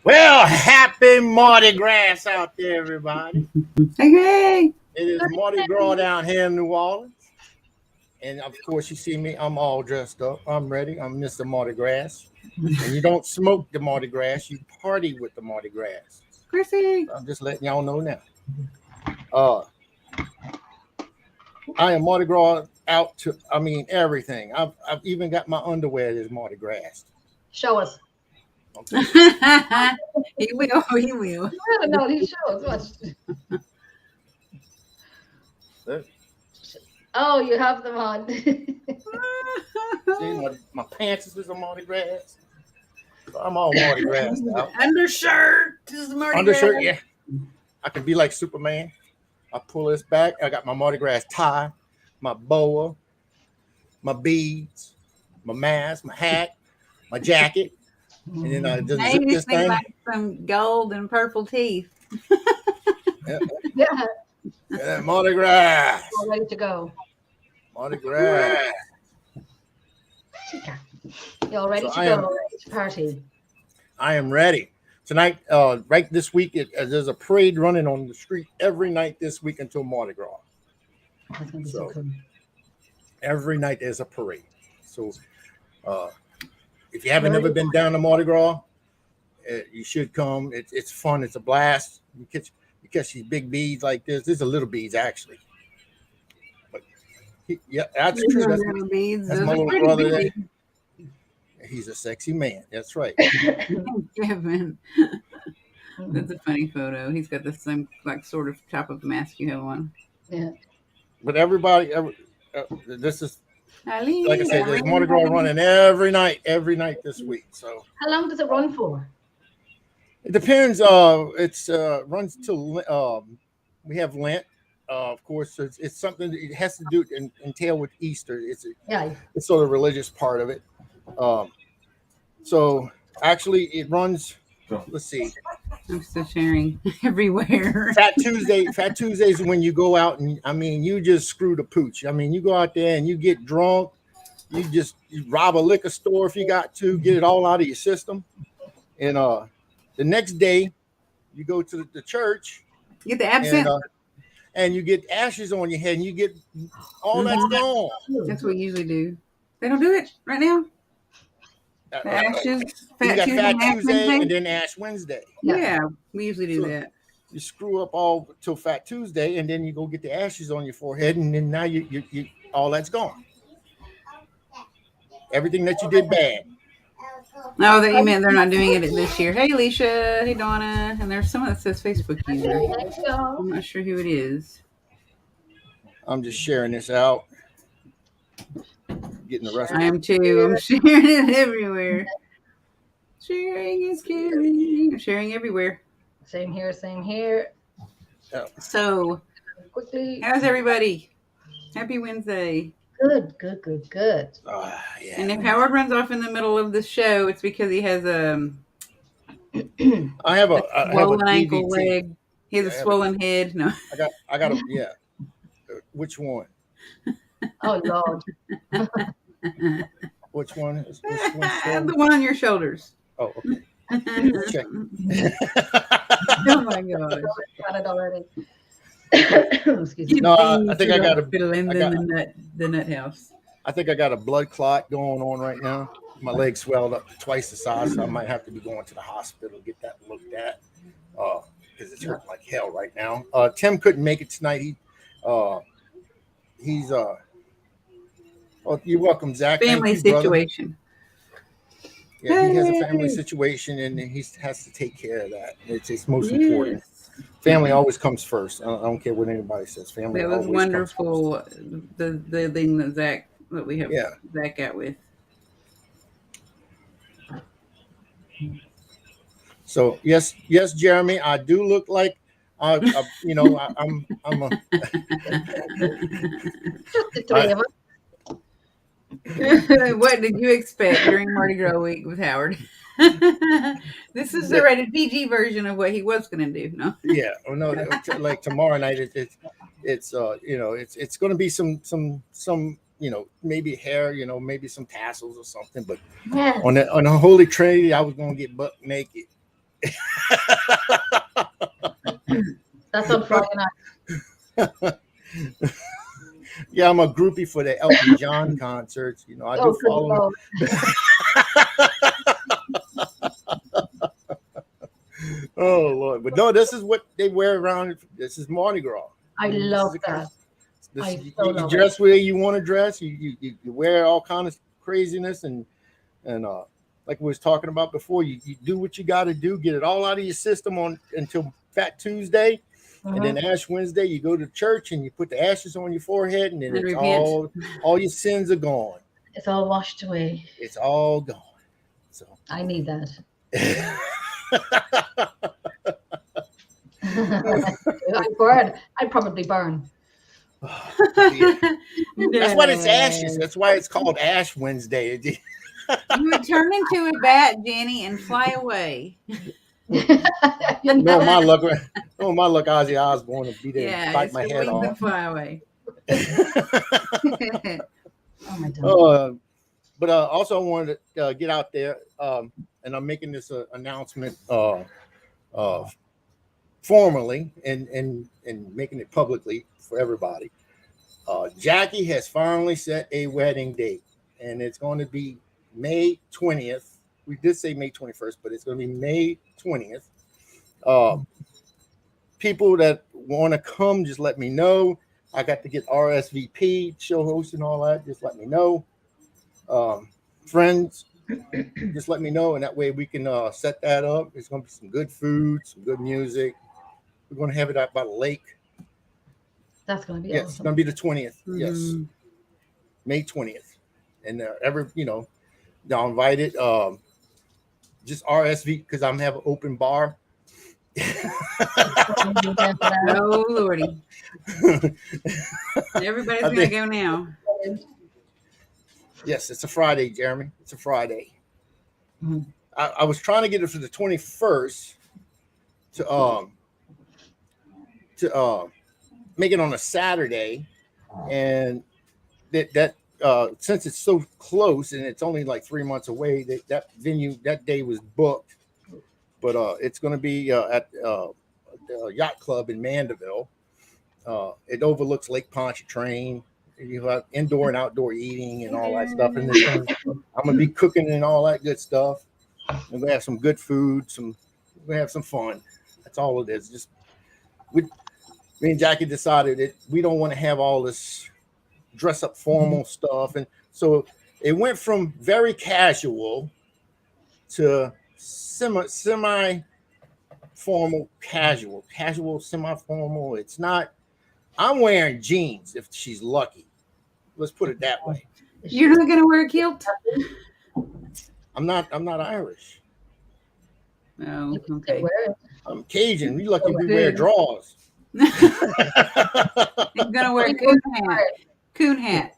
Well, happy Mardi Gras out there, everybody. Hey. It is Mardi Gras down here in New Orleans. And of course, you see me, I'm all dressed up. I'm ready. I'm Mr. Mardi Gras. And you don't smoke the Mardi Gras, you party with the Mardi Gras. Chrissy. I'm just letting y'all know now. Uh, I am Mardi Gras out to, everything. I've even got my underwear that's Mardi Gras. Show us. Okay. He will. He will. I don't know. He shows. Oh, you have them on. See, my pants is a Mardi Gras. So I'm all Mardi Gras now. Undershirt is Mardi Undershirt, Gras. yeah. I can be like Superman. I pull this back. I got my Mardi Gras tie, my boa, my beads, my mask, my hat, my jacket. And then I just zip this thing. Like some gold and purple teeth. Yeah, Mardi Gras. All ready to go. Mardi Gras. Y'all ready to go? Ready to party. I am ready. Tonight, right this week, there's a parade running on the street every night this week until Mardi Gras. That's gonna be so cool. Every night there's a parade. So if you haven't ever been down to Mardi Gras, you should come. It's fun. It's a blast. You catch these big beads like this. These are little beads, actually. But yeah, that's true. That's my little brother there. He's a sexy man. That's right. Kevin. That's a funny photo. He's got the same sort of top of mask you have on. Yeah. But everybody, this is like I said, there's Mardi Gras running every night this week. So how long does it run for? It depends. It's runs till we have Lent. Of course, it's something that it has to do entail with Easter. It's sort of religious part of it. So actually, it runs. Let's see. I'm still sharing everywhere. Fat Tuesday is when you go out and you just screw the pooch. You go out there and you get drunk. You rob a liquor store if you got to, get it all out of your system. And the next day, you go to the church. You get the absinthe. And you get ashes on your head and you get all that's gone. That's what we usually do. They don't do it right now. Ashes. You got Fat Tuesday and then Ash Wednesday. Yeah, we usually do that. You screw up all till Fat Tuesday, and then you go get the ashes on your forehead, and then now you all that's gone. Everything that you did bad. No, that you meant they're not doing it this year. Hey, Alicia. Hey, Donna. And there's someone that says Facebook user. I'm not sure who it is. I'm just sharing this out. Getting the rest. I am too. I'm sharing it everywhere. Sharing is caring. I'm sharing everywhere. Same here. Oh. So, quickly. How's everybody? Happy Wednesday. Good. Yeah. And if Howard runs off in the middle of the show, it's because he has I have a swollen ankle leg. He has a swollen head. No. I got a yeah. Which one? Oh Lord. Which one is the one on your shoulders. Oh, okay. Check. Oh my God. Got it already. Excuse me. No, I think I got the nut house. I think I got a blood clot going on right now. My leg swelled up twice the size, so I might have to be going to the hospital to get that looked at. Because it's hurting like hell right now. Tim couldn't make it tonight. He's oh, you're welcome, Zach. Family situation. Yeah, he has a family situation, and he has to take care of that. It's most important. Family always comes first. I don't care what anybody says. Family. That was wonderful. The thing that Zach got with. So yes, Jeremy, I do look like I'm a. Just the three of us. What did you expect during Mardi Gras week with Howard? This is the rated PG version of what he was going to do. No. Yeah. Oh no. Like tomorrow night, it's going to be some maybe hair, maybe some tassels or something. But on a Holy Trinity, I was going to get butt naked. That's on Friday night. Yeah, I'm a groupie for the Elton John concerts. You know, I do Oh, good follow. Lord. Oh Lord, but no, this is what they wear around. This is Mardi Gras. I This love is that. This, I you, so you love dress where you want to dress. You wear all kind of craziness and like we was talking about before. You do what you got to do. Get it all out of your system on until Fat Tuesday, and then Ash Wednesday you go to church and you put the ashes on your forehead, and then And it's repent. all your sins are gone. It's all washed away. It's all gone. So. I need that. I'd burn. I'd probably burn. Yeah. That's why it's ashes. That's why it's called Ash Wednesday. You would turn into a bat, Jenny, and fly away. No, my luck. Oh, my luck. Ozzy Osbourne would be there and Yeah, bite it's my your head wings and off. fly away. Oh my God. But also, I wanted to get out there, and I'm making this announcement formally and making it publicly for everybody. Jackie has finally set a wedding date, and it's going to be May 20th. We did say May 21st, but it's going to be May 20th. People that want to come, just let me know. I got to get RSVP, show host, and all that. Just let me know. Friends, just let me know, and that way we can set that up. It's going to be some good food, some good music. We're going to have it out by the lake. That's going to be Yes, awesome. it's going to be the 20th. Yes, Mhm. May 20th. And y'all invited. Just RSV because I'm have an open bar. Oh Lordy! Everybody's gonna go now. Yes, it's a Friday, Jeremy. It's a Friday. Mhm. I was trying to get it for the 21st to make it on a Saturday, and that since it's so close and it's only like 3 months away, that venue that day was booked. But it's going to be at the yacht club in Mandeville. It overlooks Lake Pontchartrain. You have indoor and outdoor eating and all that stuff. And I'm going to be cooking and all that good stuff. We're going to have some good food. We're going to have some fun. That's all it is. Just me and Jackie decided that we don't want to have all this dress up formal stuff. And so it went from very casual to semi formal, casual, semi formal. It's not. I'm wearing jeans if she's lucky. Let's put it that way. You're not gonna wear a kilt? I'm not Irish. Oh, okay. I'm Cajun. We lucky we wear drawers. He's gonna wear a coon hat. Coon hat.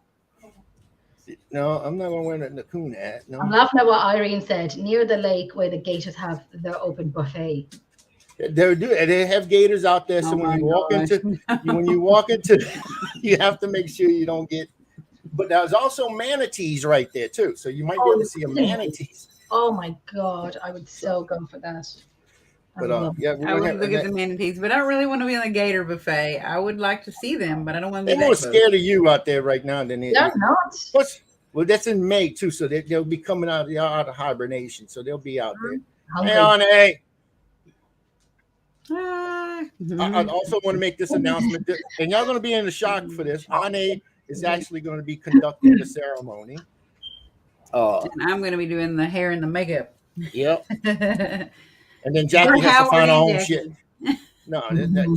No, I'm not gonna wear the coon hat. No. I'm laughing at what Irene said. Near the lake where the gators have their open buffet. They have gators out there. So Oh when you my walk into, you have to make sure you don't get. But there's also manatees right there too, so you might be able to see a manatees. Oh my God, I would so go for that. But yeah, I would look at the manatees, but I don't really want to be on the gator buffet. I would like to see them, but I don't want to be they're more scared of you out there right now than they're not. Well, that's in May too, so they'll be coming out of hibernation, so they'll be out there. Hungry. Hey, Ane. I also want to make this announcement, and y'all going to be in the shock for this. Ane is actually going to be conducting the ceremony. And I'm going to be doing the hair and the makeup. Yep. And then Jackie has to find her own shit. No,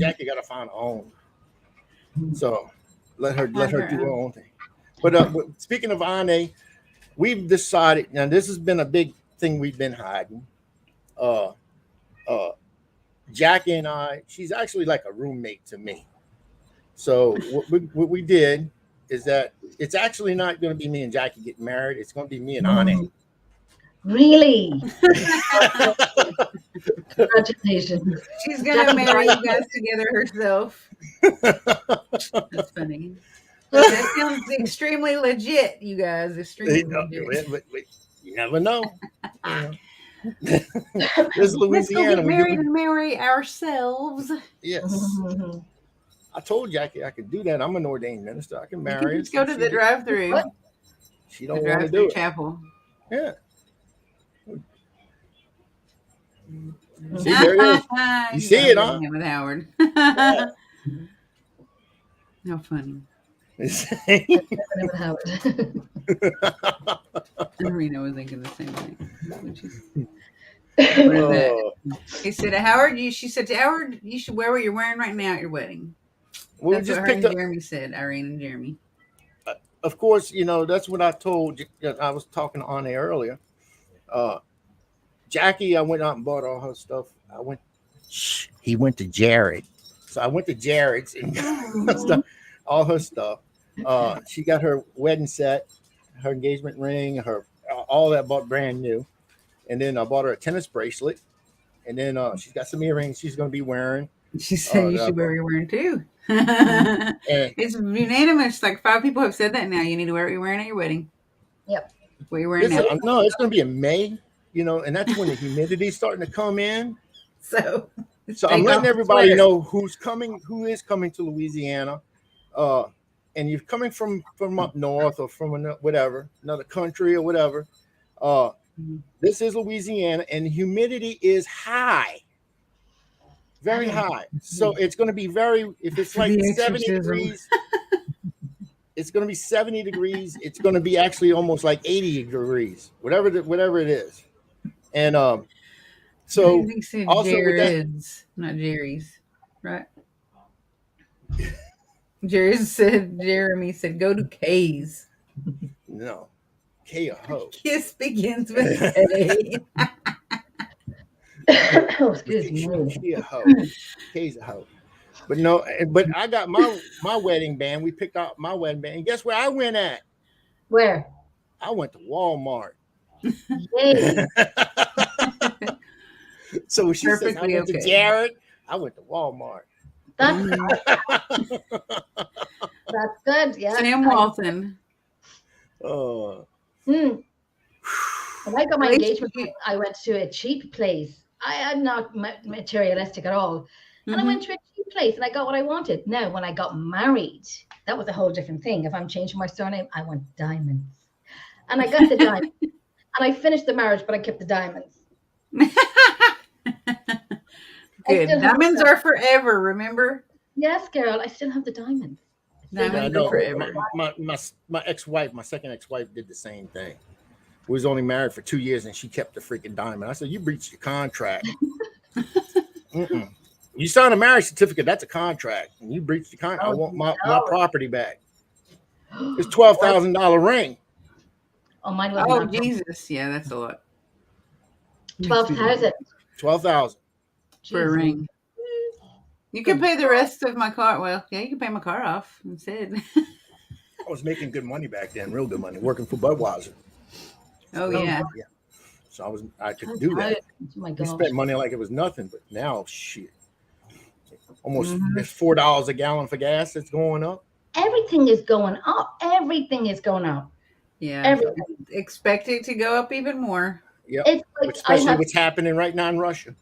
Jackie got to find her own. So let her do her own thing. But speaking of Ane, we've decided. Now this has been a big thing we've been hiding. Jackie and I, she's actually like a roommate to me. So what we did is that it's actually not going to be me and Jackie getting married. It's going to be me and Ane. Really? Congratulations. She's going to marry you guys together herself. That's funny. That sounds extremely legit, you guys. Extremely legit. But you never know. This is Let's go Louisiana. get married and marry ourselves. Yes. I told Jackie I could do that. I'm an ordained minister. I can You marry can her. just go to the drive-through. She The don't want to do drive-through it. chapel. Yeah. See, there it is. You see it, huh? With Howard. Yeah. How funny. Reno was thinking the same thing. What is that? He said, Howard, she said to Howard, you should wear what you're wearing right now at your wedding. Well, That's what her and Jeremy said, Irene and Jeremy. Of course, that's what I told you. I was talking on air earlier. Jackie, I went out and bought all her stuff. He went to Jared. So I went to Jared's and got all her stuff. She got her wedding set, her engagement ring, all that bought brand new. And then I bought her a tennis bracelet. And then she's got some earrings she's going to be wearing. She said you should wear what you're wearing too. It's unanimous. Like 5 people have said that now. You need to wear what you're wearing at your wedding. Yep. What you're wearing now. No, it's going to be in May, and that's when the humidity's starting to come in. So I'm letting everybody know who is coming to Louisiana. And you're coming from up north or from another country or whatever. This is Louisiana, and humidity is high, very high. So it's going to be if it's like 70 degrees, it's going to be 70 degrees. It's going to be actually almost like 80 degrees, whatever it is. And so also Jared's, not Jerry's, right? Jeremy said, go to K's. No. K-a-ho. Kiss begins with K. Oh, excuse me. K-a-ho. K's a ho. But no, but I got my wedding band. We picked out my wedding band. And guess where I went at? Where? I went to Walmart. Yay. So she says I went to Jared. I went to Walmart. That's good. Yeah. Sam Walton. When I got my engagement, I went to a cheap place. I am not materialistic at all. And I went to a cheap place and I got what I wanted. Now, when I got married, that was a whole different thing. If I'm changing my surname, I want diamonds. And I got the diamonds. And I finished the marriage, but I kept the diamonds. Good. Diamonds are forever, remember? Yes, girl. I still have the diamonds. Diamonds are forever. My ex-wife, my second ex-wife, did the same thing. We was only married for 2 years, and she kept the freaking diamond. I said, "You breached your contract. You signed a marriage certificate. That's a contract, and you breached the contract. I want my property back. It's $12,000 ring. Oh, mine was. Oh, Jesus! Yeah, that's a lot. 12,000. 12,000 for a ring. You can pay the rest of my car. Well, yeah, you can pay my car off instead. I was making good money back then, real good money, working for Budweiser. Oh yeah. So I could do that. Oh my We God. spent money like it was nothing, but now shit. Almost it's $4 a gallon for gas. It's going up. Everything is going up. Everything is going up. Yeah. Everything. Expect it to go up even more. Yeah. It's like Especially what's happening right now in Russia.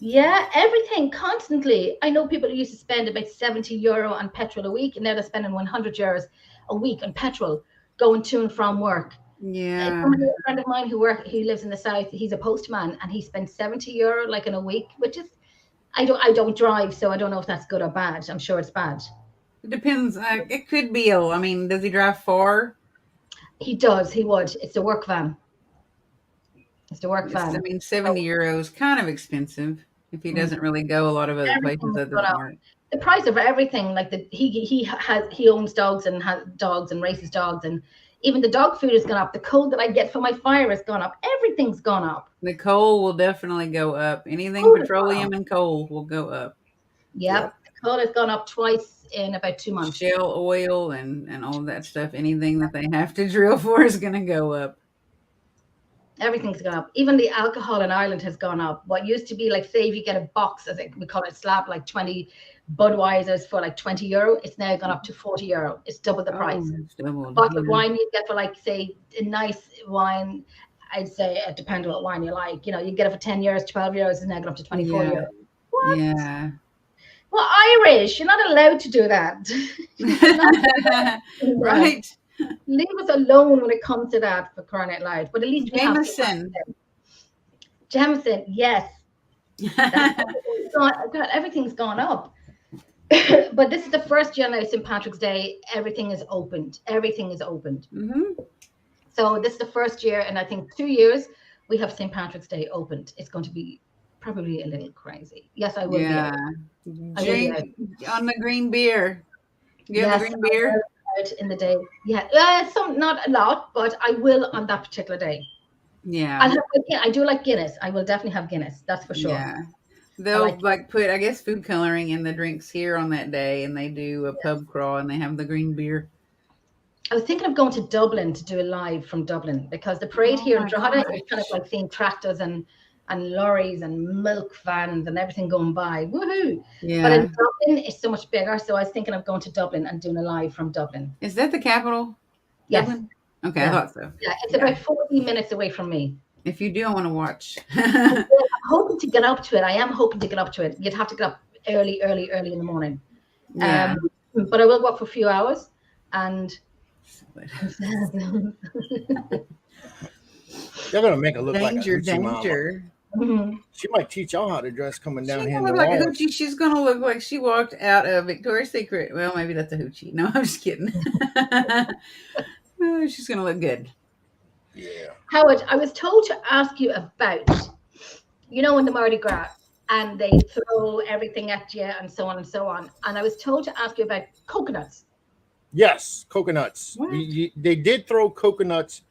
Yeah, everything constantly. I know people who used to spend about €70 on petrol a week, and now they're spending €100 a week on petrol going to and from work. Yeah. A friend of mine who lives in the south, he's a postman, and he spends €70 like in a week, which is I don't drive, so I don't know if that's good or bad. I'm sure it's bad. It depends. It could be. I mean, does he drive far? He does. He would. It's the work van. It's the work van. I mean, €70 is kind of expensive if he doesn't really go a lot of other places other than work. The price of everything, like he owns dogs and has dogs and races dogs, and even the dog food has gone up. The coal that I get for my fire has gone up. Everything's gone up. The coal will definitely go up. Anything petroleum and coal will go up. Yep. The coal has gone up twice in about 2 months. Shell oil and all of that stuff. Anything that they have to drill for is going to go up. Everything's gone up. Even the alcohol in Ireland has gone up. What used to be like, say, if you get a box, as we call it, slab, like 20 Budweisers for like €20, it's now gone up to €40. It's double the price. It's doubled. A bottle of wine you get for like, say, a nice wine I'd say it depends on what wine you like. You know, you get it for 10 years, 12 years, and now get up to 24 Yeah. years. What? Yeah. Well, Irish, you're not allowed to do that. You're not allowed to do that. Right. Leave us alone when it comes to that, for crying out loud. But at least we have Jameson. Jameson, yes. God, everything's gone up. But this is the first year now, St. Patrick's Day, everything is opened. Everything is opened. Mm-hmm. So this is the first year, and I think 2 years we have St. Patrick's Day opened. It's going to be probably a little crazy. Yes, I will be. Yeah. I will Drink on the green beer. You have Yes, the green beer? out in the day. Yeah, some not a lot, but I will on that particular day. Yeah. I do like Guinness. I will definitely have Guinness. That's for sure. Yeah. They'll like put, I guess, food coloring in the drinks here on that day, and they do a pub crawl, and they have the green beer. I was thinking of going to Dublin to do a live from Dublin, because the parade here in Drogheda is kind of like seeing tractors and lorries and milk vans and everything going by. Woohoo! Yeah. But in Dublin, it's so much bigger. So I was thinking of going to Dublin and doing a live from Dublin. Is that the capital? Yes. Dublin? Okay, Yeah. I thought so. Yeah, it's about 40 minutes away from me. If you do want to watch. I'm hoping to get up to it. I am hoping to get up to it. You'd have to get up early in the morning. Yeah. But I will work for a few hours, and They're gonna make it look danger, like a hoochie mama. danger. Mhm. She might teach y'all how to dress coming down She's here in gonna New look like a Orleans. hoochie. She's gonna look like she walked out of Victoria's Secret. Well, maybe that's a hoochie. No, I'm just kidding. Oh, she's gonna look good. Yeah. Howard, I was told to ask you about, in the Mardi Gras, and they throw everything at you and so on and so on. And I was told to ask you about coconuts. Yes, coconuts. What? They did throw coconuts.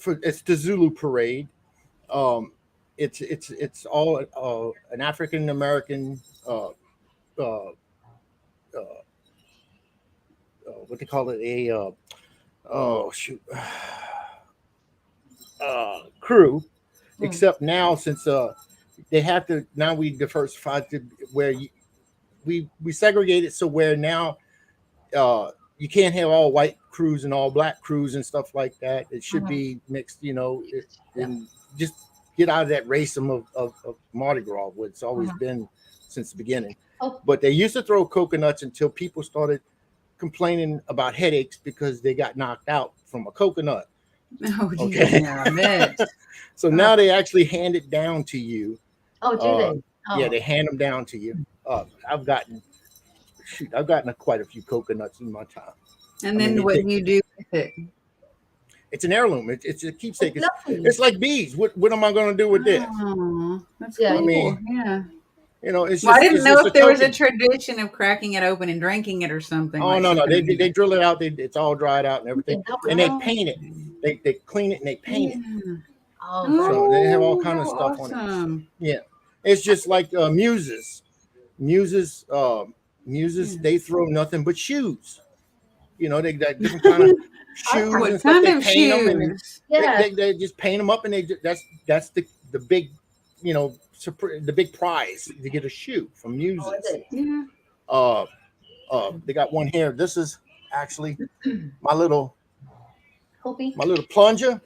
It's the Zulu parade. It's all an African American. What they call it? Crew. Except now, since they have to, now we diversified to where we segregate it, so where now you can't have all white crews and all black crews and stuff like that. It should be mixed, and just get out of that racism of Mardi Gras, what it's always been since the beginning. But they used to throw coconuts until people started complaining about headaches because they got knocked out from a coconut. Oh, Okay. Yeah, So now they actually hand it down to you. Oh, do they? Oh. Yeah, they hand them down to you. I've gotten quite a few coconuts in my time. And then what do you do with it? It's an heirloom. It's a keepsake. It's It's like bees. What am I going to do with this? Oh, that's Yeah, cool. I mean, yeah. It's. Well, Just, I didn't it's know just if there was a token. tradition of cracking it open and drinking it or something. Oh like no, that. they drill it out. It's all dried out and everything, and they paint it. They clean it and they paint it. Oh, So they have all kind of how stuff on it. awesome. Yeah, it's just like muses. Muses, they throw nothing but shoes. They got different kind of shoes What and stuff. kind They of paint them and shoes? Yeah. they just paint them up, and that's the big, the big prize to get a shoe from muses. Oh, is it? Yeah. They got one here. This is actually my little Hopi. plunger,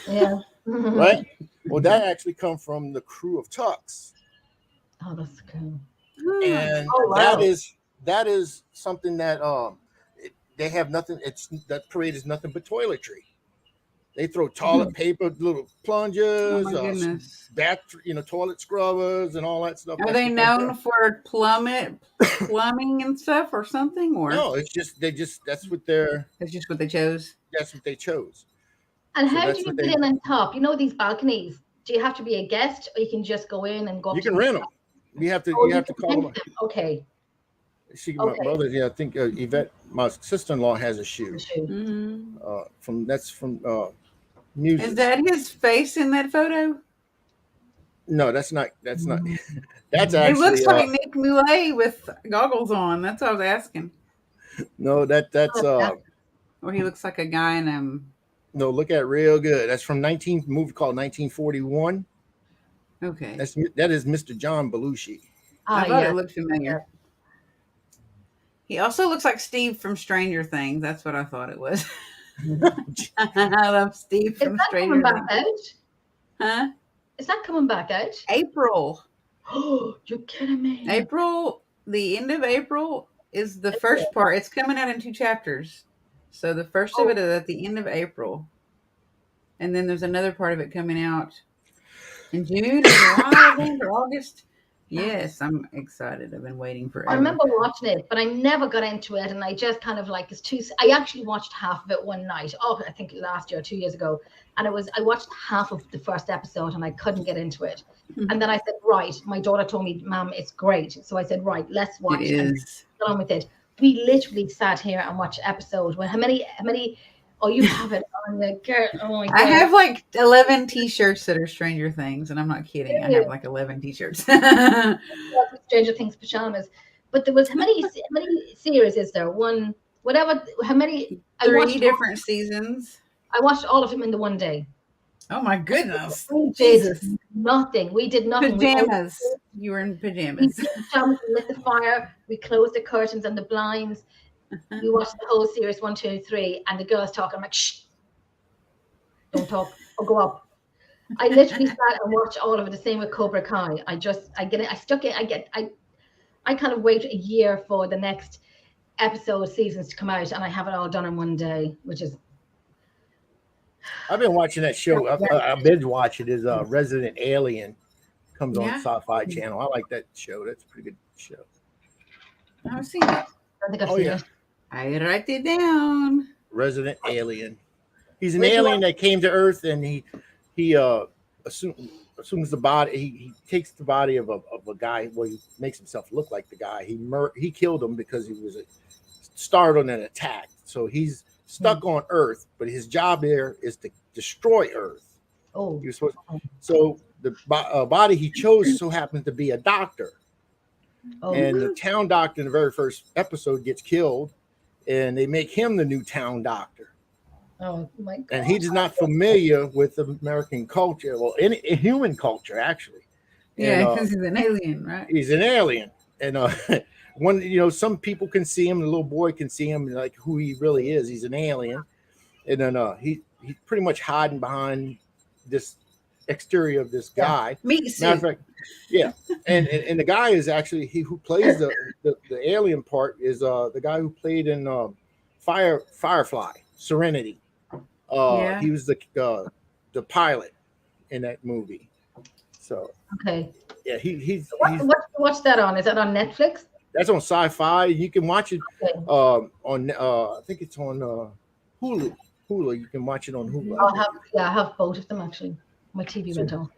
Yeah. right? Well, that actually come from the crew of Tux. Oh, that's cool. And Oh, wow. that is something that they have nothing. That parade is nothing but toiletry. They throw toilet paper, little plungers, Oh my goodness. toilet scrubbers, and all that stuff. Are That's they what known for plumbing and stuff or something? Or No, it's just that's what that's just what they chose? that's what they chose. And So how that's do you what get in on top? These balconies. Do you have to be a guest, or you can just go in and go up You to can the rent them. top? You have to Oh, you have to can call them. rent them. Okay. My Okay. brother, I think Yvette, my sister-in-law, has a shoe. Mm-hmm. From music. Is that his face in that photo? No, that's not. That's It actually. looks like Nick Moulet with goggles on. That's what I was asking. No, that's Or he looks like a guy in no. Look at it real good. That's from movie called 1941. Okay. That is Mr. John Belushi. I thought Yeah. it looked familiar. He also looks like Steve from Stranger Things. That's what I thought it was. I love Steve Is from that Stranger coming back Things. out? Huh? Is that coming back out? April. Oh, you're kidding me. April, the end of April is the first part. It's coming out in 2 chapters. So the first of it is at the end of April. And then there's another part of it coming out in June or July, I think, or August. Yes, I'm excited. I've been waiting I forever. remember watching it, but I never got into it, and I just kind of like it's too. I actually watched half of it one night. Oh, I think last year, 2 years ago, and I watched half of the first episode, and I couldn't get into it. And then I said, right. My daughter told me, "Mom, it's great." So I said, right, let's watch. It is. And get on with it. We literally sat here and watched episodes. Well, how many? Oh, you have it on the girl. Oh my god! I have like 11 T-shirts that are Stranger Things, and I'm not kidding. I have like 11 T-shirts. Stranger Things pajamas. But there was how many series is there? One, whatever. How many? 3 different seasons. I watched all of them in the one day. Oh my goodness! We Jesus. did nothing. We did nothing. Pajamas. You were in pajamas. We lit the fire. We closed the curtains and the blinds. We watched the whole series 1, 2, 3, and the girls talking. I'm like, shh, don't talk or go up. I literally sat and watched all of it. The same with Cobra Kai. I get it. I stuck it. I kind of wait a year for the next seasons to come out, and I have it all done in one day, which is. I've been watching that show. I binge watch it. Is Resident Alien comes on Sci-Fi Channel. I like that show. That's a pretty good show. I've seen it. I think I've seen it. I write it down. Resident Alien. He's an alien that came to Earth, and he assumes the body. He takes the body of a guy. Well, he makes himself look like the guy. He killed him because he was started on an attack. So he's stuck on Earth, but his job there is to destroy Earth. Oh, he was supposed to, so the body he chose so happens to be a doctor. Oh. And the town doctor in the very first episode gets killed, and they make him the new town doctor. Oh my God! And he's not familiar with American culture, well, any human culture actually. Yeah, because he's an alien, right? He's an alien, and some people can see him. The little boy can see him, like who he really is. He's an alien, and then he's pretty much hiding behind this exterior of this guy. Meat suit. Matter of fact, yeah, and the guy is actually who plays the alien part is the guy who played in Firefly, Serenity. He was the pilot in that movie. So okay, yeah, he's what's that on? Is that on Netflix? That's on Sci-Fi. You can watch it on I think it's on Hulu. You can watch it on Hulu. I have both of them actually. My TV went on.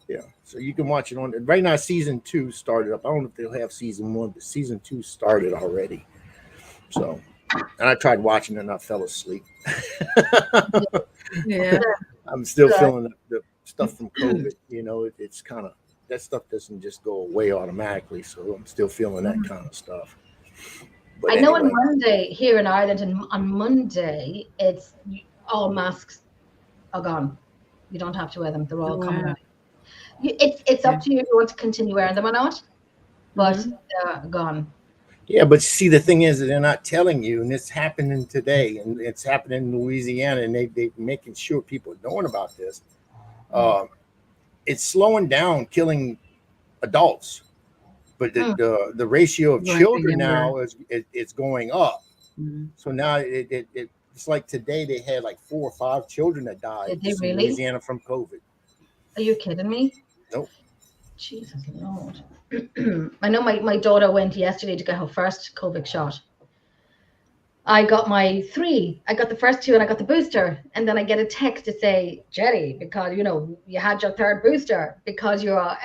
Yeah, so you can watch it on. Right now, season 2 started up. I don't know if they'll have season 1, but season 2 started already. So, and I tried watching it and I fell asleep. Yeah, I'm still feeling the stuff from COVID. It's kind of that stuff doesn't just go away automatically. So I'm still feeling that kind of stuff. But I know on Monday here in Ireland, and on Monday it's all masks are gone. You don't have to wear them; they're all coming out. It's up to you if you want to continue wearing them or not, but they're gone. Yeah, but see, the thing is that they're not telling you, and it's happening today, and it's happening in Louisiana, and they're making sure people are knowing about this. It's slowing down killing adults, but the ratio of children now is going up. So now it's like today they had like 4 or 5 children that died in Louisiana from COVID. Are you kidding me? Nope. Jesus Lord. I know my daughter went yesterday to get her first COVID shot. I got my 3. I got the first 2 and I got the booster. And then I get a text to say, Jerry, because you had your 3rd booster because you're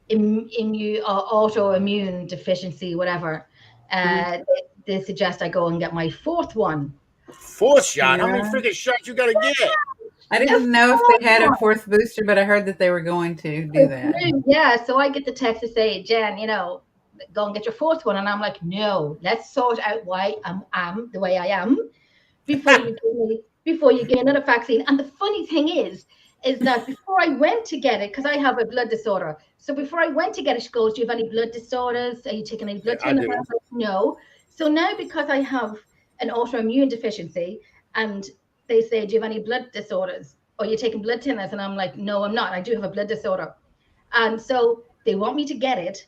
autoimmune deficiency, whatever. They suggest I go and get my 4th one. 4th shot? How many freaking shots you gotta get? I didn't know if they had a 4th booster, but I heard that they were going to do that. Yeah, so I get the text to say, Jen, go and get your 4th one. And I'm like, no, let's sort out why I'm the way I am before you give me another vaccine. And the funny thing is that before I went to get it, because I have a blood disorder. So before I went to get it, she goes, do you have any blood disorders? Are you taking any blood? I do. No. So now because I have an autoimmune deficiency and they say, do you have any blood disorders? Or you're taking blood thinners? And I'm like, no, I'm not. I do have a blood disorder. And so they want me to get it,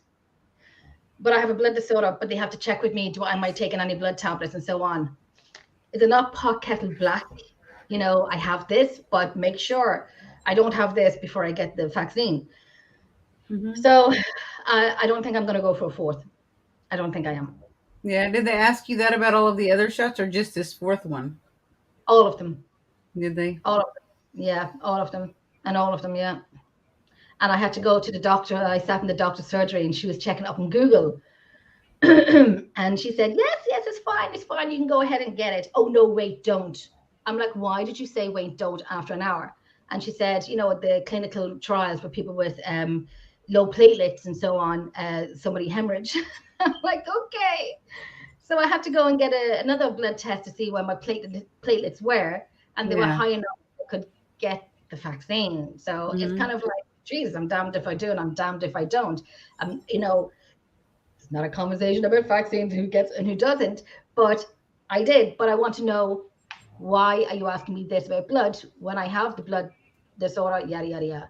but I have a blood disorder, but they have to check with me, am I taking any blood tablets and so on. Is it not pot kettle black? You know, I have this, but make sure I don't have this before I get the vaccine. Mm-hmm. So I don't think I'm going to go for a fourth. I don't think I am. Yeah. Did they ask you that about all of the other shots or just this fourth one? All of them. Did they? All of them. Yeah, all of them. And all of them, yeah. And I had to go to the doctor. I sat in the doctor's surgery and she was checking up on Google. And she said, yes, it's fine. It's fine. You can go ahead and get it. Oh, no, wait, don't. I'm like, why did you say wait, don't after an hour? And she said, you know, the clinical trials for people with low platelets and so on, somebody hemorrhage. I'm like, okay. So I had to go and get another blood test to see where my platelets were. And they were high enough I could get the vaccine. So it's kind of like, geez, I'm damned if I do and I'm damned if I don't. You know, it's not a conversation about vaccines, who gets and who doesn't, but I did. But I want to know, why are you asking me this about blood when I have the blood disorder, yada, yada, yada.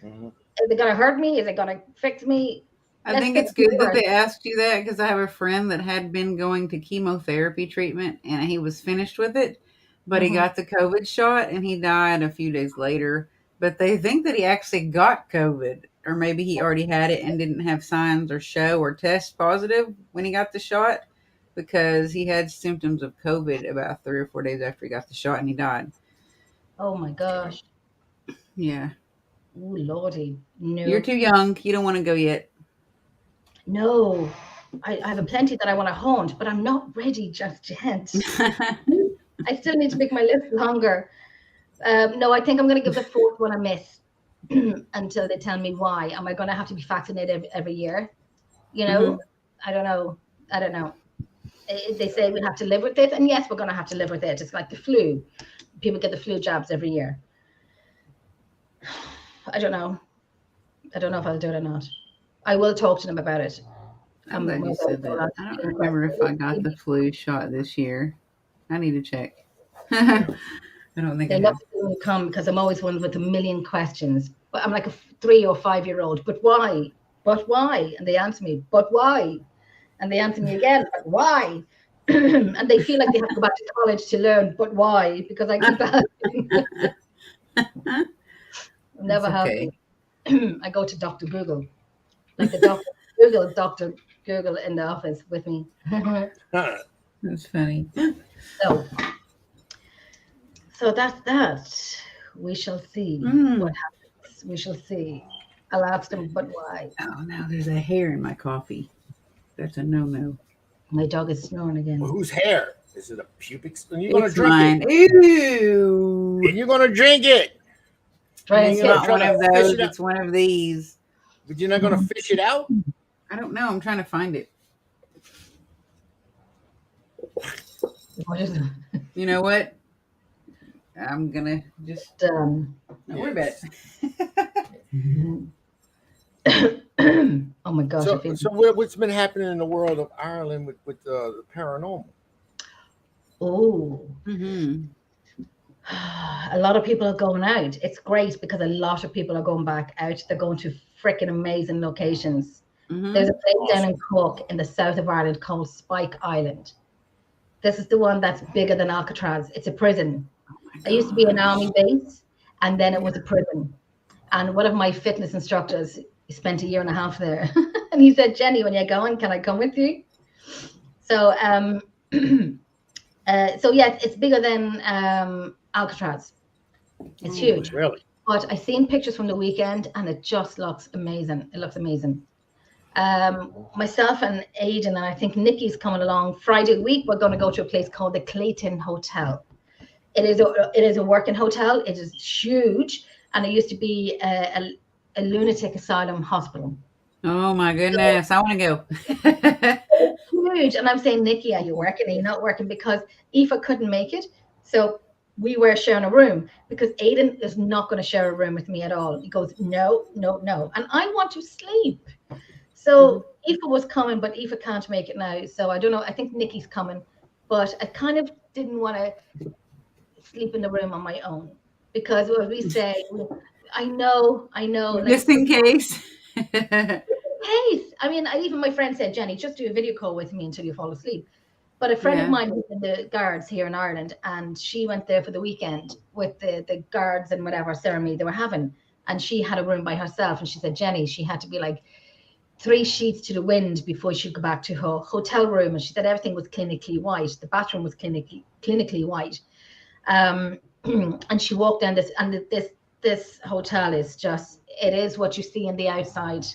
Mm-hmm. Is it going to hurt me? Is it going to fix me? I think it's good that they asked you that, because I have a friend that had been going to chemotherapy treatment and he was finished with it, but he got the COVID shot and he died a few days later. But they think that he actually got COVID, or maybe he already had it and didn't have signs or show or test positive when he got the shot, because he had symptoms of COVID about 3 or 4 days after he got the shot and he died. Oh my gosh. Yeah. Oh, Lordy. No. You're too young. You don't want to go yet. No. I have a plenty that I want to haunt, but I'm not ready just yet. I still need to make my list longer. No, I think I'm going to give the fourth one a miss until they tell me why. Am I going to have to be vaccinated every year? You know, I don't know. They say we have to live with it. And yes, we're going to have to live with it. It's like the flu. People get the flu jabs every year. I don't know. I don't know if I'll do it or not. I will talk to them about it. I'm glad you said that. I don't remember if I got the flu shot this year. I need to check. I don't think they love to come, because I'm always one with a million questions. But I'm like a 3 or 5 year old. But why? But why? And they answer me, but why? And they answer me again, but why? And they feel like they have to go back to college to learn, but why? Because I keep asking. Never happy. I go to Dr. Google, like the Dr. Google in the office with me. That's funny. So that's that. We shall see what happens. We shall see. I'll ask them, but why? Oh, now there's a hair in my coffee. That's a no-no. My dog is snoring again. Well, whose hair? Is it a pubic? You're gonna drink mine. it. Ew. And you're gonna drink it. It's not one of those. It's one of these. But you're not gonna fish it out? I don't know. I'm trying to find it. What is it? You know what? I'm gonna just don't worry about it. Oh my gosh! So what's been happening in the world of Ireland with the paranormal? Oh, a lot of people are going out. It's great because a lot of people are going back out. They're going to freaking amazing locations. There's a place down in Cork in the south of Ireland called Spike Island. This is the one that's bigger than Alcatraz. It's a prison. It used to be an army base, and then it was a prison. And one of my fitness instructors spent 1.5 years there. And he said, Jenny, when you're going, can I come with you? So, yes, it's bigger than Alcatraz. It's huge. Really? But I seen pictures from the weekend, and it just looks amazing. It looks amazing. Myself and Aidan, and I think Nikki's coming along Friday week. We're going to go to a place called the Clayton Hotel. It is a working hotel. It is huge, and it used to be a lunatic asylum hospital. Oh my goodness, so, I want to go. It's huge, and I'm saying, Nikki, are you working? Are you not working? Because Aoife couldn't make it, so we were sharing a room, because Aidan is not going to share a room with me at all. He goes, no, and I want to sleep. So Aoife was coming, but Aoife can't make it now. So I don't know. I think Nikki's coming, but I kind of didn't want to sleep in the room on my own because what we say, I know, like, Just in case. case. I mean, even my friend said, Jenny, just do a video call with me until you fall asleep. But a friend of mine was in the guards here in Ireland, and she went there for the weekend with the guards and whatever ceremony they were having. And she had a room by herself. And she said, Jenny, she had to be like 3 sheets to the wind before she'd go back to her hotel room. And she said everything was clinically white. The bathroom was clinically white. And she walked down this, and this hotel is just, it is what you see on the outside.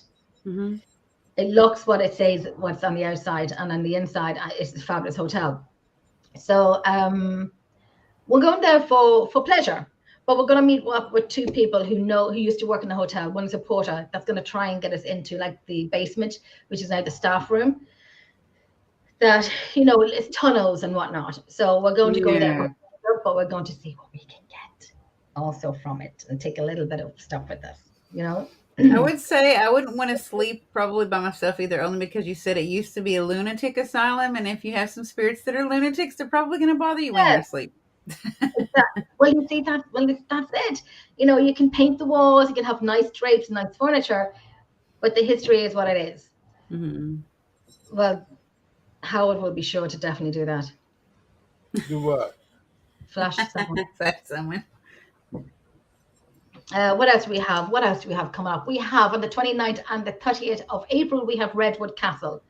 Mm-hmm. It looks what it says, what's on the outside, and on the inside, it's a fabulous hotel. So we're going there for pleasure, but we're going to meet up with 2 people who used to work in the hotel. One is a porter that's going to try and get us into like the basement, which is now the staff room. That, it's tunnels and whatnot. So we're going to go there, but we're going to see what we can get also from it and take a little bit of stuff with us, I would say I wouldn't want to sleep probably by myself either, only because you said it used to be a lunatic asylum, and if you have some spirits that are lunatics, they're probably going to bother you when you're asleep. Well, you see that. Well, that's it. You can paint the walls, you can have nice drapes, nice furniture, but the history is what it is. Mm-hmm. Well, Howard will be sure to definitely do that. Do what? Flash someone. Flash someone. What else do we have? What else do we have coming up? We have on the 29th and the 30th of April, we have Redwood Castle.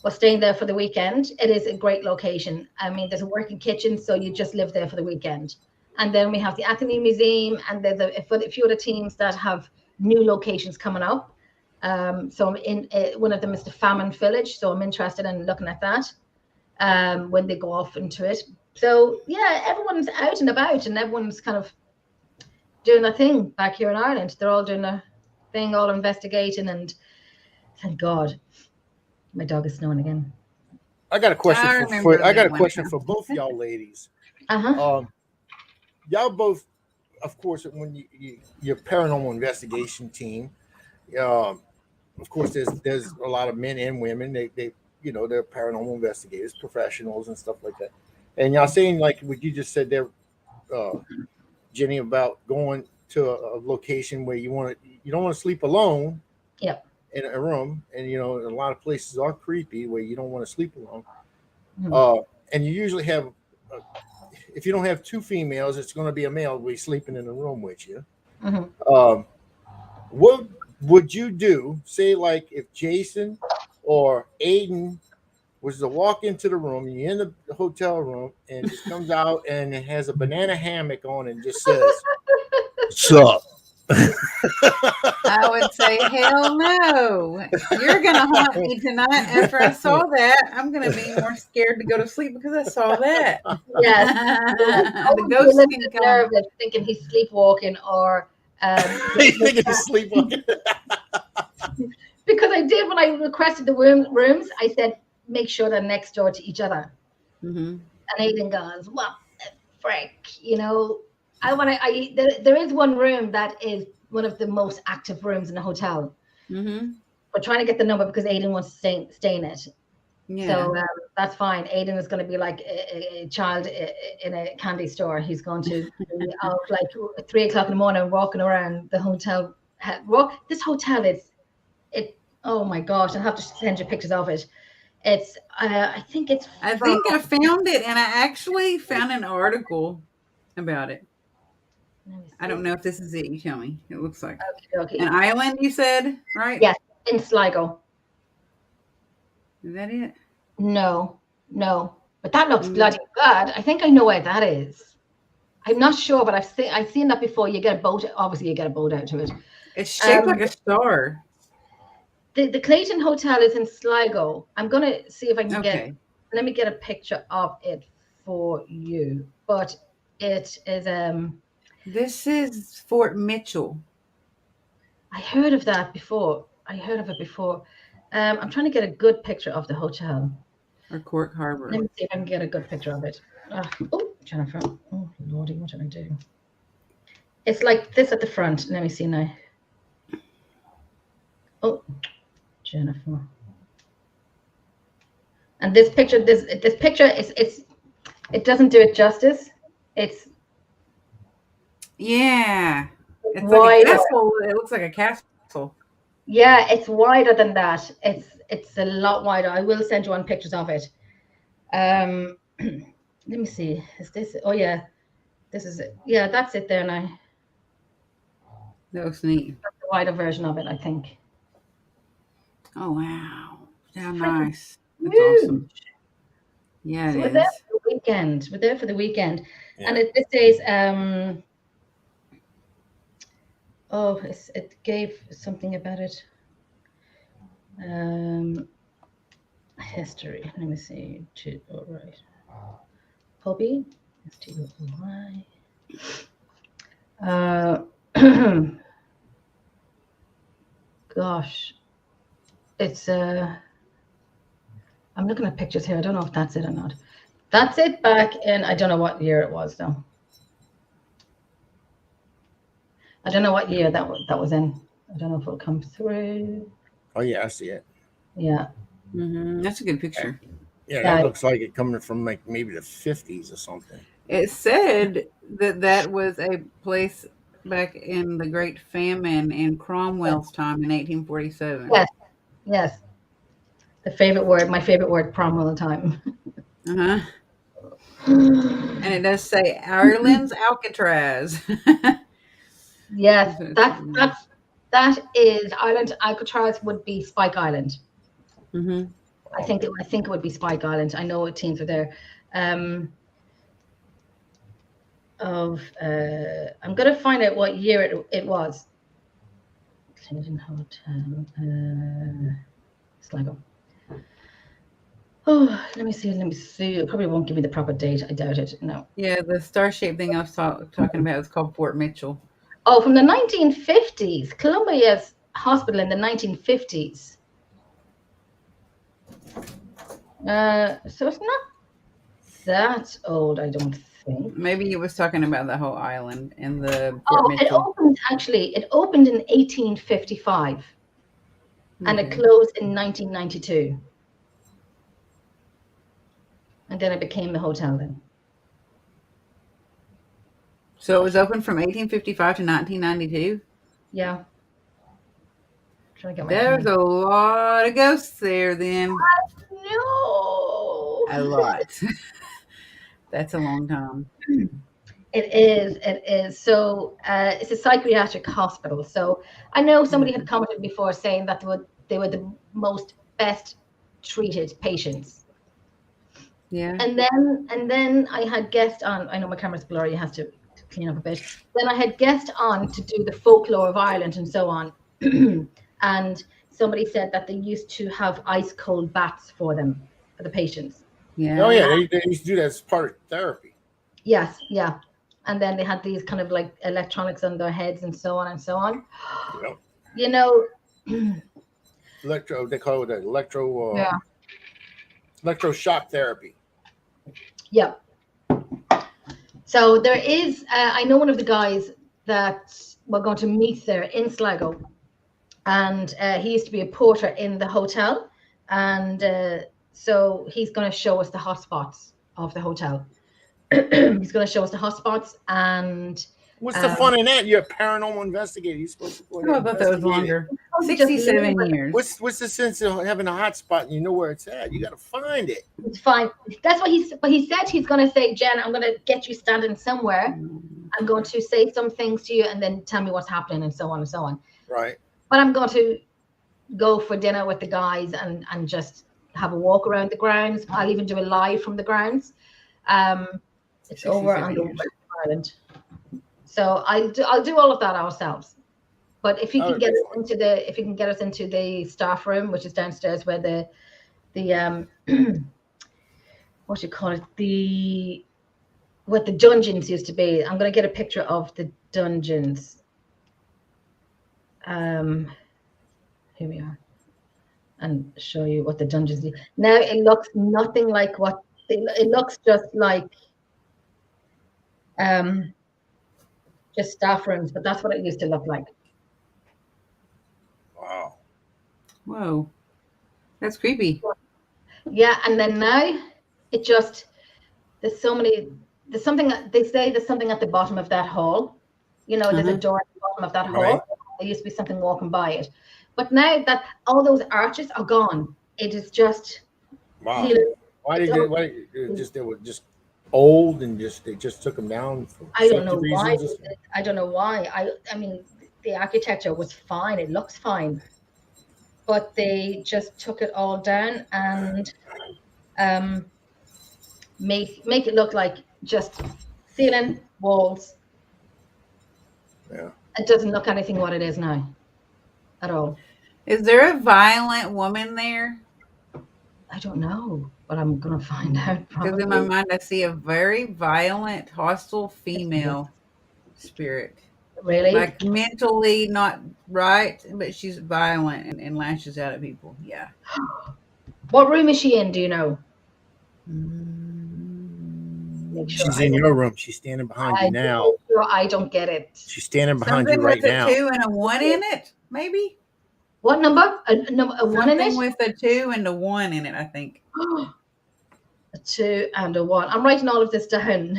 We're staying there for the weekend. It is a great location. I mean, there's a working kitchen, so you just live there for the weekend. And then we have the Athenaeum Museum, and there's a few other teams that have new locations coming up. So I'm in one of them is the Famine Village, so I'm interested in looking at that when they go off into it. So yeah, everyone's out and about, and everyone's kind of doing a thing back here in Ireland. They're all doing a thing, all investigating, and thank God, my dog is snowing again. I got a question for both y'all ladies. Y'all both, of course, when your paranormal investigation team, of course, there's a lot of men and women. They they're paranormal investigators, professionals, and stuff like that. And y'all saying like what you just said there, Jenny, about going to a location where you don't want to sleep alone. Yep. In a room, and a lot of places are creepy where you don't want to sleep alone. Mm-hmm. And you usually have, if you don't have 2 females, it's going to be a male be sleeping in the room with you. Mm-hmm. What would you do? Say like if Jason or Aiden was to walk into the room, you're in the hotel room, and just comes out and it has a banana hammock on and just says, "What's up?" I would say, hell no. You're going to haunt me tonight. After I saw that, I'm going to be more scared to go to sleep because I saw that. Yes. The ghost can come. Nervous, thinking he's sleepwalking or... thinking he's sleepwalking. Because I did when I requested the rooms, I said, make sure they're next door to each other. Mm-hmm. And Aidan goes, what the frick, there is one room that is one of the most active rooms in the hotel. Mm-hmm. We're trying to get the number because Aiden wants to stay in it. Yeah. So that's fine. Aiden is going to be like a child in a candy store. He's going to be out like 3 o'clock in the morning walking around the hotel. This hotel is, oh my gosh, I'll have to send you pictures of it. It's, I think I found it, and I actually found an article about it. I don't know if this is it. You tell me. It looks like okay. An island, you said, right? Yes, in Sligo. Is that it? No. But that looks bloody good. I think I know where that is. I'm not sure, but I've seen that before. You get a boat. Obviously, you get a boat out to it. It's shaped like a star. The Clayton Hotel is in Sligo. I'm going to see if I can let me get a picture of it for you. But it is... This is Fort Mitchell. I heard of that before. I'm trying to get a good picture of the hotel. Or Cork Harbor. Let me see if I can get a good picture of it. Oh, Jennifer. Oh, Lordy, what did I do? It's like this at the front. Let me see now. Oh, Jennifer. And this picture, this picture it doesn't do it justice. Yeah. It's like a Wider. castle. It looks like a castle. Yeah, it's wider than that. It's a lot wider. I will send you on pictures of it. Let me see. Is this? Oh yeah, this is it. Yeah, that's it there now. That looks neat. That's the wider version of it, I think. Oh wow. How Freaking nice. That's awesome. huge. Yeah, So it we're there is. for the weekend. We're there for the weekend, Yeah. and this says it gave something about it. History. Let me see. All right. Hobby. STOY. Gosh, it's I'm looking at pictures here. I don't know if that's it or not. That's it back in, I don't know what year it was though. I don't know what year that was in. I don't know if it'll come through. Oh yeah, I see it. Yeah. That's a good picture. Yeah, that looks like it coming from like maybe the 50s or something. It said that was a place back in the Great Famine in Cromwell's time in 1847. Yes. Yes. My favorite word, prom all the time. Uh-huh. And it does say Ireland's Alcatraz. Yes, that is Ireland. Alcatraz would be Spike Island. Mm-hmm. I think it would be Spike Island. I know what teams are there. I'm gonna find out what year it was. Clinton Hotel. Sligo. Oh, let me see. It probably won't give me the proper date. I doubt it. No. Yeah, the star-shaped thing I was talking about is called Fort Mitchell. Oh, from the 1950s. Columbia's hospital in the 1950s. So it's not that old, I don't think. Maybe he was talking about the whole island and the Fort Mitchell. It opened in 1855 and it closed in 1992. And then it became the hotel then. So it was open from 1855 to 1992? Yeah. Trying to get There's a lot of ghosts there then. No. A lot. That's a long time. It is. So it's a psychiatric hospital. So I know somebody had commented before saying that they were the most best treated patients. Yeah. And then I had guests on. I know my camera's blurry. You have to clean up a bit. Then I had guests on to do the folklore of Ireland and so on. And somebody said that they used to have ice cold baths for the patients. Yeah. Oh yeah, they used to do that as part of therapy. Yes, yeah. And then they had these kind of like electronics on their heads and so on and so on. Yep. You know, they call it electroshock therapy. Yeah. So there is, I know one of the guys that we're going to meet there in Sligo, and he used to be a porter in the hotel, and so he's going to show us the hotspots of the hotel. He's going to show us the hotspots, and what's the fun in that? You're a paranormal investigator. You're supposed to go. I thought that was longer. 67 years. What's the sense of having a hotspot and you know where it's at? You got to find it. It's fine. That's what he said. He's going to say, Jen, I'm going to get you standing somewhere. I'm going to say some things to you and then tell me what's happening and so on and so on. Right. But I'm going to go for dinner with the guys and just have a walk around the grounds. I'll even do a live from the grounds. It's over on the West Island. So I'll do all of that ourselves. But if you can get us into the staff room, which is downstairs where the what you call it, what the dungeons used to be. I'm going to get a picture of the dungeons. Here we are, and show you what the dungeons do. Now it looks nothing like what it looks, just like just staff rooms, but that's what it used to look like. Wow. Whoa. That's creepy. Yeah, and then now it just, there's something, they say there's something at the bottom of that hall. there's a door at the bottom of that hall. There used to be something walking by it. But now that all those arches are gone, it is just Wow. Why they were just old and they just took them down for I don't safety know why. reasons? I don't know why. I mean, the architecture was fine. It looks fine. But they just took it all down and make it look like just ceiling, walls. Yeah. It doesn't look anything what it is now at all. Is there a violent woman there? I don't know, but I'm gonna find out Because in my mind, I see a very violent, hostile female spirit. Really? Like mentally not right, but she's violent and lashes out at people. Yeah. What room is she in? Do you know? Make sure she's in your room. She's standing behind you now. I don't get it. She's standing behind you right now. With a 2 and a 1 in it, maybe. What number? A 1 in it? With a 2 and a 1 in it, I think. A 2 and a 1. I'm writing all of this down.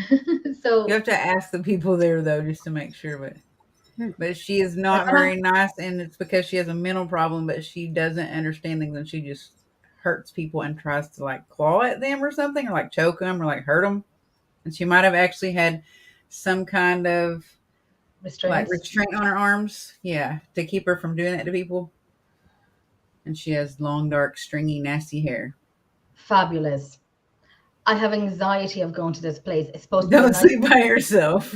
So you have to ask the people there though, just to make sure. But she is not very nice, and it's because she has a mental problem. But she doesn't understand things, and she just hurts people and tries to like claw at them or something, or like choke them, or like hurt them. And she might have actually had some kind of restraint on her arms, to keep her from doing that to people. And she has long, dark, stringy, nasty hair. Fabulous. I have anxiety of going to this place. It's supposed to don't sleep by yourself.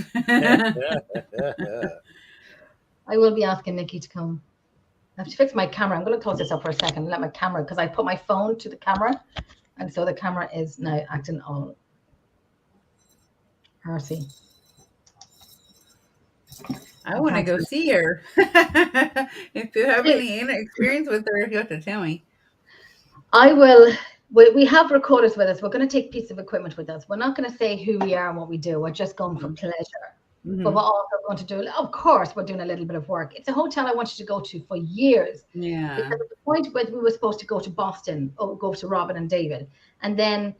I will be asking Nikki to come. I have to fix my camera. I'm going to close this up for a second and let my camera, because I put my phone to the camera, and so the camera is now acting all hearty. I want to go see her. If you have any experience with her, you have to tell me. I will. We have recorders with us. We're going to take pieces of equipment with us. We're not going to say who we are and what we do. We're just going for pleasure. But we're also going to do, of course, we're doing a little bit of work. It's a hotel I wanted to go to for years. Yeah. Because at the point where we were supposed to go to Boston, or go to Robin and David, and then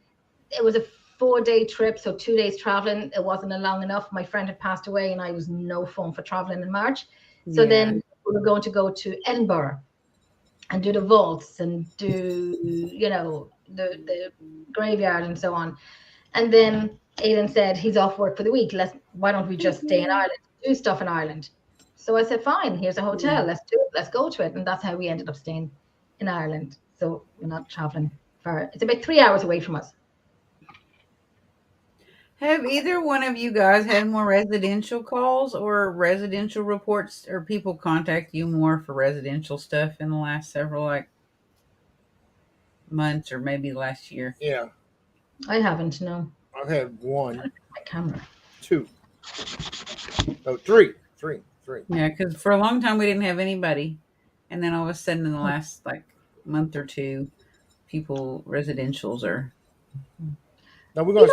it was a 4-day trip, so 2 days traveling. It wasn't long enough. My friend had passed away, and I was no fun for traveling in March. So then we were going to go to Edinburgh and do the vaults and do, the graveyard and so on. And then Aidan said he's off work for the week. Why don't we just stay in Ireland, do stuff in Ireland? So I said, fine, here's a hotel. Let's do it. Let's go to it. And that's how we ended up staying in Ireland. So we're not traveling far. It's about 3 hours away from us. Have either one of you guys had more residential calls or residential reports, or people contact you more for residential stuff in the last several months, or maybe last year? Yeah. I haven't, no. I've had 1. My camera. 2. Oh, 3. Yeah, because for a long time we didn't have anybody, and then all of a sudden in the last month or 2, residentials are. Now we're gonna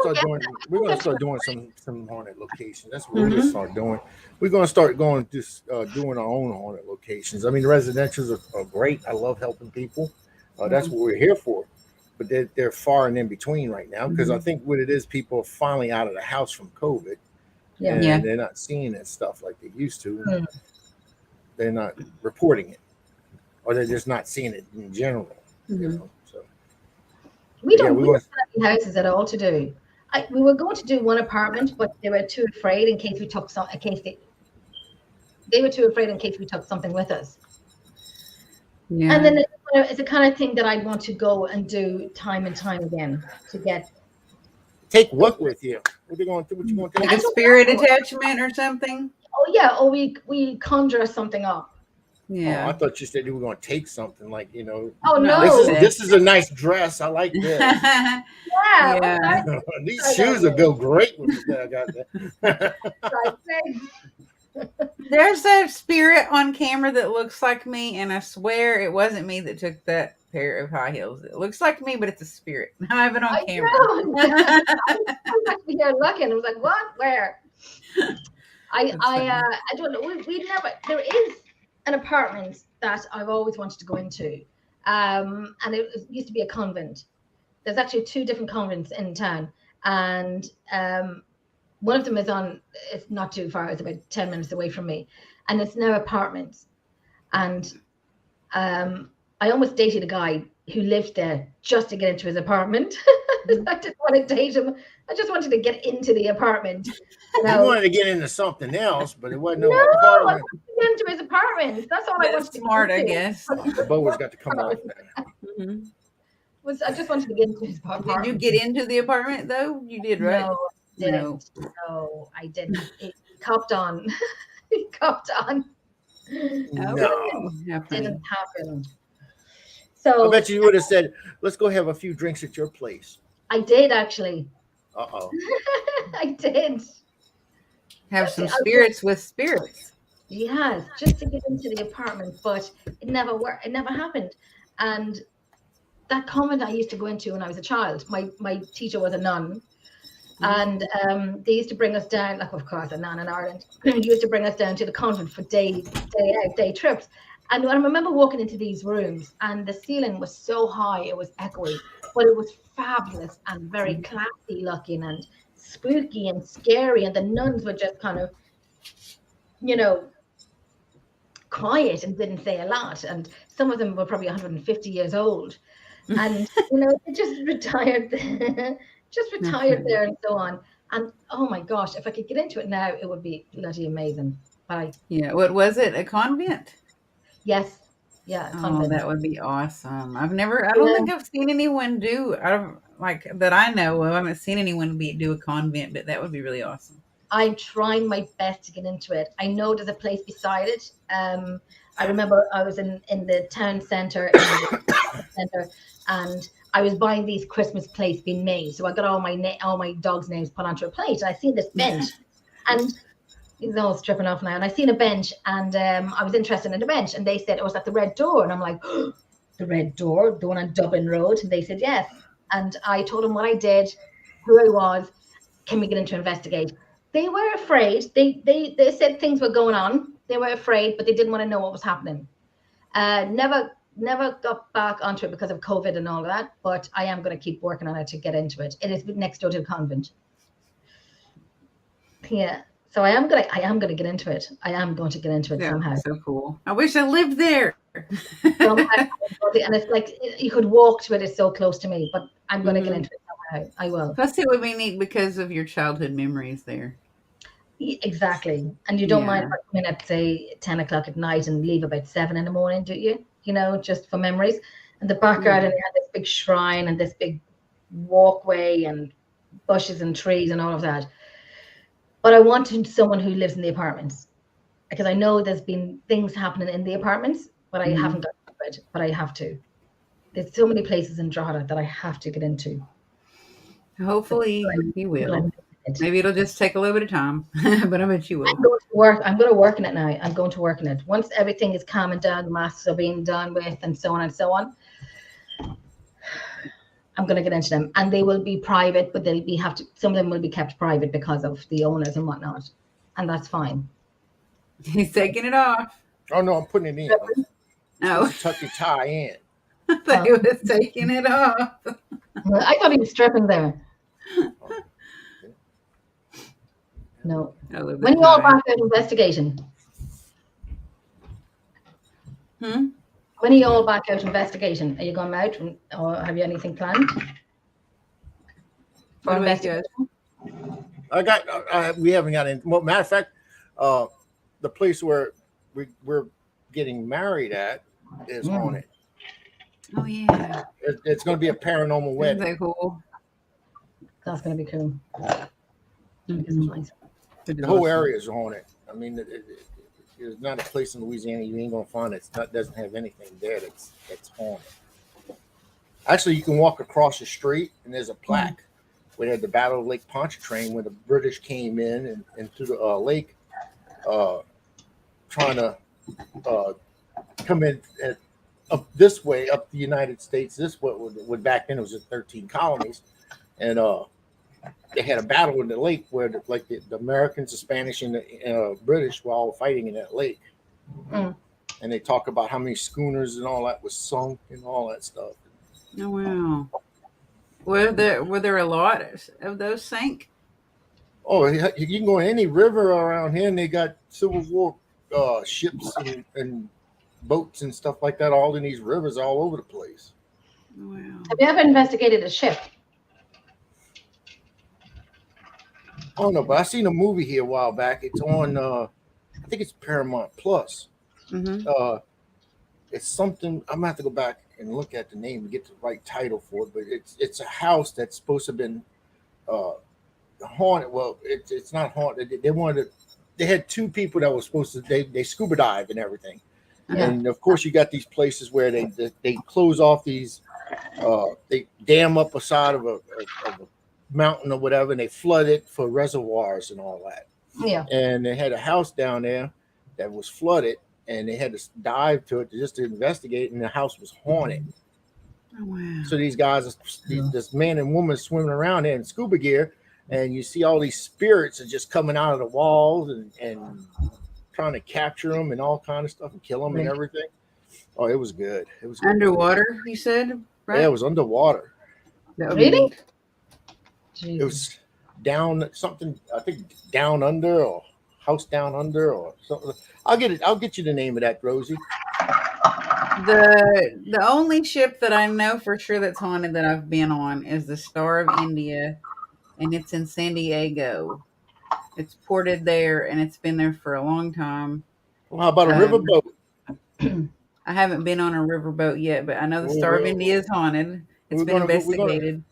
start doing some haunted locations. That's what we're gonna start doing. We're gonna start doing our own haunted locations. I mean, residentials are great. I love helping people. That's what we're here for. But they're far and in between right now, because I think what it is, people are finally out of the house from COVID. And they're not seeing that stuff like they used to. They're not reporting it, or they're just not seeing it in general. So we don't have any houses at all to do. We were going to do one apartment, but they were too afraid in case we took they were too afraid in case we took something with us. Yeah. And then it's the kind of thing that I'd want to go and do time and time again to get. Take what with you? What are you going to do? What you going to take? Like a spirit attachment or something? Oh yeah, or we conjure something up. Yeah. Oh, I thought you said you were going to take something like, Oh no. This is a nice dress. I like this. Yeah. These shoes will go great with this guy. I got that. There's a spirit on camera that looks like me, and I swear it wasn't me that took that pair of high heels. It looks like me, but it's a spirit. I have it on camera. I was actually here looking. I was like, what? Where? I don't know. We never. There is an apartment that I've always wanted to go into, and it used to be a convent. There's actually 2 different convents in town, and one of them is on. It's not too far. It's about 10 minutes away from me, and it's now apartments. And I almost dated a guy who lived there just to get into his apartment. I didn't want to date him. I just wanted to get into the apartment. You wanted to get into something else, but it wasn't no I apartment. wanted to get into his apartment. That's all I wanted That's smart, I guess. The bow has got to come off there. Mhm. I just wanted to get into his apartment. Did you get into the apartment though? You did, right? No, I didn't. No, I didn't. It copped on. It copped on. No. Didn't happen. I So bet you would have said, let's go have a few drinks at your place. I did actually. Uh-oh. I did. Have some spirits with spirits. Yes, just to get into the apartment, but it never worked. It never happened. And that convent I used to go into when I was a child, my teacher was a nun. And they used to bring us down, like, of course, a nun in Ireland, used to bring us down to the convent for day trips. And I remember walking into these rooms, and the ceiling was so high, it was echoey, but it was fabulous and very classy looking and spooky and scary. And the nuns were just kind of, quiet and didn't say a lot. And some of them were probably 150 years old. And, they just retired there and so on. And oh my gosh, if I could get into it now, it would be bloody amazing. Yeah. What was it? A convent? Yes. Yeah. Oh, that would be awesome. I don't think I've seen anyone do, that I know of. I haven't seen anyone do a convent, but that would be really awesome. I'm trying my best to get into it. I know there's a place beside it. I remember I was in the town center, and I was buying these Christmas plates being made. So I got all my dogs' names put onto a plate. And I seen this bench, and it's all stripping off now. And I seen a bench, and I was interested in the bench. And they said it was at the Red Door, and I'm like, oh, the Red Door, the one on Dublin Road. And they said yes. And I told them what I did, who I was. Can we get in to investigate? They were afraid. They said things were going on. They were afraid, but they didn't want to know what was happening. Never got back onto it because of COVID and all of that, but I am going to keep working on it to get into it. It is next door to the convent. Yeah. So I am going to get into it. I am going to get into it somehow. So cool. I wish I lived there. Somehow, and it's like you could walk to it. It's so close to me, but I'm going to get into it somehow. I will. Plus, it would be neat because of your childhood memories there. Exactly. And you don't mind coming at, say, 10 o'clock at night and leave about 7 in the morning, do you? Just for memories. And the back garden had this big shrine and this big walkway and bushes and trees and all of that. But I wanted someone who lives in the apartments, because I know there's been things happening in the apartments, but I haven't got to it. But I have to. There's so many places in Drogheda that I have to get into. Hopefully you will. Maybe it'll just take a little bit of time, but I bet you will. I'm going to work in it now. I'm going to work in it. Once everything is calming down, the masks are being done with, and so on and so on, I'm going to get into them. And they will be private, but some of them will be kept private because of the owners and whatnot. And that's fine. He's taking it off. Oh, no, I'm putting it in. No. Tuck your tie in. I thought he was taking it off. I thought he was stripping there. No. When are you all back out investigating? When are you all back out investigating? Are you going out, or have you anything planned for investigation? We haven't got any. Well, matter of fact, the place where we're getting married at is on it. Oh yeah. It's going to be a paranormal wedding. Isn't that cool? That's going to be cool. The whole area is on it. I mean, there's not a place in Louisiana you ain't gonna find it. Doesn't have anything there that's on it. Actually, you can walk across the street and there's a plaque where they had the Battle of Lake Pontchartrain, where the British came in and through the lake, trying to come in up this way, up the United States. This would back then it was just 13 colonies, and they had a battle in the lake where the Americans, the Spanish, and the British were all fighting in that lake. And they talk about how many schooners and all that was sunk and all that stuff. Oh wow! Were there a lot of those sank? Oh, you can go in any river around here, and they got Civil War ships and boats and stuff like that, all in these rivers all over the place. Wow. Have you ever investigated a ship? Oh no, but I seen a movie here a while back. It's on, I think it's Paramount Plus. Mm-hmm. It's something. I'm gonna have to go back and look at the name to get the right title for it. But it's a house that's supposed to have been haunted. Well, it's not haunted. They wanted to, they had two people that were supposed to they scuba dive and everything. Yeah. And of course, you got these places where they close off these, they dam up a side of a mountain or whatever, and they flood it for reservoirs and all that. Yeah. And they had a house down there that was flooded, and they had to dive to it just to investigate, and the house was haunted. Oh, wow. So these guys, this man and woman swimming around there in scuba gear, and you see all these spirits are just coming out of the walls and trying to capture them and all kind of stuff and kill them and everything. Oh, it was good. It was good. Underwater, you said, right? Yeah, it was underwater. That would be Really? neat. It was down something, I think down under or house down under or something. I'll get you the name of that, Rosie. The only ship that I know for sure that's haunted that I've been on is the Star of India, and it's in San Diego. It's ported there, and it's been there for a long time. Well, how about a riverboat? I haven't been on a riverboat yet, but I know the Star of India is haunted. It's been investigated.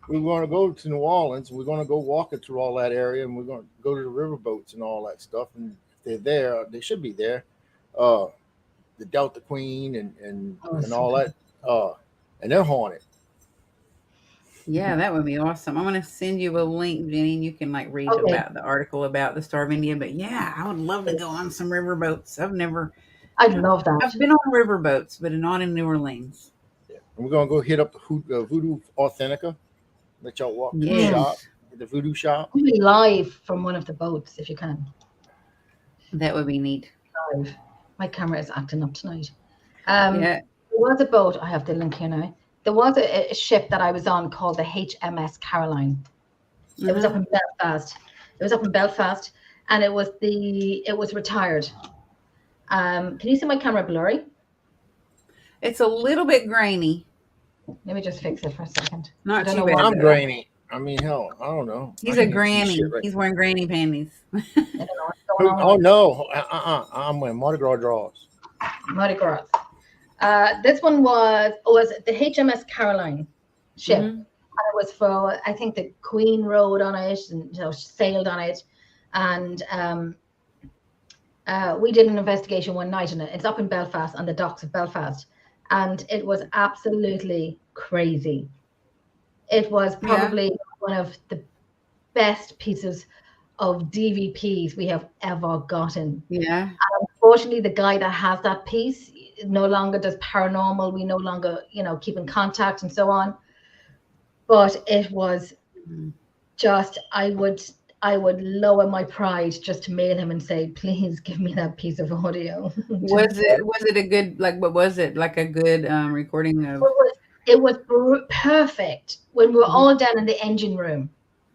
We're going to go to New Orleans. We're going to go walking through all that area, and we're going to go to the riverboats and all that stuff. And if they're there, they should be there. The Delta Queen and all that. And they're haunted. Yeah, that would be awesome. I'm going to send you a link, Jenny, and you can like read about the article about the Star of India. But yeah, I would love to go on some riverboats. I'd love that. I've been on riverboats, but not in New Orleans. Yeah. And we're going to go hit up the Voodoo Authentica. Let y'all walk to the shop, the voodoo shop. Maybe live from one of the boats if you can. That would be neat. Live. My camera is acting up tonight. Yeah. There was a boat. I have the link here now. There was a ship that I was on called the HMS Caroline. It was up in Belfast. And it was retired. Can you see my camera blurry? It's a little bit grainy. Let me just fix it for a second. Not too bad. I'm grainy. I mean, hell, I don't know. He's a granny. He's wearing granny panties. I don't know what's going on. Oh no! I'm wearing Mardi Gras drawers. Mardi Gras. This one was the HMS Caroline ship. And it was for, I think, the Queen rode on it and sailed on it. And we did an investigation one night in it. It's up in Belfast, on the docks of Belfast. And it was absolutely crazy. It was probably one of the best pieces of DVPs we have ever gotten. Yeah. And unfortunately, the guy that has that piece no longer does paranormal. We no longer, keep in contact and so on. But it was just, I would lower my pride just to mail him and say, please give me that piece of audio. Was it a good, what was it? Like a good recording of? It was perfect when we were all down in the engine room.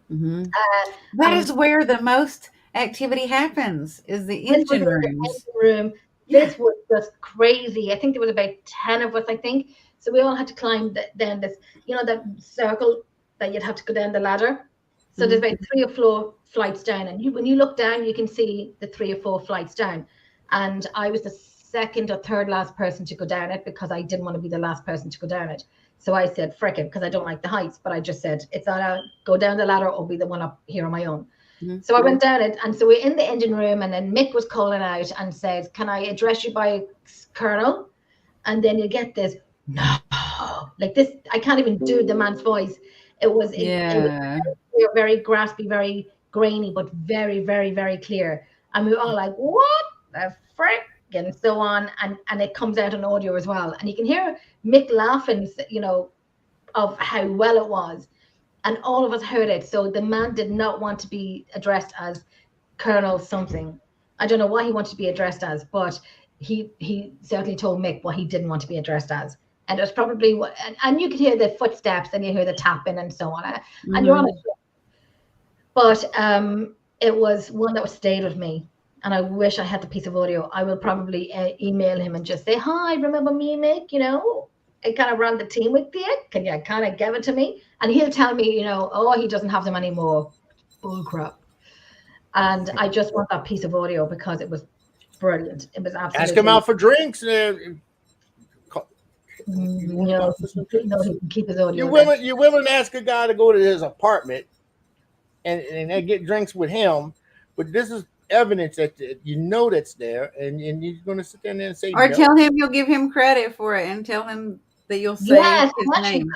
That is where the most activity happens, is the engine rooms. This was just crazy. I think there was about 10 of us, I think. So we all had to climb down this, that circle that you'd have to go down the ladder. So there's about 3 or 4 flights down. And when you look down, you can see the 3 or 4 flights down. And I was the second or third last person to go down it because I didn't want to be the last person to go down it. So I said, frick it, because I don't like the heights. But I just said, it's either go down the ladder or be the one up here on my own. So I went down it. And so we're in the engine room. And then Mick was calling out and says, can I address you by Colonel? And then you get this, no. Like this, I can't even do the man's voice. It was very graspy, very grainy, but very, very, very clear. And we were all like, what the frick? And so on. And it comes out on audio as well. And you can hear Mick laughing, of how well it was. And all of us heard it. So the man did not want to be addressed as Colonel something. I don't know what he wanted to be addressed as, but he certainly told Mick what he didn't want to be addressed as. And it was probably and you could hear the footsteps and you hear the tapping and so on. And you're on a ship. But it was one that was stayed with me. And I wish I had the piece of audio. I will probably email him and just say, hi, remember me, Mick? You know, I kind of ran the team with you. Can you kind of give it to me? And he'll tell me, you know, oh, he doesn't have them anymore. Bull crap. And I just want that piece of audio because it was brilliant. It was absolutely. Ask him out for drinks. No, he can keep his audio. You're willing to ask a guy to go to his apartment and get drinks with him, but this is evidence that you know that's there, and you're going to sit there and say, or no. tell him you'll give him credit for it, and tell him that you'll say yes, his name.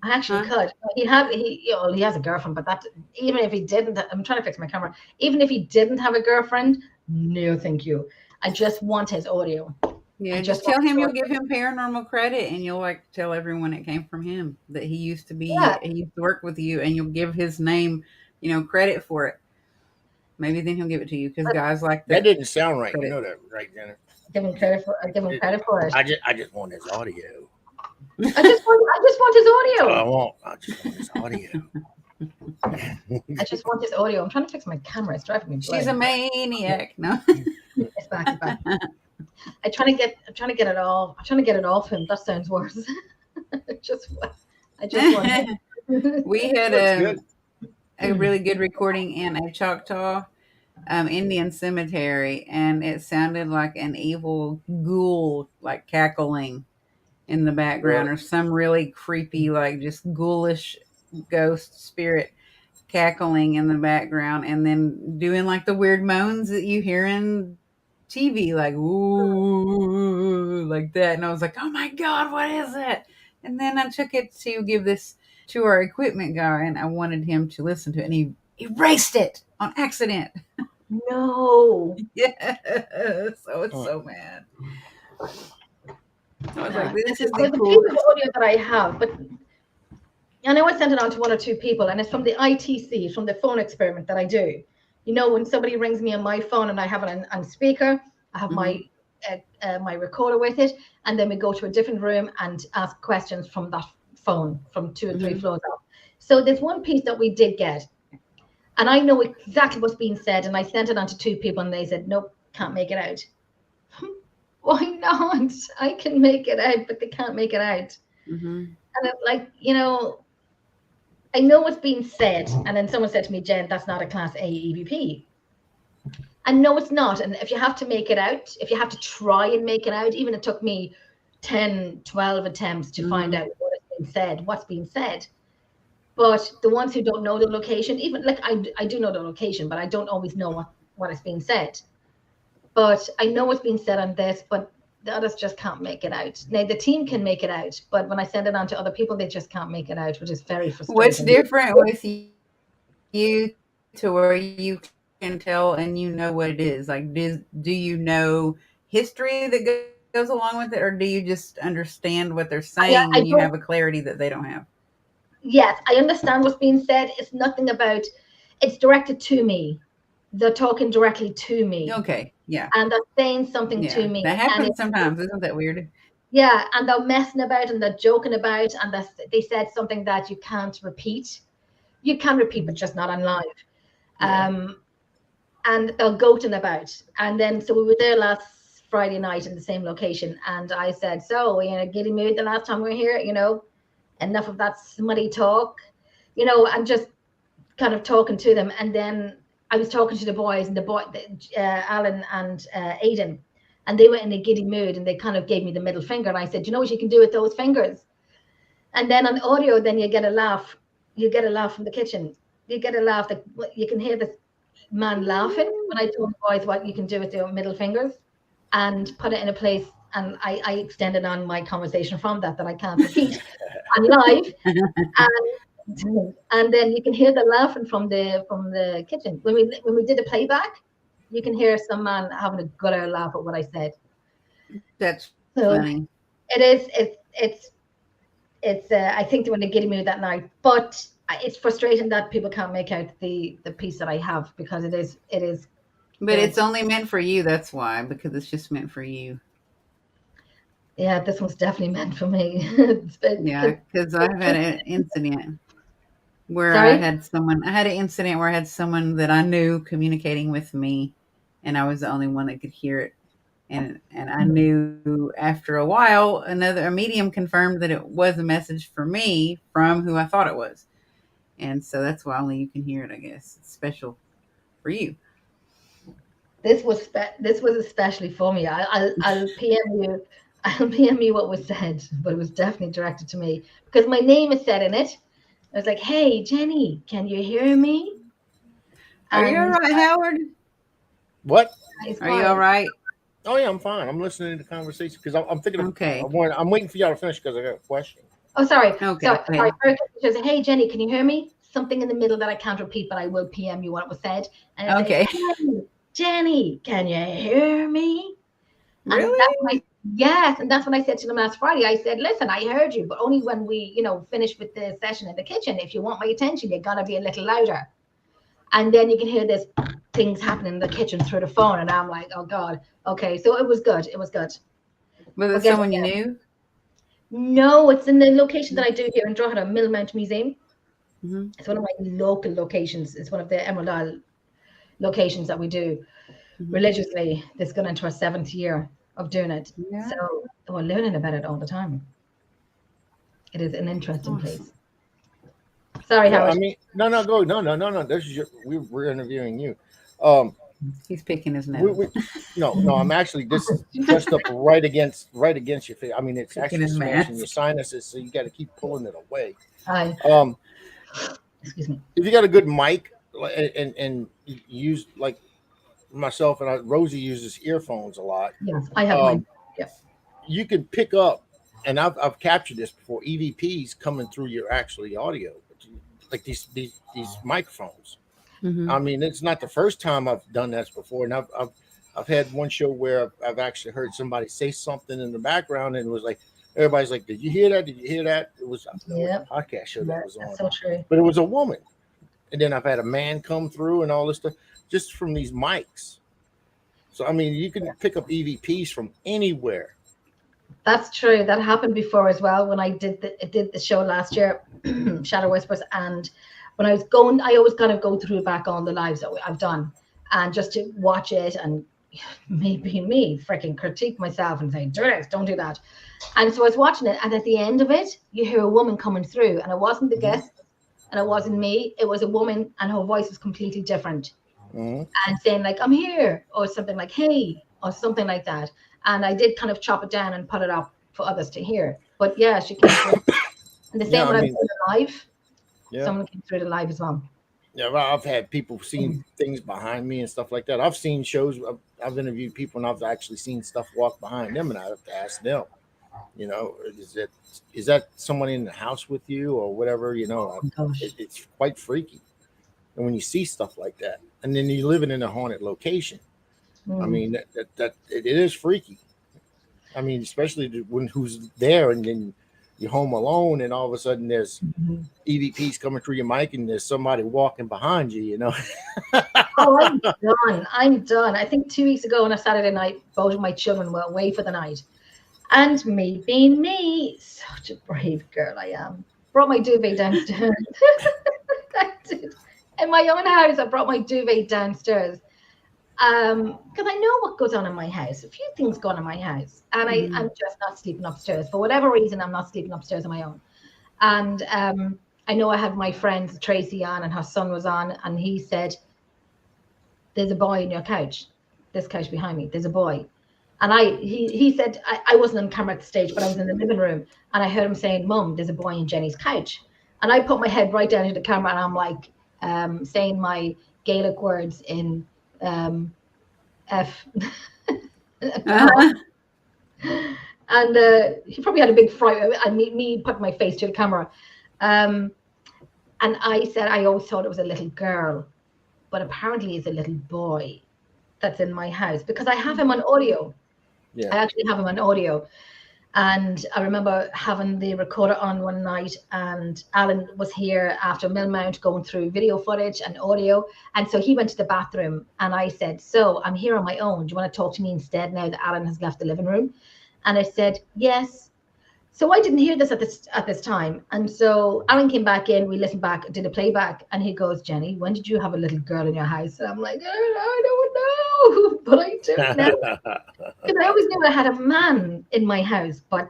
I actually could. He has a girlfriend, but that even if he didn't, I'm trying to fix my camera. Even if he didn't have a girlfriend, no, thank you. I just want his audio. Yeah, just tell him you'll give him paranormal credit, and you'll like tell everyone it came from him, that he used to be, he used to work with you, and you'll give his name, you know, credit for it. Maybe then he'll give it to you, because guys like that. That didn't sound right. Credit. You know that, right, Jenna? Give him credit for it. I just want his audio. I just want his audio. I just want his audio. I just want his audio. I'm trying to fix my camera. It's driving me blind. She's a maniac. No. It's back. I'm trying to get it off. I'm trying to get it off him. That sounds worse. I just want him. We had a really good recording in a Choctaw Indian cemetery, and it sounded like an evil ghoul, like cackling in the background, or some really creepy, like just ghoulish ghost spirit cackling in the background, and then doing like the weird moans that you hear in TV, like ooh, like that. And I was like, oh my God, what is it? And then I took it to give this to our equipment guy, and I wanted him to listen to it, and he erased it on accident. No. Yeah. So it's so mad. I was like, this is the piece of audio that I have, but I know I sent it on to one or two people, and it's from the ITC, from the phone experiment that I do. You know, when somebody rings me on my phone and I have it on speaker, I have my recorder with it, and then we go to a different room and ask questions from that phone from 2 or 3 floors up. So there's one piece that we did get, and I know exactly what's being said, and I sent it on to 2 people, and they said, nope, can't make it out. Why not? I can make it out, but they can't make it out. And it's like, you know, I know what's being said. And then someone said to me, Jen, that's not a Class A EVP. And no, it's not. And if you have to make it out, if you have to try and make it out, even it took me 10, 12 attempts to find out what's being said. But the ones who don't know the location, even like I do know the location, but I don't always know what is being said. But I know what's being said on this, but the others just can't make it out. Now, the team can make it out, but when I send it on to other people, they just can't make it out, which is very frustrating. What's different with you to where you can tell and you know what it is? Like, do you know history that goes along with it, or do you just understand what they're saying and you have a clarity that they don't have? Yes, I understand what's being said. It's nothing about, it's directed to me. They're talking directly to me. Okay, yeah. And they're saying something to me. That happens sometimes. Isn't that weird? Yeah, and they're messing about and they're joking about, and they said something that you can't repeat. You can repeat, but just not on live. Yeah. And they're goating about. And then, so we were there last Friday night in the same location, and I said, so, you know, giddy mood the last time we were here, you know, enough of that smutty talk, you know, and just kind of talking to them. And then I was talking to the boys, and Alan and Aidan, and they were in a giddy mood, and they kind of gave me the middle finger. And I said, you know what you can do with those fingers? And then on audio, then you get a laugh. You get a laugh from the kitchen. You get a laugh that you can hear the man laughing when I told the boys what you can do with your middle fingers, and put it in a place. And I extended on my conversation from that I can't repeat on live. And then you can hear the laughing from the kitchen. When we did the playback, you can hear some man having a good old laugh at what I said. That's funny. It is. It's. I think they were in a giddy mood that night, but it's frustrating that people can't make out the piece that I have, because it is. But it's only meant for you. That's why, because it's just meant for you. Yeah, this one's definitely meant for me. Yeah, because I've had an incident. where Sorry? I had an incident where I had someone that I knew communicating with me, and I was the only one that could hear it. And I knew after a while, a medium confirmed that it was a message for me from who I thought it was. And so that's why only you can hear it, I guess. It's special for you. This was especially for me. I'll PM you. I'll PM you what was said, but it was definitely directed to me because my name is said in it. I was like, "Hey, Jenny, can you hear me?" Are you all And right, Howard? What? it's Are you all quiet. right? Oh yeah, I'm fine. I'm listening to the conversation because I'm thinking of. Okay. I'm waiting for y'all to finish because I got a question. Oh, sorry. Okay. go Sorry. ahead. First, she says, "Hey, Jenny, can you hear me?" Something in the middle that I can't repeat, but I will PM you what was said. And I Okay. say, "Hey, Jenny, can you hear me?" And that's Really? when yes, and that's when I said to them last Friday. I said, "Listen, I heard you, but only when we, finish with the session in the kitchen. If you want my attention, you gotta be a little louder." And then you can hear this things happening in the kitchen through the phone, and I'm like, "Oh God, okay." So it was good. It was good. Was But it guess someone you what? knew? No, it's in the location that I do here in Drogheda, Millmount Museum. Mm-hmm. It's one of my local locations. It's one of the Emerald Isle locations that we do Mm-hmm. religiously. This going into our 7th year of doing it. Yeah. So we're learning about it all the time. It is an interesting Awesome. place. Sorry, Well, Howard. I mean, no, go, no. This is we're interviewing you. Um, He's picking his we, nose. we, no. I'm actually this dressed up right against your face. I mean, it's Picking actually his smashing your mask. sinuses, so you got to keep pulling it away. Hi. Excuse me. If you got a good mic and you use like myself and Rosie uses earphones a lot. Yes, I have mine. Yeah. You can pick up, and I've captured this before. EVPs coming through your actually audio, like these microphones. Mm-hmm. I mean, it's not the first time I've done this before, and I've had one show where I've actually heard somebody say something in the background, and it was like everybody's like, "Did you hear that? Did you hear that?" It was I don't know Yep. what podcast show that was on, That's so true. but it was a woman, and then I've had a man come through and all this stuff just from these mics. So I mean, you can pick up EVPs from anywhere. That's true. That happened before as well when I did the show last year, Shadow Whispers, and when I was going, I always kind of go through back on the lives that I've done, and just to watch it and maybe me freaking critique myself and say, "Do this, don't do that." And so I was watching it, and at the end of it, you hear a woman coming through, and it wasn't the guest, and it wasn't me. It was a woman, and her voice was completely different, Mm-hmm. and saying like, "I'm here," or something like, "Hey," or something like that. And I did kind of chop it down and put it up for others to hear. But yeah, she came through. And the same Yeah, I when I was mean, doing the live, yeah. someone came through the live as well. Yeah, well, I've had people seen things behind me and stuff like that. I've seen shows. I've interviewed people, and I've actually seen stuff walk behind them, and I have to ask them. Is that someone in the house with you or whatever? Oh my gosh. It's quite freaky, and when you see stuff like that, and then you're living in a haunted location, I mean that it is freaky. I mean, especially when who's there, and then you're home alone, and all of a sudden there's EVPs coming through your mic, and there's somebody walking behind you. Oh, I'm done. I'm done. I think 2 weeks ago on a Saturday night, both of my children were away for the night. And me being me, such a brave girl I am, brought my duvet downstairs. I did. In my own house, I brought my duvet downstairs. Because I know what goes on in my house. A few things go on in my house. And I'm just not sleeping upstairs. For whatever reason, I'm not sleeping upstairs on my own. And I know I had my friend Tracy on, and her son was on, and he said, "There's a boy in your couch. This couch behind me. There's a boy." And he said, I wasn't on camera at the stage, but I was in the living room, and I heard him saying, "Mum, there's a boy in Jenny's couch." And I put my head right down to the camera, and I'm like saying my Gaelic words in F. And he probably had a big fright. And me put my face to the camera. And I said, I always thought it was a little girl, but apparently it's a little boy that's in my house because I have him on audio. Yeah. I actually have him on audio. And I remember having the recorder on one night, and Alan was here after Millmount going through video footage and audio. And so he went to the bathroom, and I said, "So I'm here on my own. Do you want to talk to me instead now that Alan has left the living room?" And I said, "Yes." So I didn't hear this at this time. And so Alan came back in, we listened back, did a playback, and he goes, Jenny, when did you have a little girl in your house? And I'm like, I don't know, but I do now. Because I always knew I had a man in my house, but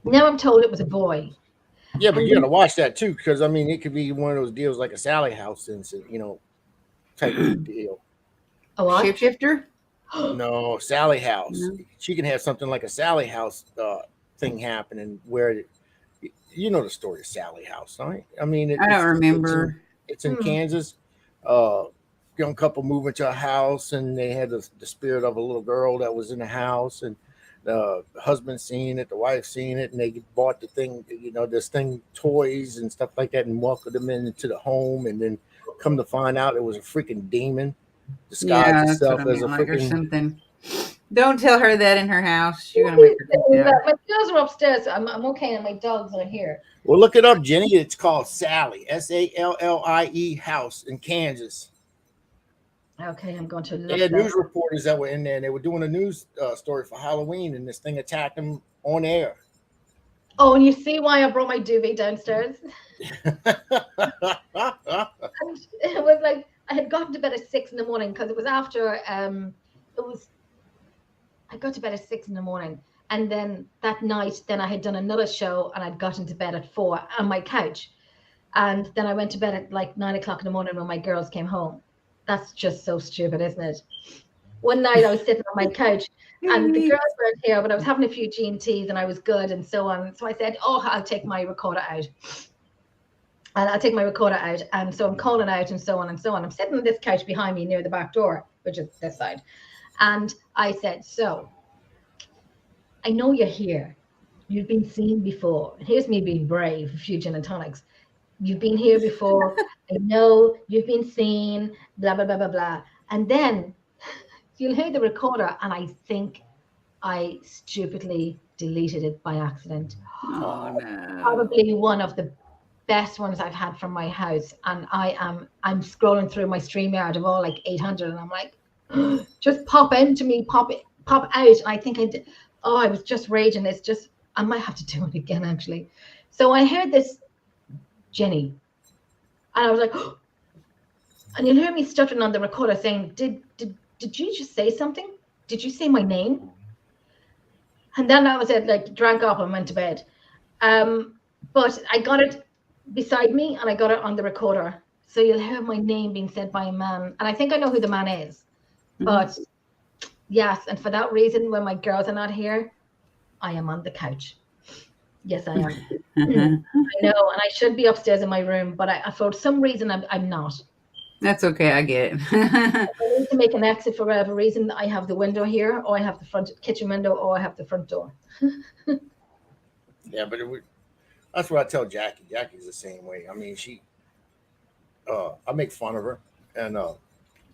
now I'm told it was a boy. Yeah, but And you got to watch that too, because I mean, it could be one of those deals like a Sally House incident, type of deal. a what? Shapeshifter? No, Sally House. No. She can have something like a Sally House thing happening where, the story of Sally House, right? I mean, I don't remember. It's in Kansas. Young couple moved into a house, and they had the spirit of a little girl that was in the house, and the husband seen it, the wife seen it, and they bought the thing, this thing, toys and stuff like that, and welcomed them into the home, and then come to find out it was a freaking demon disguised itself as a like, or freaking something. Don't tell her that in her house. You're gonna make her think My girls are upstairs. So I'm okay, and my dogs are here. Well, look it up, Jenny. It's called Sally, Sallie House in Kansas. Okay, I'm going to look. They had news reporters that were in there, and they were doing a news story for Halloween, and this thing attacked them on air. Oh, and you see why I brought my duvet downstairs? And it was like I had gotten to bed at 6 in the morning because it was after I got to bed at 6 in the morning, and then that night, then I had done another show, and I'd gotten to bed at 4 on my couch, and then I went to bed at like 9 o'clock in the morning when my girls came home. That's just so stupid, isn't it? One night I was sitting on my couch, and the girls weren't here, but I was having a few G&Ts, and I was good, and so on. So I said, "Oh, I'll take my recorder out." And I'll take my recorder out. And so I'm calling out and so on and so on. I'm sitting on this couch behind me near the back door, which is this side. And I said, "So I know you're here. You've been seen before." And here's me being brave, a few gin and tonics. "You've been here before. I know you've been seen, blah, blah, blah, blah, blah." And then you'll hear the recorder, and I think I stupidly deleted it by accident. Oh, no. Probably one of the best ones I've had from my house, and I'm scrolling through my StreamYard of all like 800, and I'm like, just pop into me, pop out. I think I did. Oh, I was just raging. It's just, I might have to do it again actually. So I heard this, Jenny, and I was like, oh. And you'll hear me stuttering on the recorder saying, did you just say something? Did you say my name? And then that was it, like drank up and went to bed. But I got it beside me, and I got it on the recorder. So you'll hear my name being said by a man. And I think I know who the man is. But yes, and for that reason, when my girls are not here, I am on the couch. Yes, I am. I know, and I should be upstairs in my room, but for some reason, I'm not. That's okay, I get it. I need to make an exit for whatever reason. I have the window here, or I have the front kitchen window, or I have the front door. Yeah, but that's what I tell Jackie. Jackie's the same way. I mean, I make fun of her, and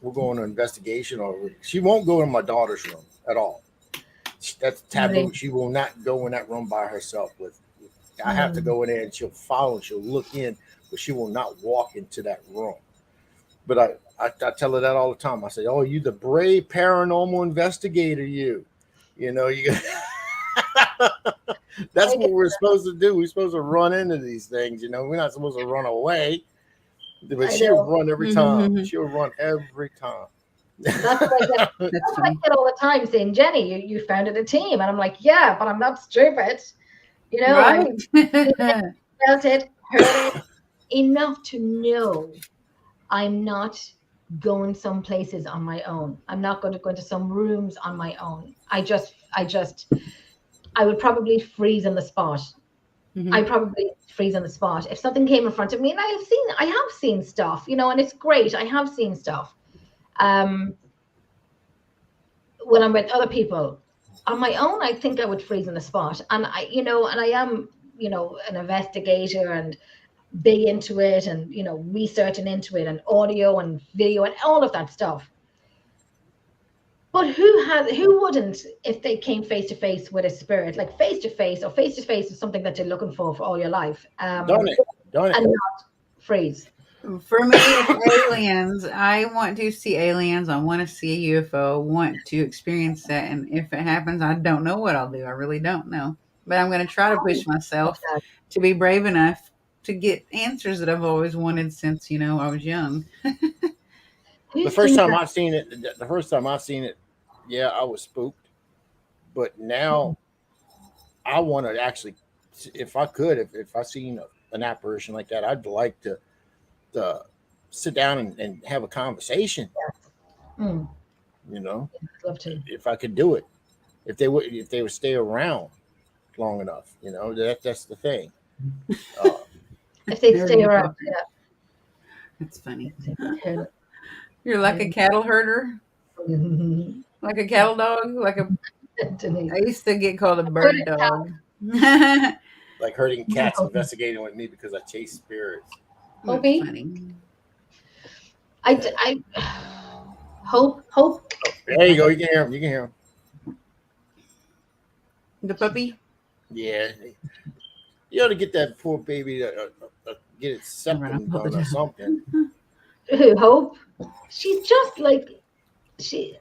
we'll go on an investigation, or she won't go in my daughter's room at all. That's taboo. Right. She will not go in that room by herself. I have to go in there, and she'll follow, and she'll look in, but she will not walk into that room. But I tell her that all the time. I say, "Oh, you the brave paranormal investigator, you That's what we're supposed to do. We're supposed to run into these things. We're not supposed to run away." But she'll run every time. She'll run every time. That's what I get all the time, saying, "Jenny, you founded a team," and I'm like, "Yeah, but I'm not stupid." Right? I felt it, heard it enough to know I'm not going some places on my own. I'm not going to go into some rooms on my own. I would probably freeze on the spot. I probably freeze on the spot. If something came in front of me, and I have seen stuff, and it's great. I have seen stuff. When I'm with other people, on my own, I think I would freeze on the spot. And I am, an investigator and big into it, and researching into it, and audio and video and all of that stuff. But who wouldn't, if they came face to face with a spirit, like face to face is something that you're looking for all your life. Don't it? And not freeze. For me, it's aliens. I want to see aliens. I want to see a UFO. I want to experience that. And if it happens, I don't know what I'll do. I really don't know. but I'm going to try to push myself to be brave enough to get answers that I've always wanted since, I was young. The first time I've seen it, yeah, I was spooked. But now I want to actually, if I could, if I seen an apparition like that, I'd like to sit down and have a conversation. Mm. I'd love to. If I could do it, if they would stay around long enough, that's the thing. If they stay around, yeah. That's funny. You're like a cattle herder, like a cattle dog, I used to get called a bird dog. Like herding cats investigating with me because I chase spirits. Hopey. Funny. I hope. Oh, there you go. You can hear him. The puppy. Yeah, you ought to get that poor baby get it septum done or something. Hope. She's just like she's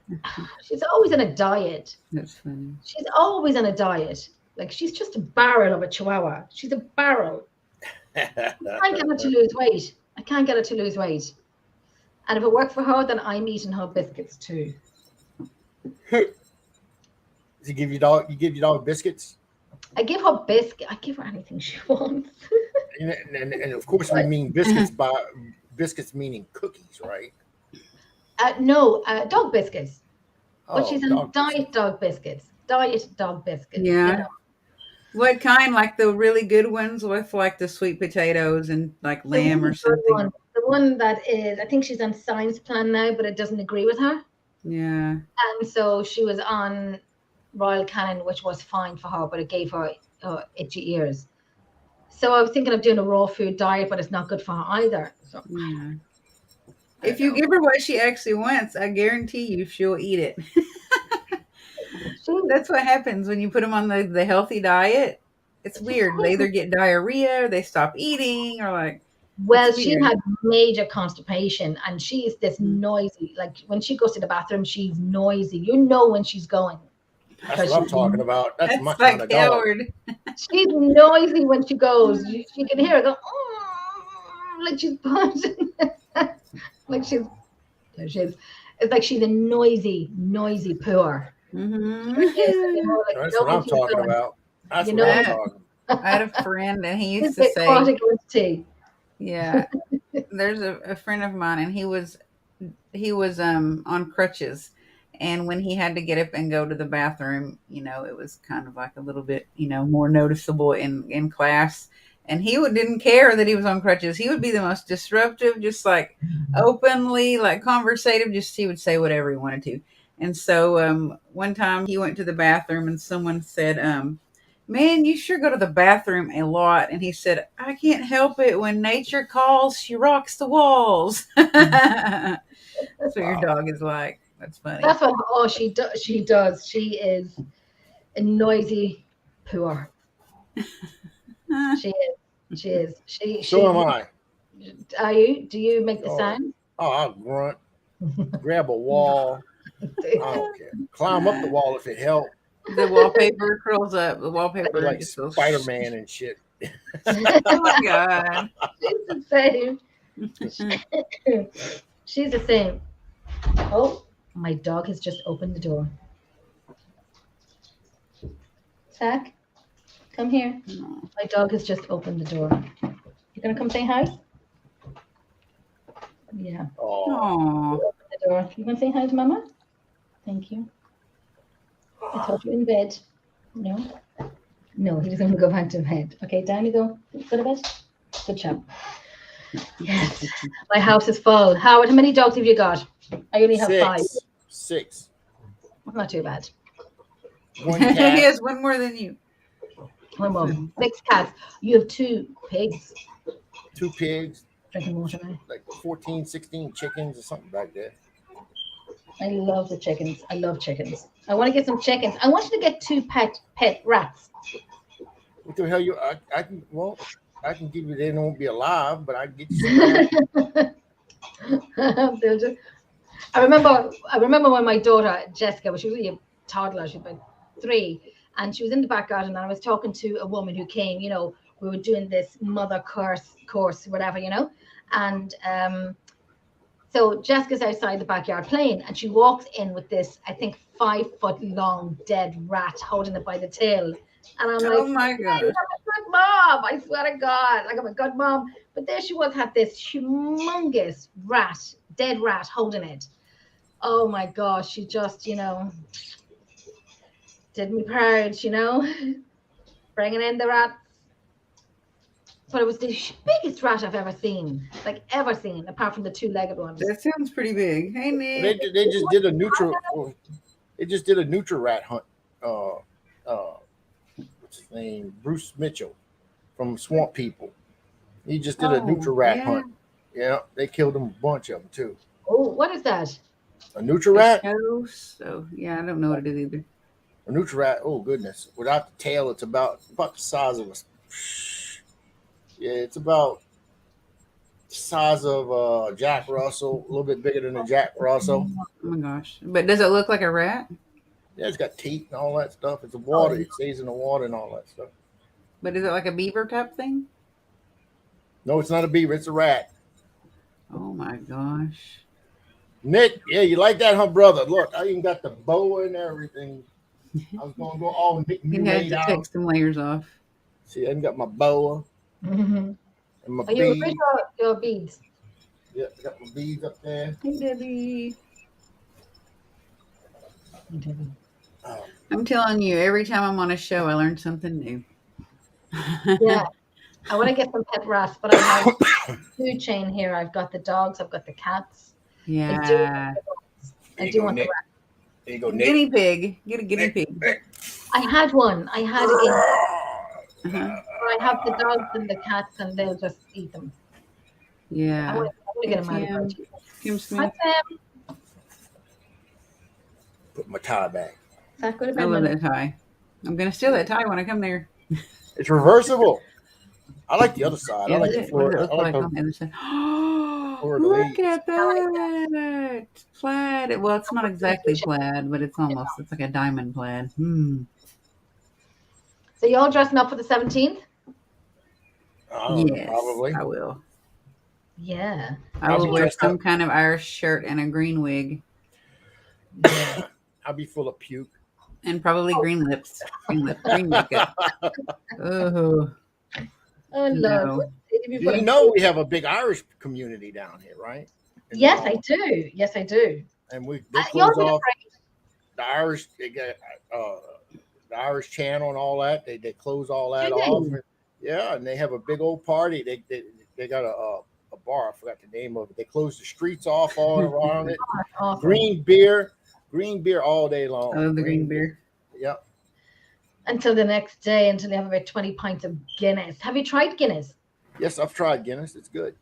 always on a diet. That's funny. She's always on a diet. Like she's just a barrel of a chihuahua. She's a barrel. I can't get her to lose weight. And if it worked for her, then I'm eating her biscuits too. You give your dog biscuits? I give her biscuit. I give her anything she wants. and of course we mean biscuits by biscuits meaning cookies, right? No, dog biscuits. But Oh, she's on diet dog biscuits. Diet dog biscuits. Yeah. What kind? Like the really good ones with like the sweet potatoes and like lamb or something? The one that is, I think she's on science plan now, but it doesn't agree with her. Yeah. And so she was on Royal Canin, which was fine for her, but it gave her itchy ears. So I was thinking of doing a raw food diet, but it's not good for her either. So. Yeah. If you give her what she actually wants, I guarantee you she'll eat it. That's what happens when you put them on the healthy diet. It's weird. They either get diarrhea or they stop eating or like. Well, she had major constipation and she's this noisy. Like when she goes to the bathroom, she's noisy. You know when she's going. That's what I'm talking about. That's my like kind of dog. She's noisy when she goes. You can hear her go, like she's punching. It's like she's a noisy pooer. Mm-hmm. That's what I'm talking about. That's what I'm talking about. I had a friend and he used to say, yeah, there's a friend of mine and he was on crutches. And when he had to get up and go to the bathroom, it was kind of like a little bit, more noticeable in class. And he didn't care that he was on crutches. He would be the most disruptive, just like openly, like conversative, he would say whatever he wanted to. And so one time he went to the bathroom and someone said, man, you sure go to the bathroom a lot. And he said, I can't help it. When nature calls, she rocks the walls. That's what your dog is like. That's funny. That's what she does. She is a noisy pooer. She is. So am I. Are you? Do you make the sound? Oh, I'll grunt. Grab a wall. I don't care. Climb up the wall if it helps. The wallpaper curls up. The wallpaper like Spider-Man and shit. Oh my God. She's the same. She's the same. Oh, my dog has just opened the door. Zach, come here. My dog has just opened the door. You gonna come say hi? Yeah. Oh. Open the door. You gonna say hi to Mama? Thank you. I thought you were in bed. No, he doesn't want to go back to bed. Okay, down you go. Go to bed. Good job. Yes. My house is full. Howard, how many dogs have you got? I only have 5. 6. Not too bad. One cat. He has one more than you. One more. 6 cats. You have 2 pigs. 2 pigs. Drinking water now. Like 14, 16 chickens or something like that. I love the chickens. I love chickens. I want to get some chickens. I want you to get 2 pet rats. What the hell I can give you, they won't be alive, but I can get you some. I remember when my daughter Jessica, she was really a toddler, she was about 3, and she was in the back garden, and I was talking to a woman who came. We were doing this mother course, whatever, and so Jessica's outside the backyard playing, and she walks in with this, I think, 5-foot long dead rat holding it by the tail. And I'm like, oh my gosh. I'm a good mom. I swear to God, like I'm a good mom. But there she was, had this humongous dead rat holding it. Oh my gosh, she just, did me proud, bringing in the rats. But it was the biggest rat I've ever seen, apart from the 2-legged ones. That sounds pretty big. Hey, Nick. They just did a neutral. They just did a neutral rat hunt. What's his name? Bruce Mitchell from Swamp People. He just did a neutral rat hunt. Yeah, they killed him a bunch of them too. Oh, what is that? A neutral rat? So yeah, I don't know what it is either. A neutral rat. Oh goodness! Without the tail, it's about the size of a. Yeah, it's about the size of Jack Russell, a little bit bigger than a Jack Russell. Oh my gosh! But does it look like a rat? Yeah, it's got teeth and all that stuff. It's a water. It stays in the water and all that stuff. But is it like a beaver type thing? No, it's not a beaver. It's a rat. Oh my gosh! Nick, yeah, you like that, huh, brother? Look, I even got the boa and everything. I was gonna go all Nick You had to take some layers off. See, I even got my boa and my Are you beads. your beads? Yeah, I got my beads up there. Hey, Debbie. Um, I'm telling you, every time I'm on a show, I learn something new. Yeah. I want to get some pet rats, but I have food chain here. I've got the dogs, I've got the cats. Yeah. I do want the rats. There you go, Nick. Guinea pig. Get a guinea pig. I had one. I had it in. Uh-huh. I have the dogs and the cats, and they'll just eat them. I Yeah. want to get them out of here. Kim Smith. Put my tie back. Zach, go to I bed, love Mama. that tie. I'm gonna steal that tie when I come there. It's reversible. I like the other side. I like Is the it? floor. What does it I look like like on the the other side? Fleur de Look lis. at that. Plaid. Well, it's not exactly plaid, but it's almost. It's like a diamond plaid. So you all dressing up for the 17th? Yes, probably. I will. Yeah. I I'll will be wear dressed some up. kind of Irish shirt and a green wig, I'll be full of puke. and probably green lips, green makeup. Oh Oh, Lord. no! You know we have a big Irish community down here, right? In Yes, Raleigh. I do. Yes, I do. And they You're close not off afraid. the Irish. They got the Irish channel and all that. They close all that Do they? off. Yeah, and they have a big old party. They got a bar. I forgot the name of it. They close the streets off all around it. Awesome. Green beer all day long. I love the green beer. Yep. Until the next day, until they have about 20 pints of Guinness. Have you tried Guinness? Yes, I've tried Guinness. It's good.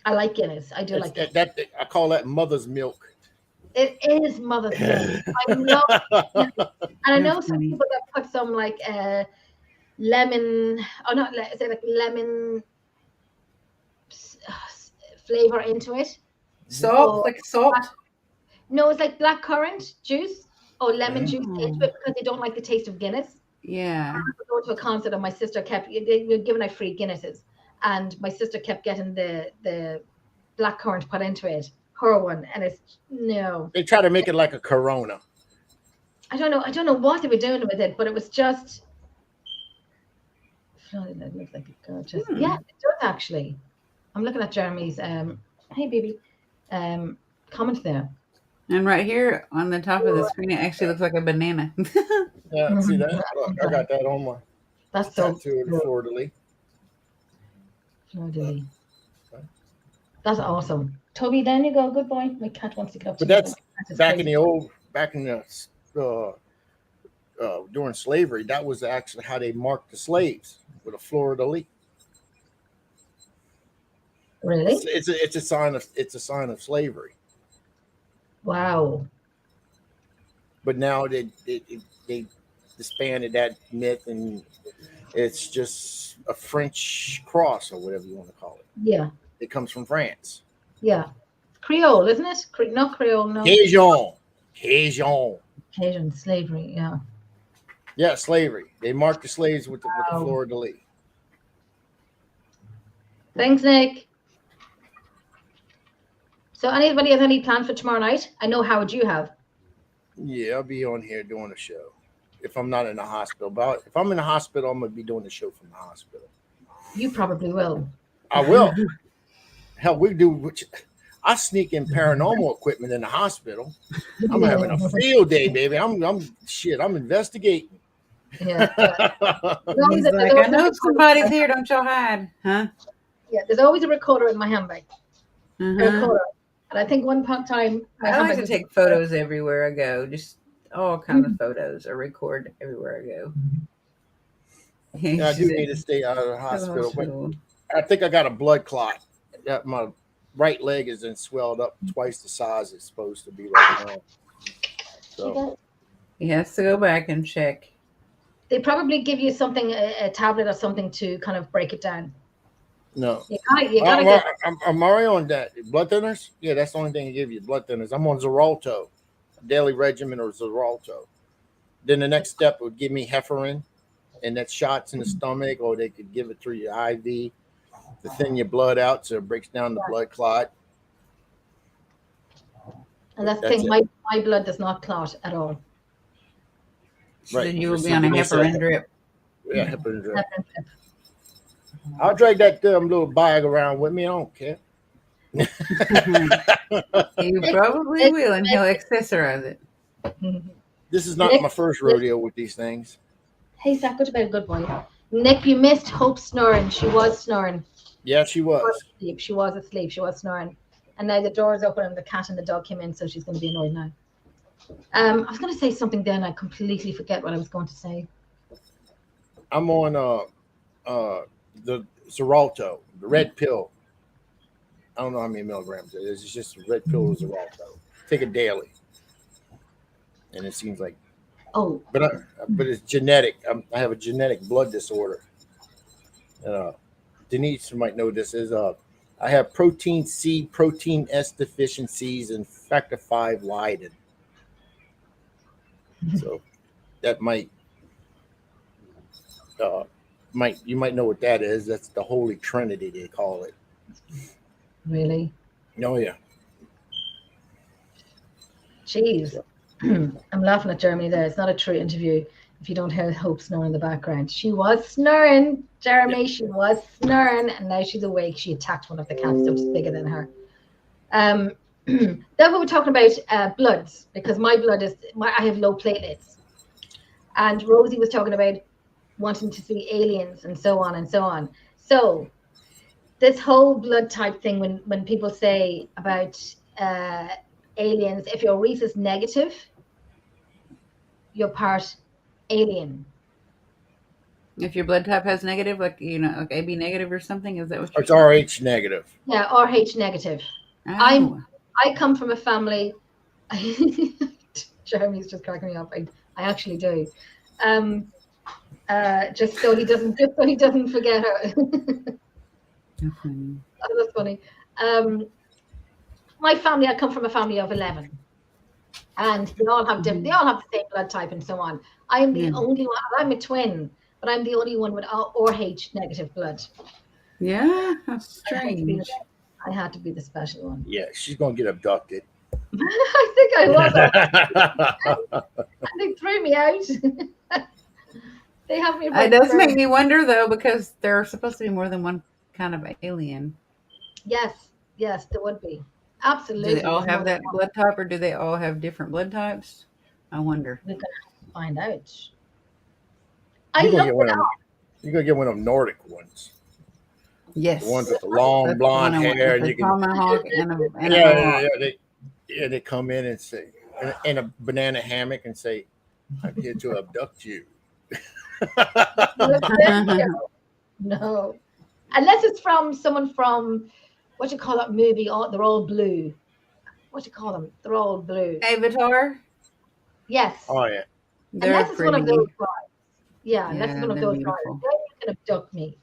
I like Guinness. I do like Guinness. I call that mother's milk. It is Mother's Day. I know. And I know That's some funny. people that put some like lemon, or not, say like lemon flavor into it. Salt, like salt. No, it's like blackcurrant juice or lemon Mm. juice into it because they don't like the taste of Guinness. Yeah. I go to a concert and my sister they were giving out free Guinnesses, and my sister kept getting the blackcurrant put into it, her one, and it's no. They try to make it like a Corona. I don't know what they were doing with it, but it was just. It looks like it got just yeah, it does actually. I'm looking at Jeremy's hey baby comment there. And right here on the top of the screen, it actually looks like a banana. Yeah, see that? Look, I got that on my That's so tattoo in Fleur de lis. Fleur-de-lis. That's awesome. Toby, down you go. Good boy. My cat wants to get up. But to that's me. back in the during slavery. That was actually how they marked the slaves, with a Fleur de lis. Really? It's a sign of slavery. Wow. But now they disbanded that myth, and it's just a French cross or whatever you want to call it. Yeah. It comes from France. Yeah. Creole, isn't it? Not Creole, no. Cajun. Cajun slavery, yeah. Yeah, slavery. They marked the slaves with the Wow. fleur de lis. Thanks, Nick. So anybody has any plans for tomorrow night? I know, Howard, you have. Yeah, I'll be on here doing a show if I'm not in the hospital. But if I'm in the hospital, I'm gonna be doing the show from the hospital. You probably will. I will. Hell, we do. I sneak in paranormal equipment in the hospital. I'm having a field day, baby. I'm investigating. Yeah. He's like, I know somebody's here. Don't y'all hide, huh? Yeah, there's always a recorder in my handbag. A Uh-huh. recorder. And I think one time my I like handbag to was- take photos everywhere I go. Just all kinds of photos. I record everywhere I go. Yeah, I do need to stay out of the hospital. But I think I got a blood clot. My right leg is then swelled up twice the size it's supposed to be right now. So He has to go back and check. They probably give you something, a tablet or something to kind of break it down. no. You gotta get. I'm already on that. Blood thinners? Yeah, that's the only thing they give you, blood thinners. I'm on Xarelto, a daily regimen or Xarelto. Then the next step would give me heparin, and that's shots in the stomach, or they could give it through your IV to thin your blood out so it breaks down the blood clot. And that's the That's thing. it. My blood does not clot at all. So Right. you will be on a heparin drip. Yeah, heparin drip. I'll drag that little bag around with me. I don't care. He probably will, and he'll accessorize it. This is not my first rodeo with these things. Hey, Zach, go to bed, good boy. Nick, you missed Hope snoring. She was snoring. Yeah, she was. She was asleep. She was snoring. And now the door is open and the cat and the dog came in, so she's going to be annoyed now. I was going to say something then. I completely forget what I was going to say. I'm on the Xarelto, the red pill. I don't know how many milligrams it is. It's just a red pill of Xarelto. Take it daily, and it seems like. Oh. But it's genetic. I have a genetic blood disorder. Denise might know this is I have protein C, protein S deficiencies, and factor V Leiden. So that might you might know what that is. That's the Holy Trinity, they call it. Really? Oh yeah. Jeez. I'm laughing at Jeremy there. It's not a true interview if you don't hear Hope snoring in the background. She was snoring, Jeremy. Yeah. She was snoring, and now she's awake. She attacked one of the cats that was bigger than her. Then we were talking about bloods, because my blood I have low platelets. And Rosie was talking about wanting to see aliens and so on and so on. So this whole blood type thing, when people say about aliens, if your rhesus negative, you're part alien. If your blood type has negative, like like AB negative or something, is that what you're It's RH negative. Yeah, RH negative. Oh. I come from a family. Jeremy's just cracking me up. I actually do. Just so he doesn't forget her. Mm-hmm. Oh, that's funny. My family, I come from a family of 11, and they all have different. They all have the same blood type and so on. I am the only one. I'm a twin, but I'm the only one with RH negative blood. Yeah, that's strange. I had to be the special one. Yeah, she's gonna get abducted. I think I was. And they threw me out. They have me. It does make me wonder, though, because there are supposed to be more than one kind of alien. Yes, there would be. Absolutely. Do they all have that blood type, or do they all have different blood types? I wonder. We're gonna find out. You're gonna get one of them Nordic ones. Yes. The ones with the long blonde hair, and you can. Tomahawk and they come in and say, in a banana hammock, and say, "I'm here to abduct you." No, unless it's from someone from what you call that movie? They're all blue. What you call them? They're all blue. Avatar. Yes. Oh yeah. Unless it's one of those guys. Yeah, unless it's one of those guys. Then you can abduct me.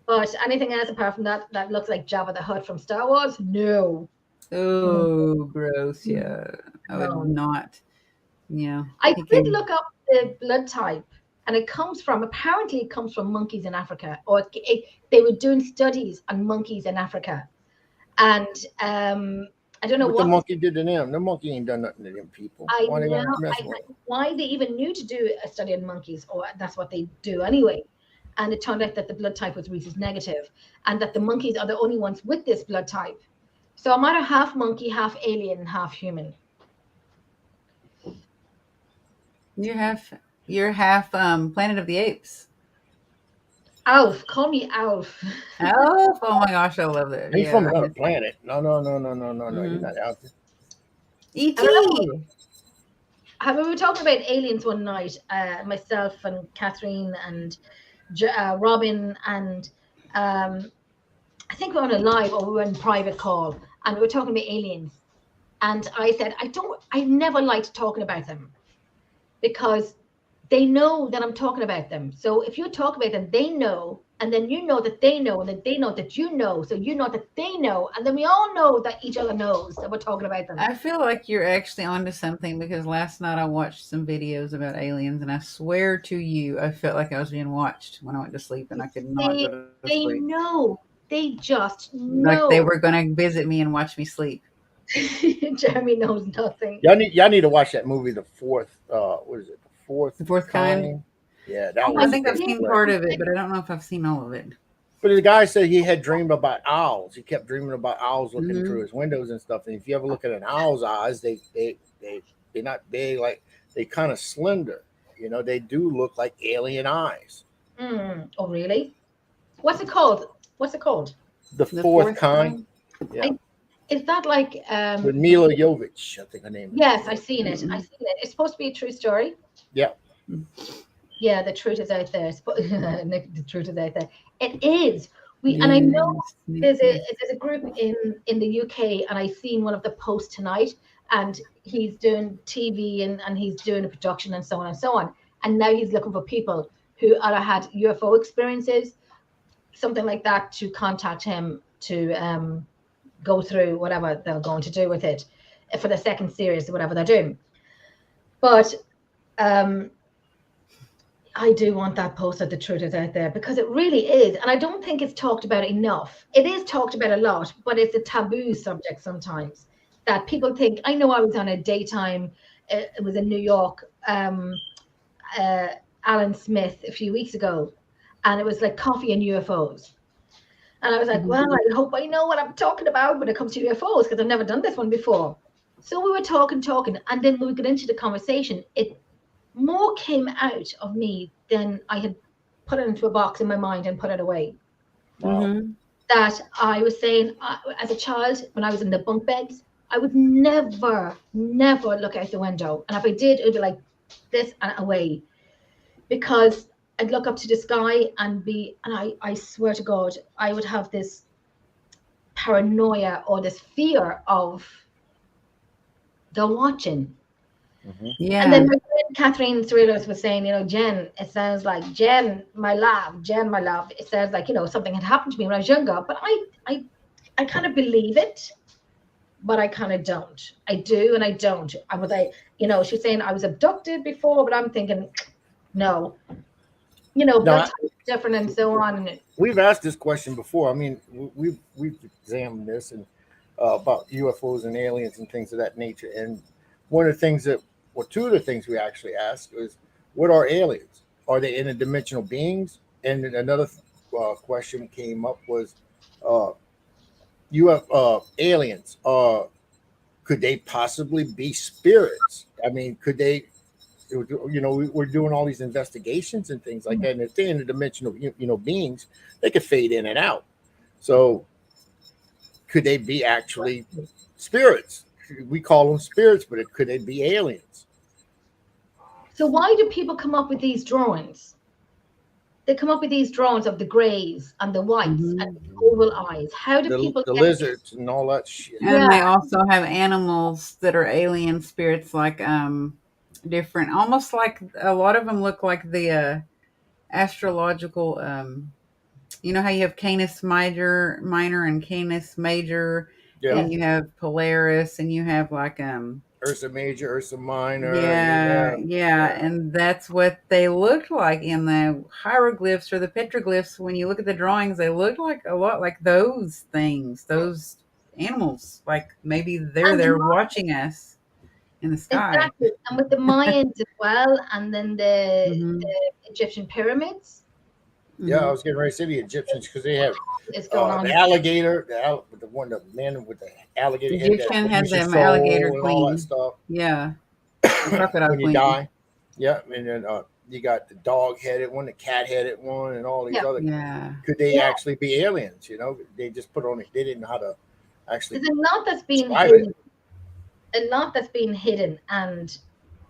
But anything else apart from that looks like Jabba the Hutt from Star Wars? No. Oh, gross! Yeah, I would not. Yeah. I did look up the blood type, and apparently it comes from monkeys in Africa, or they were doing studies on monkeys in Africa, and I don't know What the what monkey did to them? The monkey ain't done nothing to them people. I Why they know gonna mess with them? why they even knew to do a study on monkeys, or that's what they do anyway. And it turned out that the blood type was rhesus negative, and that the monkeys are the only ones with this blood type. So I'm either half monkey, half alien, half human. You're half Planet of the Apes. Alf, call me Alf. Oh my gosh, I love that. He's from Yeah. another planet. No. He's Mhm. not out there. I don't E.T. know. We were talking about aliens one night, myself and Catherine and Robin, and I think we were on a live or we were in private call, and we were talking about aliens. And I said, I never liked talking about them because they know that I'm talking about them. So if you talk about them, they know, and then you know that they know, and then they know that you know, so you know that they know, and then we all know that each other knows that we're talking about them. I feel like you're actually onto something because last night I watched some videos about aliens, and I swear to you, I felt like I was being watched when I went to sleep, and I could not go to They sleep. know. They just Like they know. were going to visit me and watch me sleep. Jeremy knows nothing. Y'all need to watch that movie, The Fourth. What is it? The Fourth. The Fourth Kind? Yeah, that Oh, was. I think I've great. seen part of it, but I don't know if I've seen all of it. But the guy said he had dreamed about owls. He kept dreaming about owls looking Mhm. through his windows and stuff. And if you ever look at an owl's eyes, they're not big, like they kind of slender. You know, they do look like alien eyes. Oh, really? What's it called? What's it called? The The Fourth Kind. Yeah. Is that like With Mila Jovovich, I think her name is. Yes, I've seen it. Mhm. I've seen it. It's supposed to be a true story. Yeah. Yeah, the truth is out there. Nick, the truth is out there. It is. And I know Yes. there's a group in the UK, and I seen one of the posts tonight, and he's doing TV and he's doing a production and so on and so on. And now he's looking for people who either had UFO experiences, something like that, to contact him to go through whatever they're going to do with it for the second series or whatever they're doing. But I do want that post that the truth is out there, because it really is. And I don't think it's talked about enough. It is talked about a lot, but it's a taboo subject sometimes that people think. I know I was on a daytime, it was in New York, Alan Smith a few weeks ago, and it was like coffee and UFOs. And I was like, well, I hope I know what I'm talking about when it comes to UFOs, because I've never done this one before. So we were talking, and then when we got into the conversation, it more came out of me than I had put it into a box in my mind and put it away. Wow. Mm-hmm. That I was saying, as a child, when I was in the bunk beds, I would never look out the window. And if I did, it would be like this and away. Because I'd look up to the sky and I swear to God, I would have this paranoia or this fear of the watching. Mm-hmm. Yeah. And then my friend Catherine Cerullos was saying, Jen, it sounds like Jen, my love, it sounds like, something had happened to me when I was younger. But I kind of believe it, but I kind of don't. I do and I don't. She's saying I was abducted before, but I'm thinking, no. Blood type is different and so on. We've asked this question before. I mean, we've examined this and about UFOs and aliens and things of that nature. And two of the things we actually asked is, what are aliens? Are they interdimensional beings? And another question came up was, aliens. Could they possibly be spirits? I mean, could they? We're doing all these investigations and things like that. And if they're interdimensional, beings, they could fade in and out. So, could they be actually spirits? We call them spirits, but could they be aliens? So why do people come up with these drawings? They come up with these drawings of the grays and the whites and the oval eyes. How do people the lizards and all that shit? And they also have animals that are alien spirits, like different, almost like a lot of them look like the astrological. How you have Canis minor and Canis major, Yeah. and you have Polaris, and you have like Ursa Major, Ursa Minor. Yeah, and that's what they looked like in the hieroglyphs or the petroglyphs. When you look at the drawings, they look like a lot like those things, those animals. Like maybe they're And there watching us in the sky. exactly, and with the Mayans as well, and then Hmm. the Egyptian pyramids Yeah, I Hmm. was getting ready to say the Egyptians because they have is going on. the alligator, the man with the alligator head that Egyptian has produces an alligator soul and all that queen. stuff Yeah, the crocodile when you queen. die. Yeah, and then you got the dog-headed one, the cat-headed one, and all these Yeah. other. Yeah. Could they Yeah. actually be aliens? You know, they just put on it. They didn't know how to actually There's a lot that's been describe hidden. it. A lot that's been hidden, and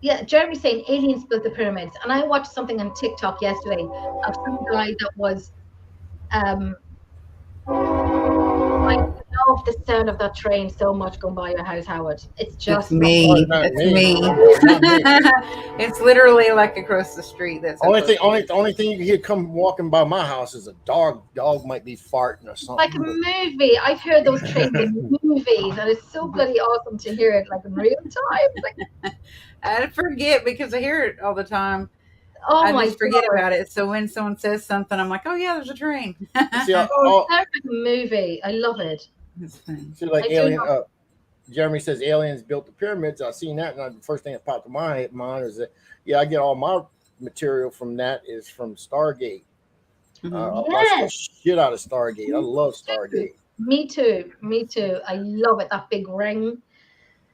yeah, Jeremy's saying aliens built the pyramids, and I watched something on TikTok yesterday of some guy that was um I love the sound of that train so much going by your house, Howard. It's It's just like Oh, me. it's not It's me. me. Not me. It's literally like across the street. That's how close it is. Only thing you can hear come walking by my house is a dog. Dog might be farting or like a something. movie. I've heard those trains in movies, and it's so bloody awesome to hear it like in real time. Like, I forget because I hear it all the time. oh I my just forget god. about it. So when someone says something, I'm like, oh yeah, there's a train. See, Oh, it's like a movie. I love it. It's funny. see, like I do alien. love Jeremy says aliens built the pyramids. I seen that, and the first thing that popped to my mind is that I get all my material from that is from Stargate. Mhm. I watch the Yes. shit out of Stargate. I love Stargate. Me too. Me too. I love it. That big ring.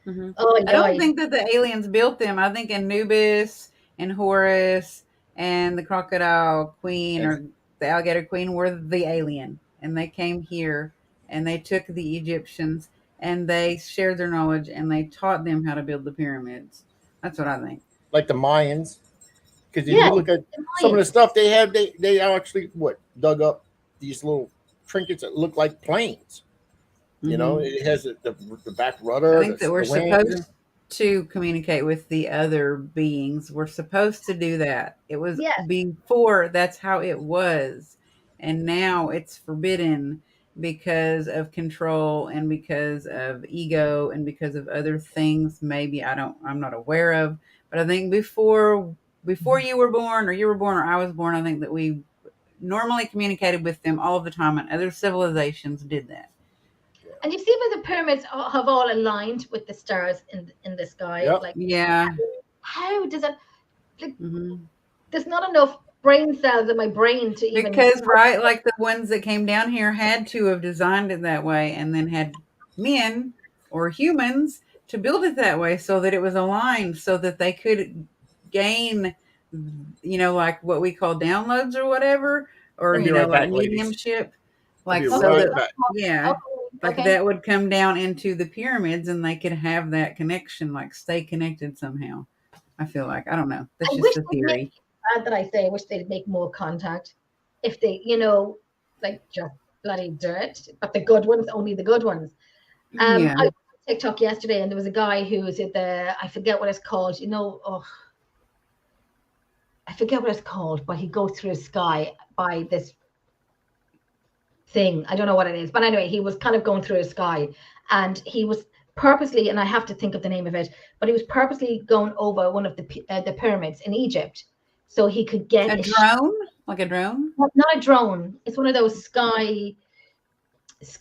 Mhm. Oh, I don't yeah. think that the aliens built them. I think Anubis and Horus and the crocodile queen And or the alligator queen were the alien, and they came here and they took the Egyptians and they shared their knowledge and they taught them how to build the pyramids. That's what I think. like the Mayans, because if Yeah. you look at The some of the Mayans. stuff they have, they actually dug up these little trinkets that look like planes. You know, Mhm. it has the back I rudder, think that we're the wings. supposed to communicate with the other beings. We're supposed to do that. It was Yes. before that's how it was. And now it's forbidden because of control and because of ego and because of other things maybe I'm not aware of. But I think before you were born or you were born or I was born, I think that we normally communicated with them all the time and other civilizations did that. And you see where the pyramids have all aligned with the stars in the sky. Yep. Like, Yeah. how does that? Like, Mhm. there's not enough brain cells in my brain to even. Because right, like the ones that came down here had to have designed it that way and then had men or humans to build it that way so that it was aligned so that they could gain like what we call downloads or whatever, or I'll be like right back, ladies. mediumship, I'll like be so right that back. yeah, like Okay. that would come down into the pyramids and they could have that connection, like stay connected somehow. I feel like I don't know. That's I just wish a they'd make, theory. bad that I say, I wish they'd make more contact. If they, like just bloody dirt, but the good ones, only the good ones. Yeah. I was on TikTok yesterday, and there was a guy who was at I forget what it's called. I forget what it's called, but he goes through the sky by this thing. I don't know what it is, but anyway, he was kind of going through the sky, and he was purposely, and I have to think of the name of it, but he was purposely going over one of the pyramids in Egypt, so he could get A drone? Like a drone? not a drone. It's one of those sky.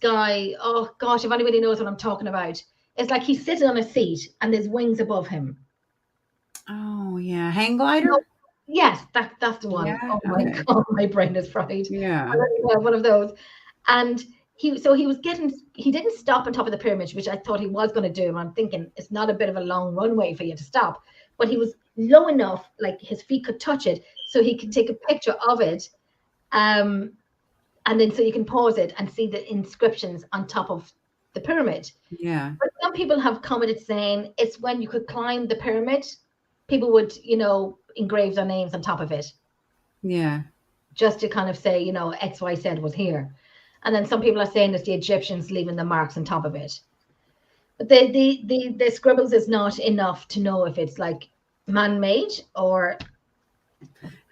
Oh gosh, if anybody knows what I'm talking about, it's like he's sitting on a seat and there's wings above him. Oh yeah, hang glider. Yes, that's the one. Yeah. Oh my Okay. god, my brain is fried. Yeah. One of those, and he didn't stop on top of the pyramid, which I thought he was going to do. And I'm thinking it's not a bit of a long runway for you to stop, but he was low enough, like his feet could touch it, so he could take a picture of it. And then so you can pause it and see the inscriptions on top of the pyramid. Yeah. But some people have commented saying it's when you could climb the pyramid, people would, engrave their names on top of it. Yeah. Just to kind of say, XYZ was here. And then some people are saying it's the Egyptians leaving the marks on top of it. But the scribbles is not enough to know if it's like man-made or.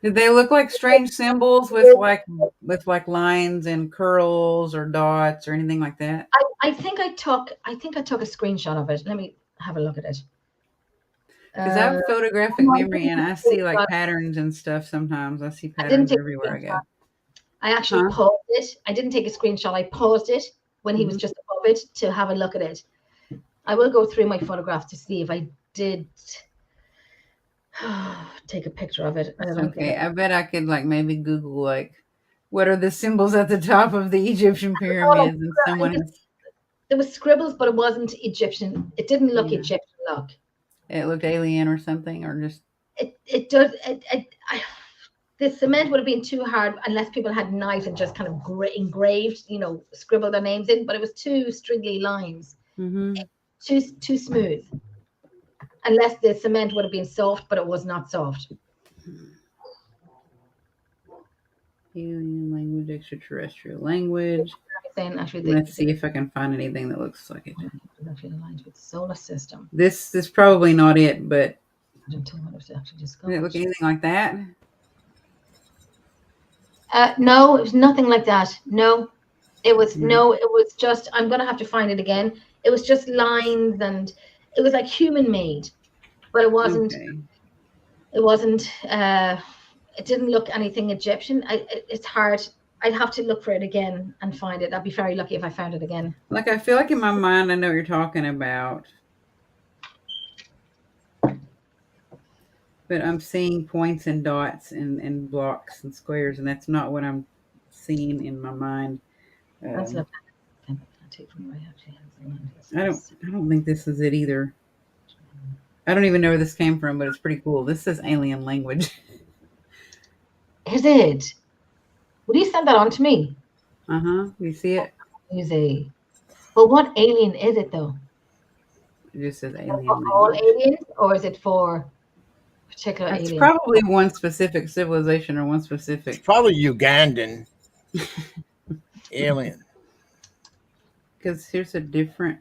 Did they look like strange symbols with like lines and curls or dots or anything like that? I think I took a screenshot of it. Let me have a look at it. Because I have photographic no, I memory didn't and take I a see like screenshot. patterns and stuff sometimes. I see I didn't patterns take a everywhere I screenshot. go. I actually Huh? paused it. I didn't take a screenshot. I paused it when he was Mhm. just above it to have a look at it. I will go through my photographs to see if I did take a picture of it. I don't think Okay, I bet I could like maybe Google like what are the symbols at the top of the Egyptian pyramids, and someone has, there was scribbles, but it wasn't Egyptian. It didn't look yeah, Egyptian. Look, it looked alien or something, or just it does. The cement would have been too hard unless people had knives and just kind of engraved, scribbled their names in. But it was too stringly lines, too smooth. Unless the cement would have been soft, but it was not soft. alien language, extraterrestrial language. Then actually, Let's see if I can find anything that looks like it. actually aligned with the solar system. This is probably not it, but Until what was actually did discovered. it look anything like that? No, it was nothing like that. No, it was no. It was just. I'm gonna have to find it again. It was just lines, and it was like human made, but it wasn't. Okay. It wasn't. It didn't look anything Egyptian. It's hard. I'd have to look for it again and find it. I'd be very lucky if I found it again. Like I feel like in my mind I know what you're talking about. But I'm seeing points and dots and blocks and squares, and that's not what I'm seeing in my mind. That's I I don't think this is it either. I don't even know where this came from, but it's pretty cool. This says alien language. Is it? Would you send that on to me? You see it? Music. Well, what alien is it though? It just says For alien all language. aliens, or is it for particular It's aliens? probably one specific civilization or one It's specific. probably Ugandan alien. Because here's a different.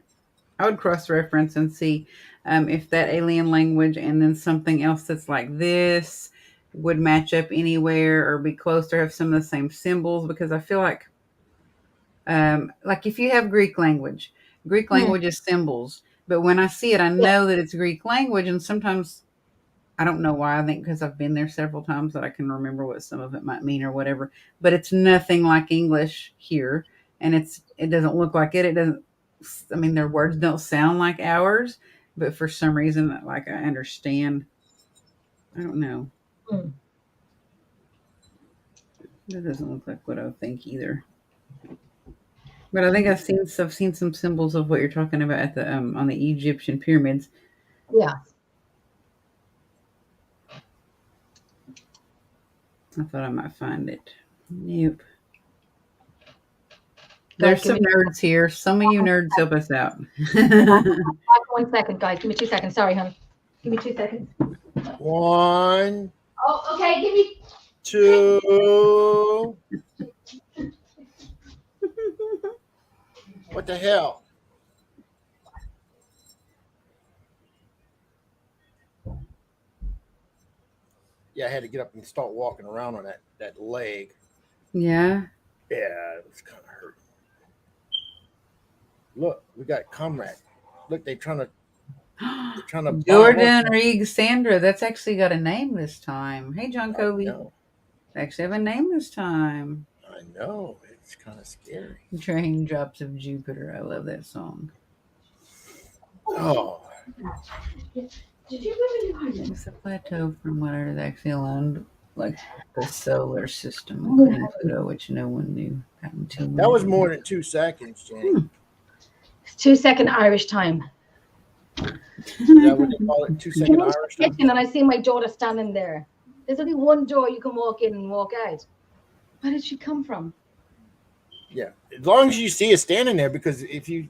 I would cross reference and see if that alien language and then something else that's like this would match up anywhere or be close or have some of the same symbols. Because I feel like if you have Greek language is symbols, but when I see it, I know that it's Greek language, and sometimes I don't know why. I think because I've been there several times that I can remember what some of it might mean or whatever. But it's nothing like English here, and it doesn't look like it. It doesn't. I mean, their words don't sound like ours, but for some reason, like I understand. I don't know. That doesn't look like what I would think either. But I think I've seen some symbols of what you're talking about at the on the Egyptian pyramids. Yeah. I thought I might find it. Nope. There's some nerds here. Some of you nerds help us out. 1 second, guys. Give me 2 seconds. Sorry, hon. Give me 2 seconds. 1. Oh, okay. Give me 2. What the hell? Yeah, I had to get up and start walking around on that leg. Yeah. Yeah, it was kind of hurting. Look, we got comrade. Look, they're trying to Jordan Reeg Sandra. That's actually got a name this time. Hey, John Covey. They actually have a name this time. I know. It's kind of scary. Raindrops of Jupiter. I love that song. Oh. Did you really It's a plateau from what are actually along like the solar system, including Pluto, which no one knew until that was more than 2 seconds, Jenny. 2 second Irish time. Is that what they call it? 2 second Irish time? And I see my daughter standing there. There's only one door you can walk in and walk out. Where did she come from? Yeah, as long as you see it standing there, because if you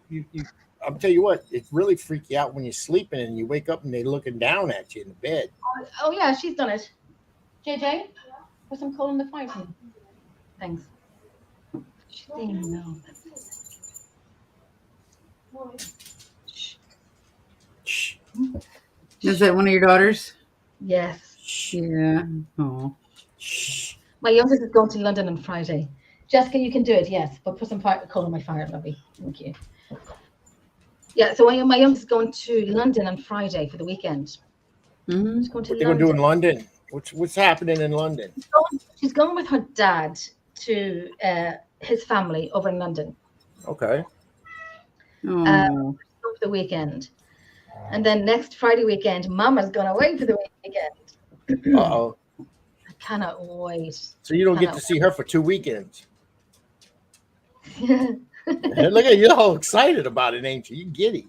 I'll tell you what, it really freaks you out when you're sleeping and you wake up and they're looking down at you in the bed. Oh yeah, she's done it. JJ, put some coal in the fire. Thanks. She's saying no. Shh. Is that one of your daughters? Yes. Yeah. Oh. My youngest is going to London on Friday. Jessica, you can do it, yes, but put some coal in my fire, lovely. Thank you. Yeah, so my youngest is going to London on Friday for the weekend. Mhm. She's going to What they gonna do in London. London? What's happening in London? She's going with her dad to his family over in London Okay. Oh. over the weekend. And then next Friday weekend, Mama's going away for the weekend. Uh-oh. I cannot wait. So you don't get Cannot to see her for 2 weekends. wait. Look at you, all excited about it, ain't you? You giddy.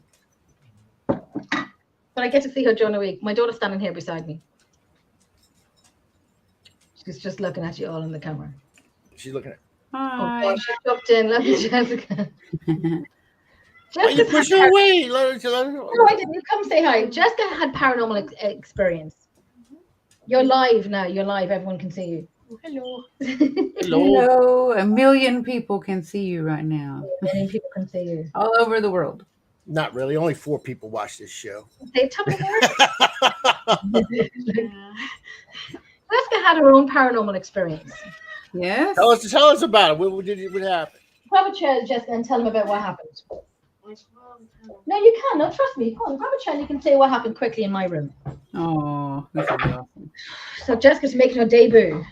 But I get to see her during the week. My daughter's standing here beside me. She's just looking at you all in the camera. She's looking at. Oh Hi. gosh, she jumped in. Look at Jessica. Why you push her away? Let her No, I didn't. You come say hi. Jessica had paranormal experience. You're live now. You're live. Everyone can see you. Hello. Hello. Hello. 1 million people can see you right now. Many people can see you. All over the world. Not really. Only 4 people watch this show. Say top of the Yeah. Jessica had her own paranormal experience. Yes. Tell us about it. What happened? Grab a chair, Jessica, and tell them about what happened. No, you can. No, trust me. Come on, grab a chair and you can say what happened quickly in my room. Oh, this is awesome. So Jessica's making her debut.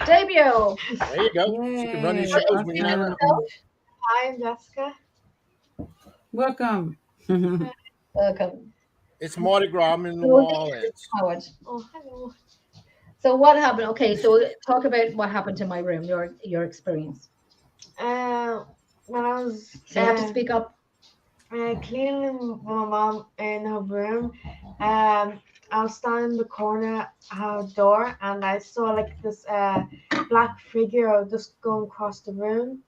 Debut. There you go. She can run these Yay. shows when you're not around. Hi, I'm Jessica. Welcome. Welcome. It's Mardi Gras. I'm in New Orleans. Howard. Oh, hello. So what happened? Okay, so talk about what happened in my room, your experience. When I was So you have to speak up. cleaning my mom in her room, I was standing in the corner of her door and I saw like this black figure just going across the room.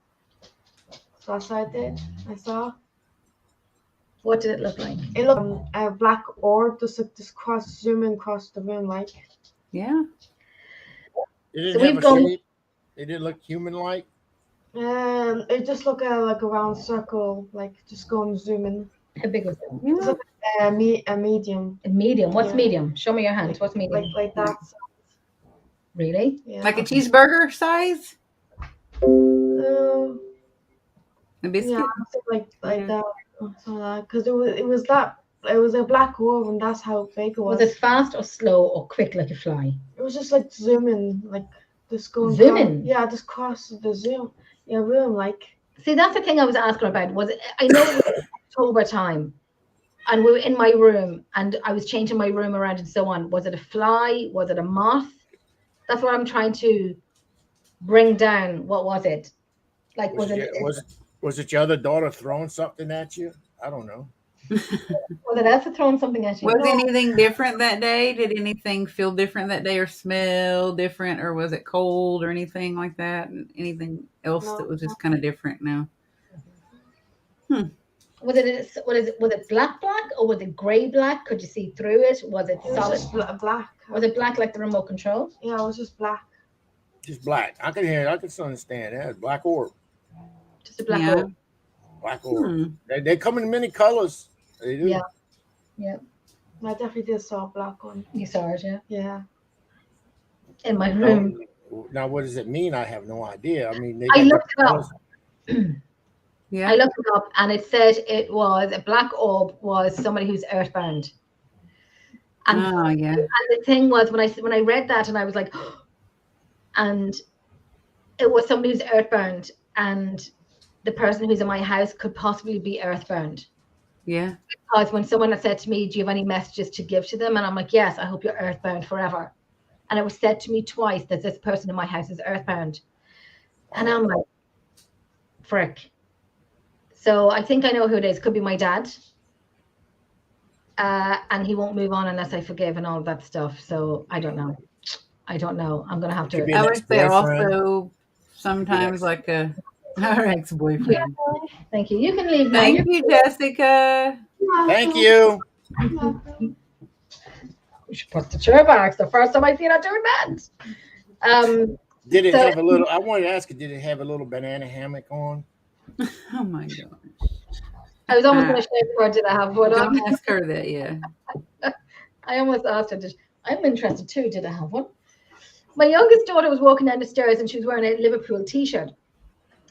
So that's what I did. I saw. What did it look like? It looked a black orb just like this zooming across the room like. Yeah. It didn't So have we've a gone- shape. It didn't look human-like. It just looked like a round circle, like just going zooming. How big was it? Yeah. A medium, A medium. What's Yeah. medium? Show me your hands. What's medium? like that. Really? Yeah. Like a cheeseburger size? Um, A biscuit? yeah, like Yeah. that. Because it was a black orb and that's how big it was. Was it fast or slow or quick like a fly? It was just like zooming, like just going. Zooming? Yeah, just cross the zoom. Yeah, room like. See, that's the thing I was asking about. Was it, I know it was October time, and we were in my room, and I was changing my room around and so on. Was it a fly? Was it a moth? That's what I'm trying to bring down. What was it? Like, was it your other daughter throwing something at you? I don't know. Was it Elsa throwing something at you? Was anything different that day? Did anything feel different that day or smell different, or was it cold or anything like that? Anything else No. that was just kind of different now? Was it black or was it gray black? Could you see through it? Was it It was solid? just black. Was it black like the remote control? Yeah, it was just black. Just black. I can hear it. I can understand that. Black orb. Just a black Yeah. orb. Black orb. Hmm. They come in many colors. They do. Yeah. I definitely did saw a black one. You saw it, yeah. Yeah. In my room. Now, what does it mean? I have no idea. I mean, I looked it up. Yeah. I looked it up and it said it was a black orb was somebody who's earthbound. And, Oh, yeah. and the thing was when I read that and I was like, and it was somebody who's earthbound and the person who's in my house could possibly be earthbound. Yeah. Because when someone had said to me, do you have any messages to give to them? And I'm like, yes, I hope you're earthbound forever. And it was said to me twice that this person in my house is earthbound. And I'm like, frick. So I think I know who it is. Could be my dad. And he won't move on unless I forgive and all of that stuff. So I don't know. I'm going to have Could be to. an I would say ex-boyfriend. also sometimes like our ex-boyfriend. Thank you. You can leave now. Thank you, Jessica. Thank you. We should put the chair back. It's the first time I see her doing that. Did it So- have a little? I wanted to ask you. Did it have a little banana hammock on? Oh my God. I was almost going to shave her. Did I have one on? Don't ask her that, yeah. I almost asked her. I'm interested too. Did I have one? My youngest daughter was walking down the stairs and she was wearing a Liverpool T-shirt.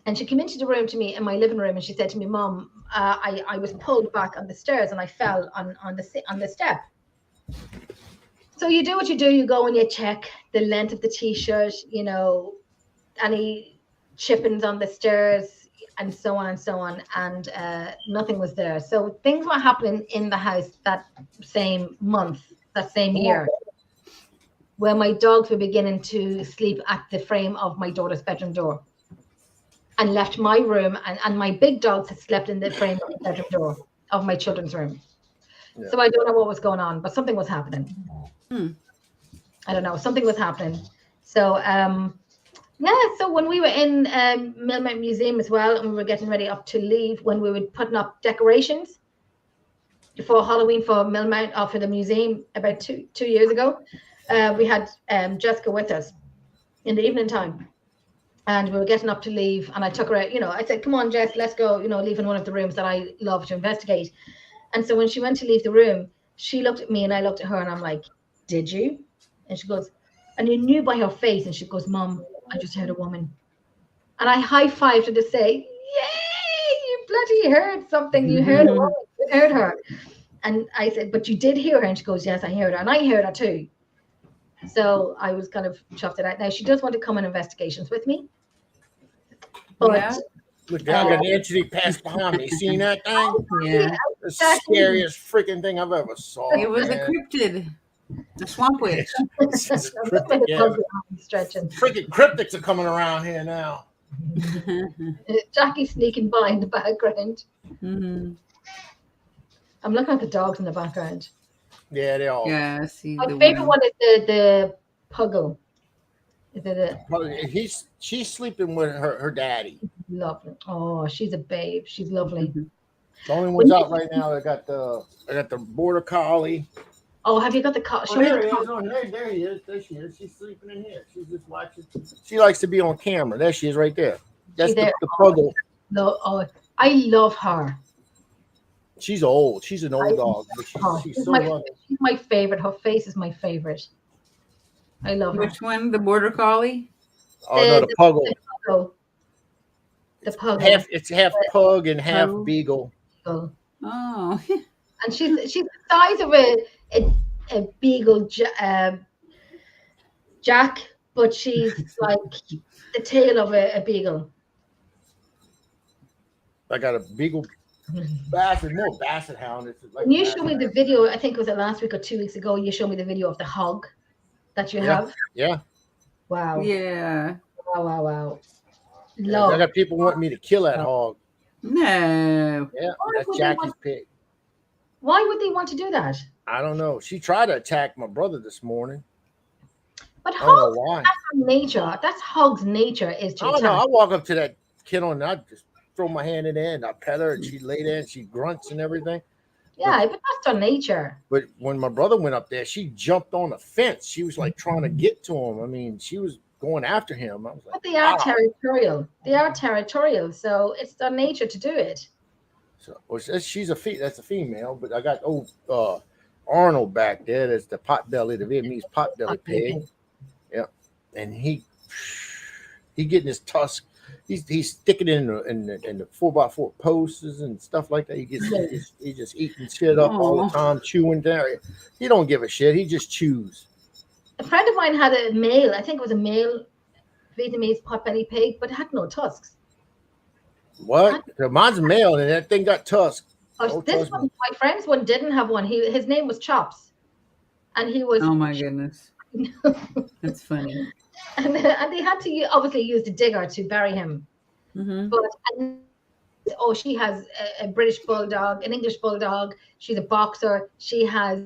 And she came into the room to me in my living room and she said to me, Mom, I was pulled back on the stairs and I fell on the step. So you do what you do. You go and you check the length of the t-shirt, any chippings on the stairs, and so on and so on. And nothing was there. So things were happening in the house that same month, that same year, where my dogs were beginning to sleep at the frame of my daughter's bedroom door, and left my room, and my big dogs had slept in the frame of the bedroom door of my children's room. Yeah. So I don't know what was going on, but something was happening. Hmm. I don't know. Something was happening. So, so when we were in Millmount Museum as well, and we were getting ready up to leave, when we were putting up decorations for Halloween for Millmount, or for the museum about two years ago, we had Jessica with us in the evening time. And we were getting up to leave, and I took her out. I said, "Come on, Jess, let's go." Leave in one of the rooms that I love to investigate. And so when she went to leave the room, she looked at me, and I looked at her, and I'm like, "Did you?" And she goes, and you knew by her face, and she goes, "Mom, I just heard a woman." And I high-fived her to say, "Yay! You bloody heard something. You heard a woman. You heard her." And I said, "But you did hear her?" And she goes, "Yes, I heard her." And I heard her too. So I was kind of chuffed at that. Now she does want to come on investigations with me. But Yeah. Look, I got an entity passed behind me. Seen that thing? Yeah. The scariest freaking thing I've ever saw. It was a man. cryptid. The swamp witch. It's cryptic, yeah. Stretching. Freaking cryptics are coming around here now. Jackie sneaking by in the background. Mm-hmm. I'm looking at the dogs in the background. Yeah, they all. Yeah, I see My the favorite one is the puggle. Is it She's sleeping with her daddy. lovely? Oh, she's a babe. She's lovely. Mm-hmm. The only ones out right now. I got the border collie. Oh, have you got the car? Oh, there he is. Oh, there he is. There she is. She's sleeping in here. She's just watching. She likes to be on camera. There she is, right there. That's the puggle. No, I love her. She's old. She's an old dog, but she's so lovely. She's my favorite. Her face is my favorite. I love her. Which one? The border collie? Oh no, the puggle. The puggle. It's half pug and half Puggle. beagle. Oh. And she's the size of a beagle Jack, but she's like the tail of a beagle. I got a beagle basset, no basset hound. It's like When you showed me the video, I think it was last week or 2 weeks ago, you showed me the video of the hog that you have. Yeah. Wow. Yeah. Wow. Yeah, I got people wanting me to kill that hog. No. Yeah, that's Jackie's pig. Why would they want to do that? I don't know. She tried to attack my brother this morning. But I don't hogs, know why. that's her nature. That's hog's nature is to I don't know. attack. I walk up to that kennel and I just throw my hand in there and I pet her and she lay there and she grunts and everything. Yeah, but that's their nature. But when my brother went up there, she jumped on the fence. She was like trying to get to him. I mean, she was going after him. I was like, But they are wow. territorial. They are territorial, so it's their nature to do it. So she's that's a female, but I got Arnold back there. That's the pot belly, the Vietnamese pot belly pig. Yeah, and he getting his tusk. He's sticking in the 4x4 posts and stuff like that. He's just eating shit up all the time, chewing there. He don't give a shit. He just chews. A friend of mine had a male. I think it was a male Vietnamese potbelly pig, but it had no tusks. What? Mine's male, and that thing got tusks. Oh, this one, my friend's one didn't have one. His name was Chops, and he was. Oh my goodness, that's funny. And they had to obviously use the digger to bury him. Mm-hmm. But she has a British bulldog, an English bulldog. She's a boxer. She has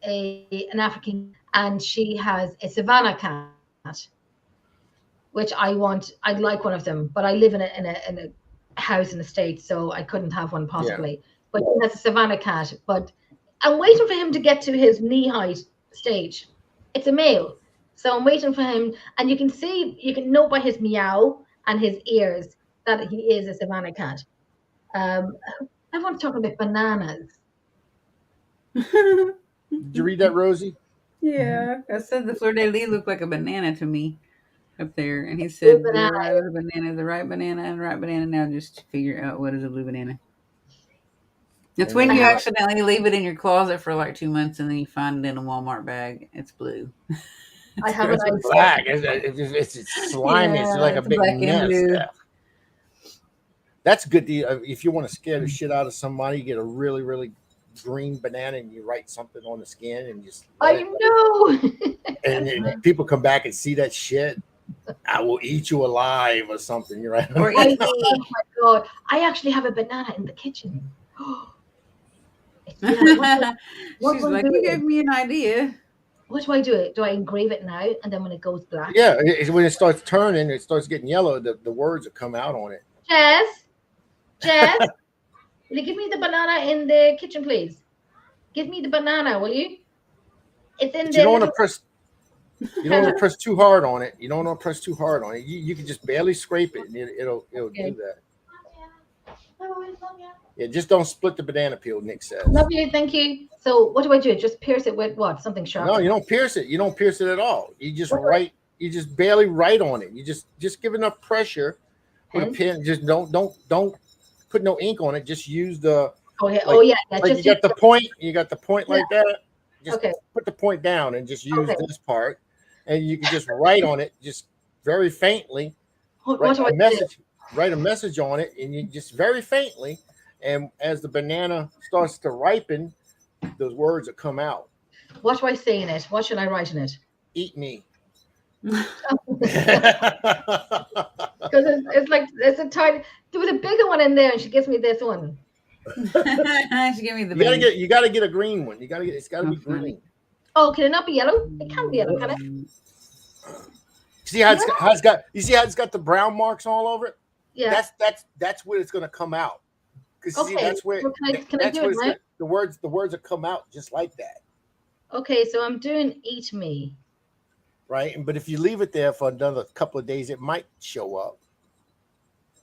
an African, and she has a Savannah cat, which I'd like one of them, but I live in a house in the States, so I couldn't have one possibly. Yeah. But he has a Savannah cat, but I'm waiting for him to get to his knee height stage. It's a male, so I'm waiting for him, and you can know by his meow and his ears that he is a Savannah cat. Everyone's talking about bananas. Did you read that, Rosie? Yeah, I said the fleur de lis looked like a banana to me up there, and he said the right banana. Now just figure out what is a blue banana. It's And when then you you're accidentally leave it in your closet for like 2 months and then you find it in a Walmart bag. It's blue. I have an it's idea. black. It's slimy. It's like a It's big black and mess. blue. Yeah. That's good. If you want to scare the shit out of somebody, you get a really, really green banana and you write something on the skin and just I know. and then people come back and see that shit. I will eat you alive or something. You're right. Or Oh eat me. my god! I actually have a banana in the kitchen. Yeah. What She's do I like, do? you gave me an idea. What do I do? Do I engrave it now, and then when it goes black? Yeah, when it starts turning, it starts getting yellow. The words will come out on it. Jess, will you give me the banana in the kitchen, please? Give me the banana, will you? It's in But the. you don't want to press. You don't want to press too hard on it. You don't want to press too hard on it. You can just barely scrape it, and it'll Okay. do that. Yeah, just don't split the banana peel. Nick says. Love you, thank you. So what do I do? Just pierce it with what? Something sharp? No, you don't pierce it. You don't pierce it at all. You just What? write. You just barely write on it. You just give enough pressure with a Pen? pen. Just don't put no ink on it. Just use the. Oh yeah, Like- yeah. Like you got the point. You got the point like that. Just Okay. put the point down and just use Okay. this part, and you can just write on it, just very faintly. What Write do I a do? message. Write a message on it, and you just very faintly. And as the banana starts to ripen, those words will come out. What do I say in it? What should I write in it? Eat me. Because it's like it's a tiny. There was a bigger one in there, and she gives me this one. She gave me the You gotta get a green one. It's gotta be That's funny. green. Oh, can it not be yellow? It can be yellow, can it? See how it's got you see how it's got the brown marks all over it? Yeah. That's where it's gonna come out. Because Okay. that's where Well, can I that's do where it it's right? the words will come out just like that. Okay, so I'm doing eat me. Right. But if you leave it there for another couple of days, it might show up.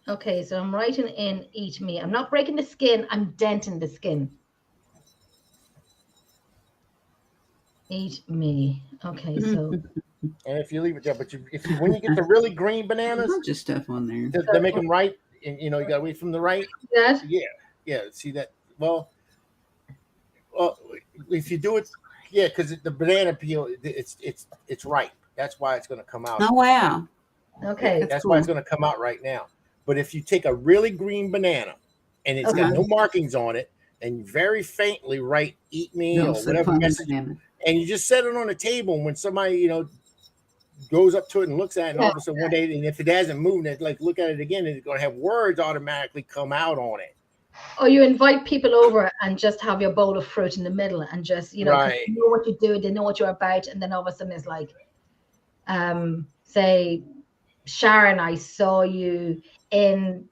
Okay, so I'm writing in eat me. I'm not breaking the skin, I'm denting the skin. Eat me. Okay, so And if you leave it there, but when you get the really green bananas, bunch of stuff on there. they make them right, and you gotta wait from the right. that Yeah. See that? Well, if you do it, yeah, because the banana peel, it's ripe. That's why it's gonna come out. Oh wow. okay. That's That's why it's cool. gonna come out right now. But if you take a really green banana and it's got Uh-huh. no markings on it, and very faintly write "eat me" Don't or slip whatever on the message, banana. and you just set it on the table, and when somebody goes up to it and looks at it, and all of a sudden one day, and if it hasn't moved, it like look at it again, it's going to have words automatically come out on it. Or you invite people over and just have your bowl of fruit in the middle and just, 'cause Right. they know what you do, they know what you're about, and then all of a sudden it's like, say, Sharon, I saw you in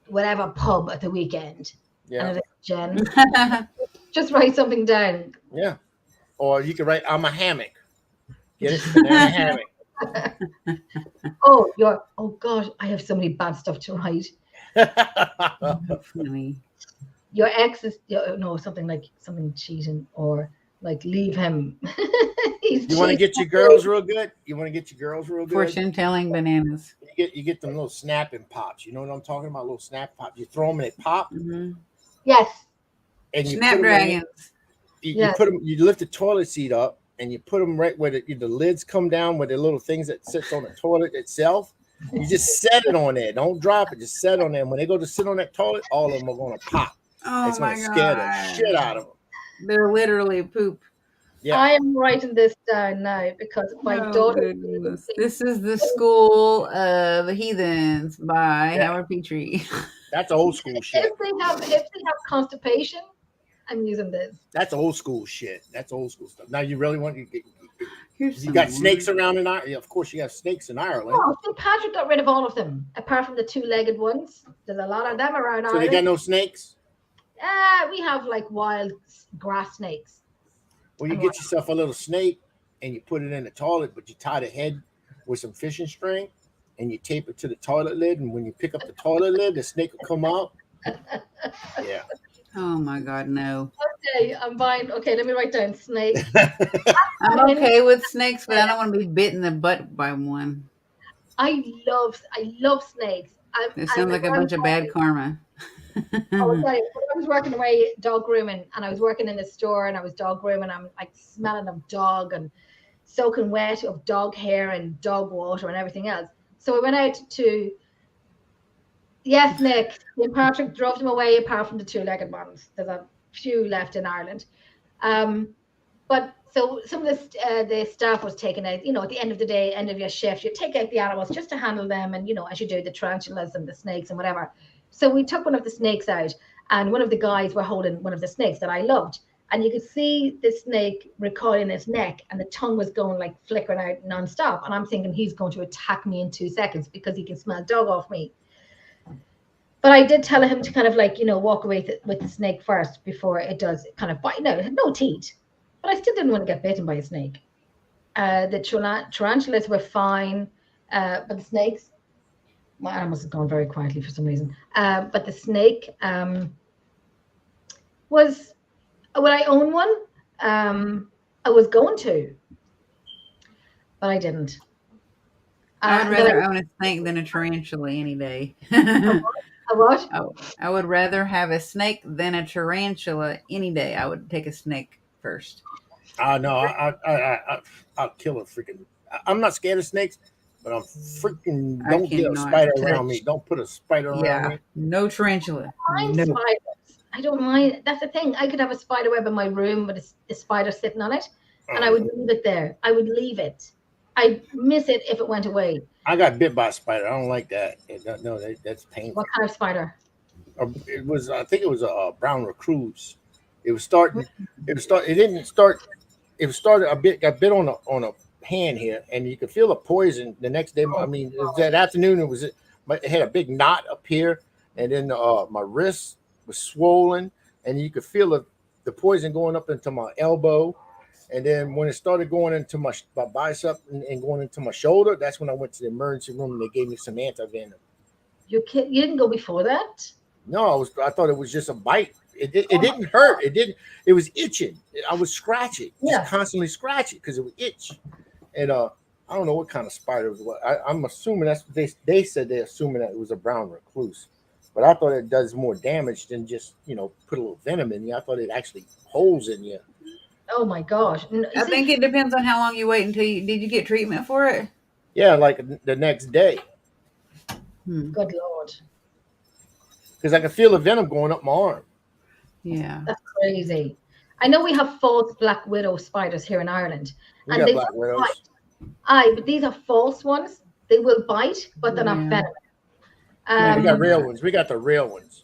whatever pub at the weekend. Yeah, And it is Jen. Just write something down. yeah. Or you could write "I'm a hammock." Get it? Banana hammock. Oh gosh, I have so many bad stuff to write. Funny. Your ex is something cheating, or like leave him. He's You want to cheating. get your girls real good? Fortune telling bananas. You get them little snapping pops. You know what I'm talking about? Little snap pops. You throw them and they pop, Mm-hmm. Yes. and you put 'em in- Snapdragons. you put them. You lift the toilet seat up, and you put them right where the lids come down, with the little things that sits on the toilet itself. You just set it on there. Don't drop it. Just set it on there. And when they go to sit on that toilet, all of them are going to pop. Oh It's my going to god. scare the shit out of them. They're literally poop. Yeah. I am writing this down now because my Oh, daughter. goodness. This is the School of the Heathens by Yeah. Howard Petrie. That's old school shit. If they have constipation, I'm using this. That's old school shit. That's old school stuff. Now you really want Here's you got some snakes around in Ireland. Of course, you have snakes in Ireland. Oh, St. Patrick got rid of all of them, apart from the two-legged ones. There's a lot of them around So they Ireland. got no snakes. We have like wild grass snakes. Well, you get yourself a little snake and you put it in the toilet, but you tie the head with some fishing string and you tape it to the toilet lid. And when you pick up the toilet lid, the snake will come out. Yeah. Oh my god, no. Okay, I'm buying. Okay, let me write down snake. I'm okay with snakes, but I don't want to be bit in the butt by one. I love snakes. It sounds like a bunch of bad karma. Oh, sorry. When I was working away dog grooming, and I was working in a store, and I was dog grooming. I'm like smelling of dog and soaking wet of dog hair and dog water and everything else. So I went out to, yes, Nick, St. Patrick drove them away apart from the two-legged ones. There's a few left in Ireland. But so some of the staff was taken out, at the end of the day, end of your shift, you take out the animals just to handle them, and as you do the tarantulas and the snakes and whatever. So we took one of the snakes out, and one of the guys were holding one of the snakes that I loved, and you could see the snake recoiling his neck, and the tongue was going like flickering out nonstop. And I'm thinking he's going to attack me in 2 seconds because he can smell dog off me. But I did tell him to kind of walk away with the snake first before it does kind of bite. No, it had no teeth. But I still didn't want to get bitten by a snake. The tarantulas were fine, but the snakes, my animals have gone very quietly for some reason. But the snake was, would I own one? I was going to, but I didn't. I would rather own a snake than a tarantula any day. A what? I would rather have a snake than a tarantula any day. I would take a snake first. No, I'll kill a freaking. I'm not scared of snakes, but I'm freaking. Don't get a spider around me. Don't put a spider around me. No tarantula. No. Spiders. I don't mind. That's the thing. I could have a spider web in my room with a spider sitting on it, and I would leave it there. I would leave it. I'd miss it if it went away. I got bit by a spider. I don't like that. No, that's painful. What kind of spider? It was. I think it was a brown recluse. It was starting. It didn't start. It started a bit. Got bit on a hand here, and you could feel the poison the next day. I mean, it was that afternoon. It had a big knot up here, and then my wrist was swollen, and you could feel the poison going up into my elbow. And then when it started going into my bicep and going into my shoulder, that's when I went to the emergency room and they gave me some antivenom. You didn't go before that? No, I thought it was just a bite. It didn't hurt. It was itching. I was scratching, just constantly scratching because it would itch. And I don't know what kind of spider it was. I'm assuming that's what they said. They're assuming that it was a brown recluse. But I thought it does more damage than just, put a little venom in you. I thought it actually holes in you. Oh my gosh. I think it depends on how long you wait until did you get treatment for it? Yeah, like the next day. Good Lord. Because I could feel the venom going up my arm. Yeah. That's crazy. I know we have false black widow spiders here in Ireland. We got black widows. But these are false ones. They will bite, but they're not venomous. We got real ones. We got the real ones.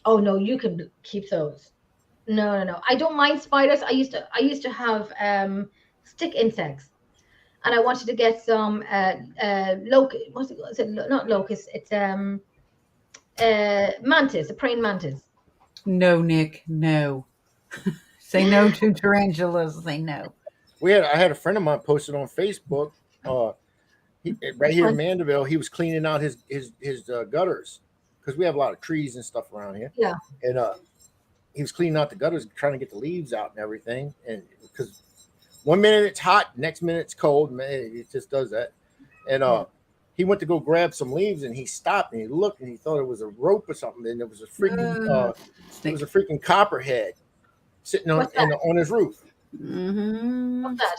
Oh no, you can keep those. No. I don't mind spiders. I used to have stick insects, and I wanted to get some locust. What's it? Not locust. It's mantis, a praying mantis. No, Nick. No. Say no to tarantulas. Say no. I had a friend of mine posted on Facebook. Right here in Mandeville, he was cleaning out his gutters because we have a lot of trees and stuff around here. Yeah. And he was cleaning out the gutters, trying to get the leaves out and everything. And because 1 minute it's hot, next minute it's cold, man, it just does that. And he went to go grab some leaves, and he stopped and he looked and he thought it was a rope or something. And it was a freaking copperhead sitting on his roof. Mm-hmm. What's that?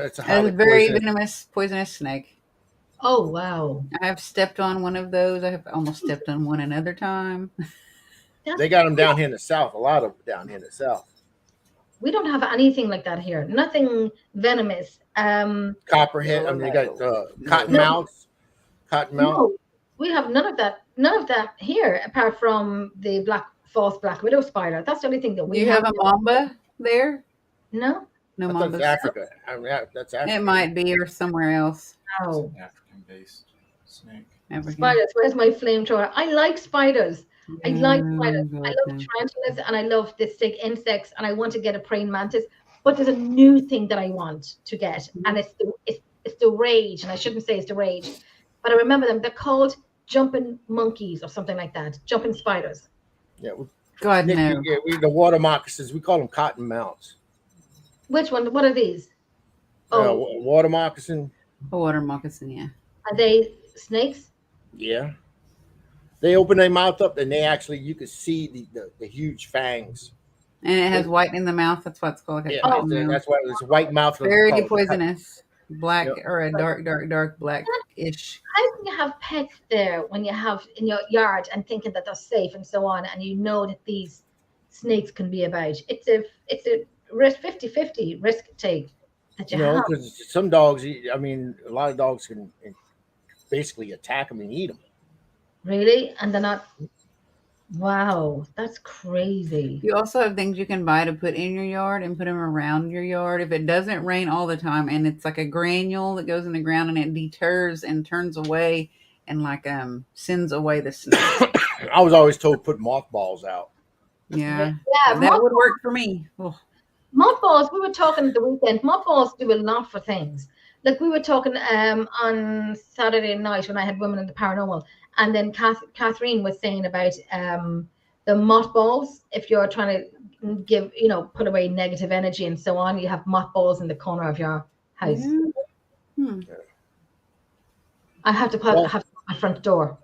It's a very venomous, poisonous snake. Oh wow! I've stepped on one of those. I have almost stepped on one another time. They got them down here in the south. A lot of them down here in the south. We don't have anything like that here. Nothing venomous. Copperhead. I mean, they got cottonmouths. Cottonmouth. No, we have none of that. None of that here, apart from the false black widow spider. That's the only thing that we have. You have a mamba there? No. No mamba. That's Africa. I mean, that's Africa. It might be, or somewhere else. No. African-based snake. Spiders. Where's my flamethrower? I like spiders. I like spiders. I love tarantulas, and I love the stick insects, and I want to get a praying mantis. But there's a new thing that I want to get, and it's the rage, and I shouldn't say it's the rage, but I remember them. They're called jumping monkeys or something like that. Jumping spiders. Yeah. God no. Yeah, the water moccasins. We call them cottonmouths. Which one? What are these? Water moccasin. A water moccasin, yeah. Are they snakes? Yeah. They open their mouth up, and they actually you could see the huge fangs. And it has white in the mouth. That's what's called. Yeah, White in the mouth. that's why it's white mouth. Very called- poisonous. Black Yep. or a dark black-ish. How can you have pets there when you have in your yard and thinking that they're safe and so on, and you know that these snakes can be about? It's a risk 50-50 risk take that you have. because some dogs. I mean, a lot of dogs can basically attack them and eat them. Really? And they're not. Wow, that's crazy. You also have things you can buy to put in your yard and put them around your yard. If it doesn't rain all the time, and it's like a granule that goes in the ground and it deters and turns away and like sends away the snake. I was always told put mothballs out. Yeah, Yeah, that would work for me. Oh. mothballs. We were talking at the weekend. Mothballs do a lot for things. Like we were talking on Saturday night when I had Women in the Paranormal, and then Catherine was saying about the mothballs. If you're trying to give, put away negative energy and so on, you have mothballs in the corner of your house. Yeah. I have to put have my front door.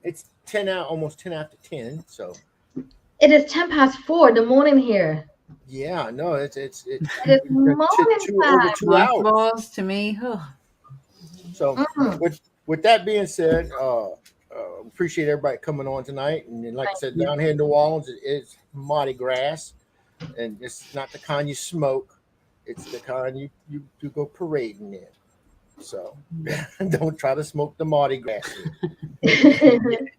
It's almost 10 after 10. So It is 4:10 in the morning here. yeah, no, it's It is morning over time. 2 hours. Mothballs to me. Oh. So with that being said, appreciate everybody coming on tonight. And then, like I said, down here in New Orleans, it's Mardi Gras, and it's not the kind you smoke; it's the kind you go parading in. So don't try to smoke the Mardi Gras. It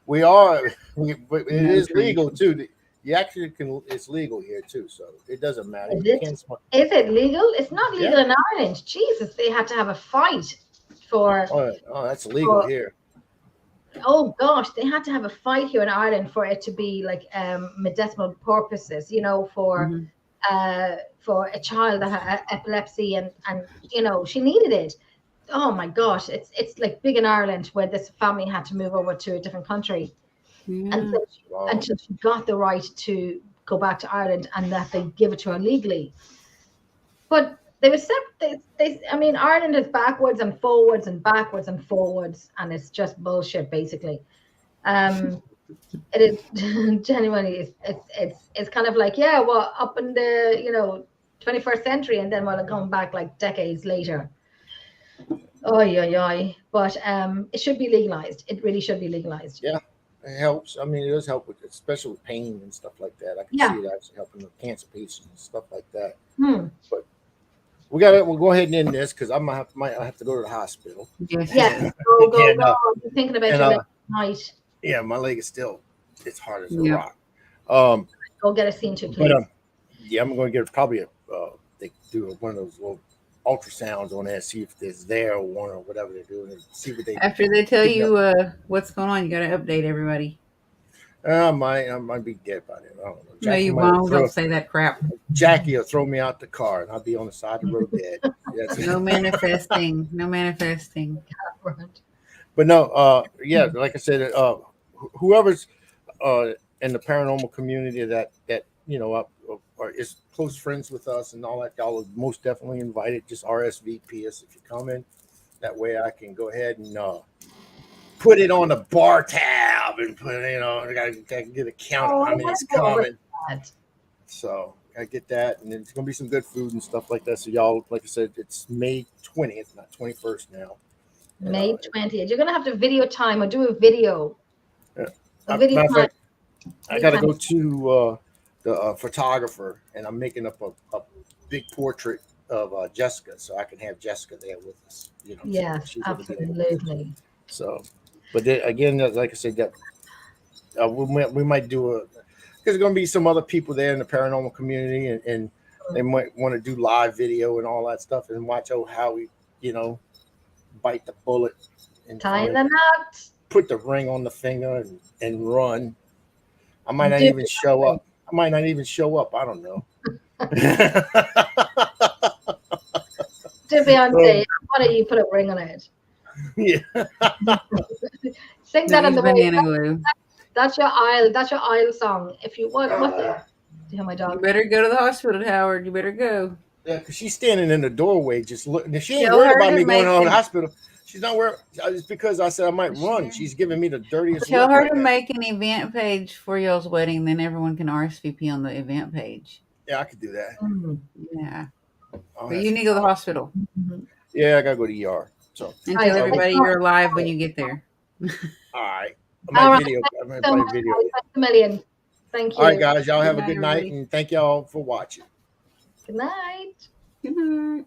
is legal too. You actually can. It's legal here too, so it doesn't matter. Is You it? can't smoke. Is it legal? It's not legal in Ireland. Jesus, they had to have a fight for. Oh, that's legal here. Oh gosh, they had to have a fight here in Ireland for it to be like medicinal purposes. For a child that had epilepsy and she needed it. Oh my gosh, it's like big in Ireland where this family had to move over to a different country. Yeah. Until she got the right to go back to Ireland and that they give it to her legally. But they were Ireland is backwards and forwards and backwards and forwards, and it's just bullshit basically. It is genuinely it's kind of like, up in the 21st century, and then we're going back like decades later. Oh yeah. But it should be legalized. It really should be legalized. Yeah. It helps. I mean, it does help with, especially with pain and stuff like that. I can see it actually helping with cancer patients and stuff like that. But we'll go ahead and end this because I might have to go to the hospital. Yes. Go. I'm thinking about your leg tonight. Yeah, my leg is still, it's hard as a rock. Go get a seen to, please. But I'm going to get probably they do one of those little ultrasounds on that, see if there's there or one or whatever they're doing, and see what they. After they tell you what's going on, you got to update everybody. I might be dead by then. I don't know. No, you won't. Don't say that crap. Jackie will throw me out the car, and I'll be on the side of the road dead. No manifesting. No manifesting. But no, like I said, whoever's in the paranormal community that is close friends with us and all that, y'all are most definitely invited. Just RSVP us if you come in. That way I can go ahead and put it on the bar tab and put, I gotta get a count. I mean, it's coming. So I get that, and it's gonna be some good food and stuff like that. So y'all, like I said, it's May 20th, not 21st now. May 20th. You're gonna have to video time or do a video. A video time. I gotta go to the photographer, and I'm making up a big portrait of Jessica, so I can have Jessica there with us. Yes, absolutely. So, but again, like I said, that we might do because there's going to be some other people there in the paranormal community, and they might want to do live video and all that stuff, and watch how we, bite the bullet and tie the knot, put the ring on the finger, and run. I might not even show up. I don't know. To Beyonce, why don't you put a ring on it? Yeah. Sing that on the banana glue. That's your aisle song. If you want, my dog. You better go to the hospital, Howard. You better go. Yeah, because she's standing in the doorway just looking. She ain't Tell worried her about to me going make to the hospital. She's not where. It's because I said I might run. Sure. She's giving me the dirtiest Tell look her right to now. make an event page for y'all's wedding, then everyone can RSVP on the event page. Yeah, I could do that. Yeah. I'll But have you some- need to go to the hospital. Yeah, I gotta go to ER. So And Right. tell everybody you're alive when you get there. all right, I All might right. video. I might So play much, video. guys. Thanks a million. Thank you. All right, guys, y'all have a Good good night, night, everybody. and thank y'all for watching. Good night. Good night.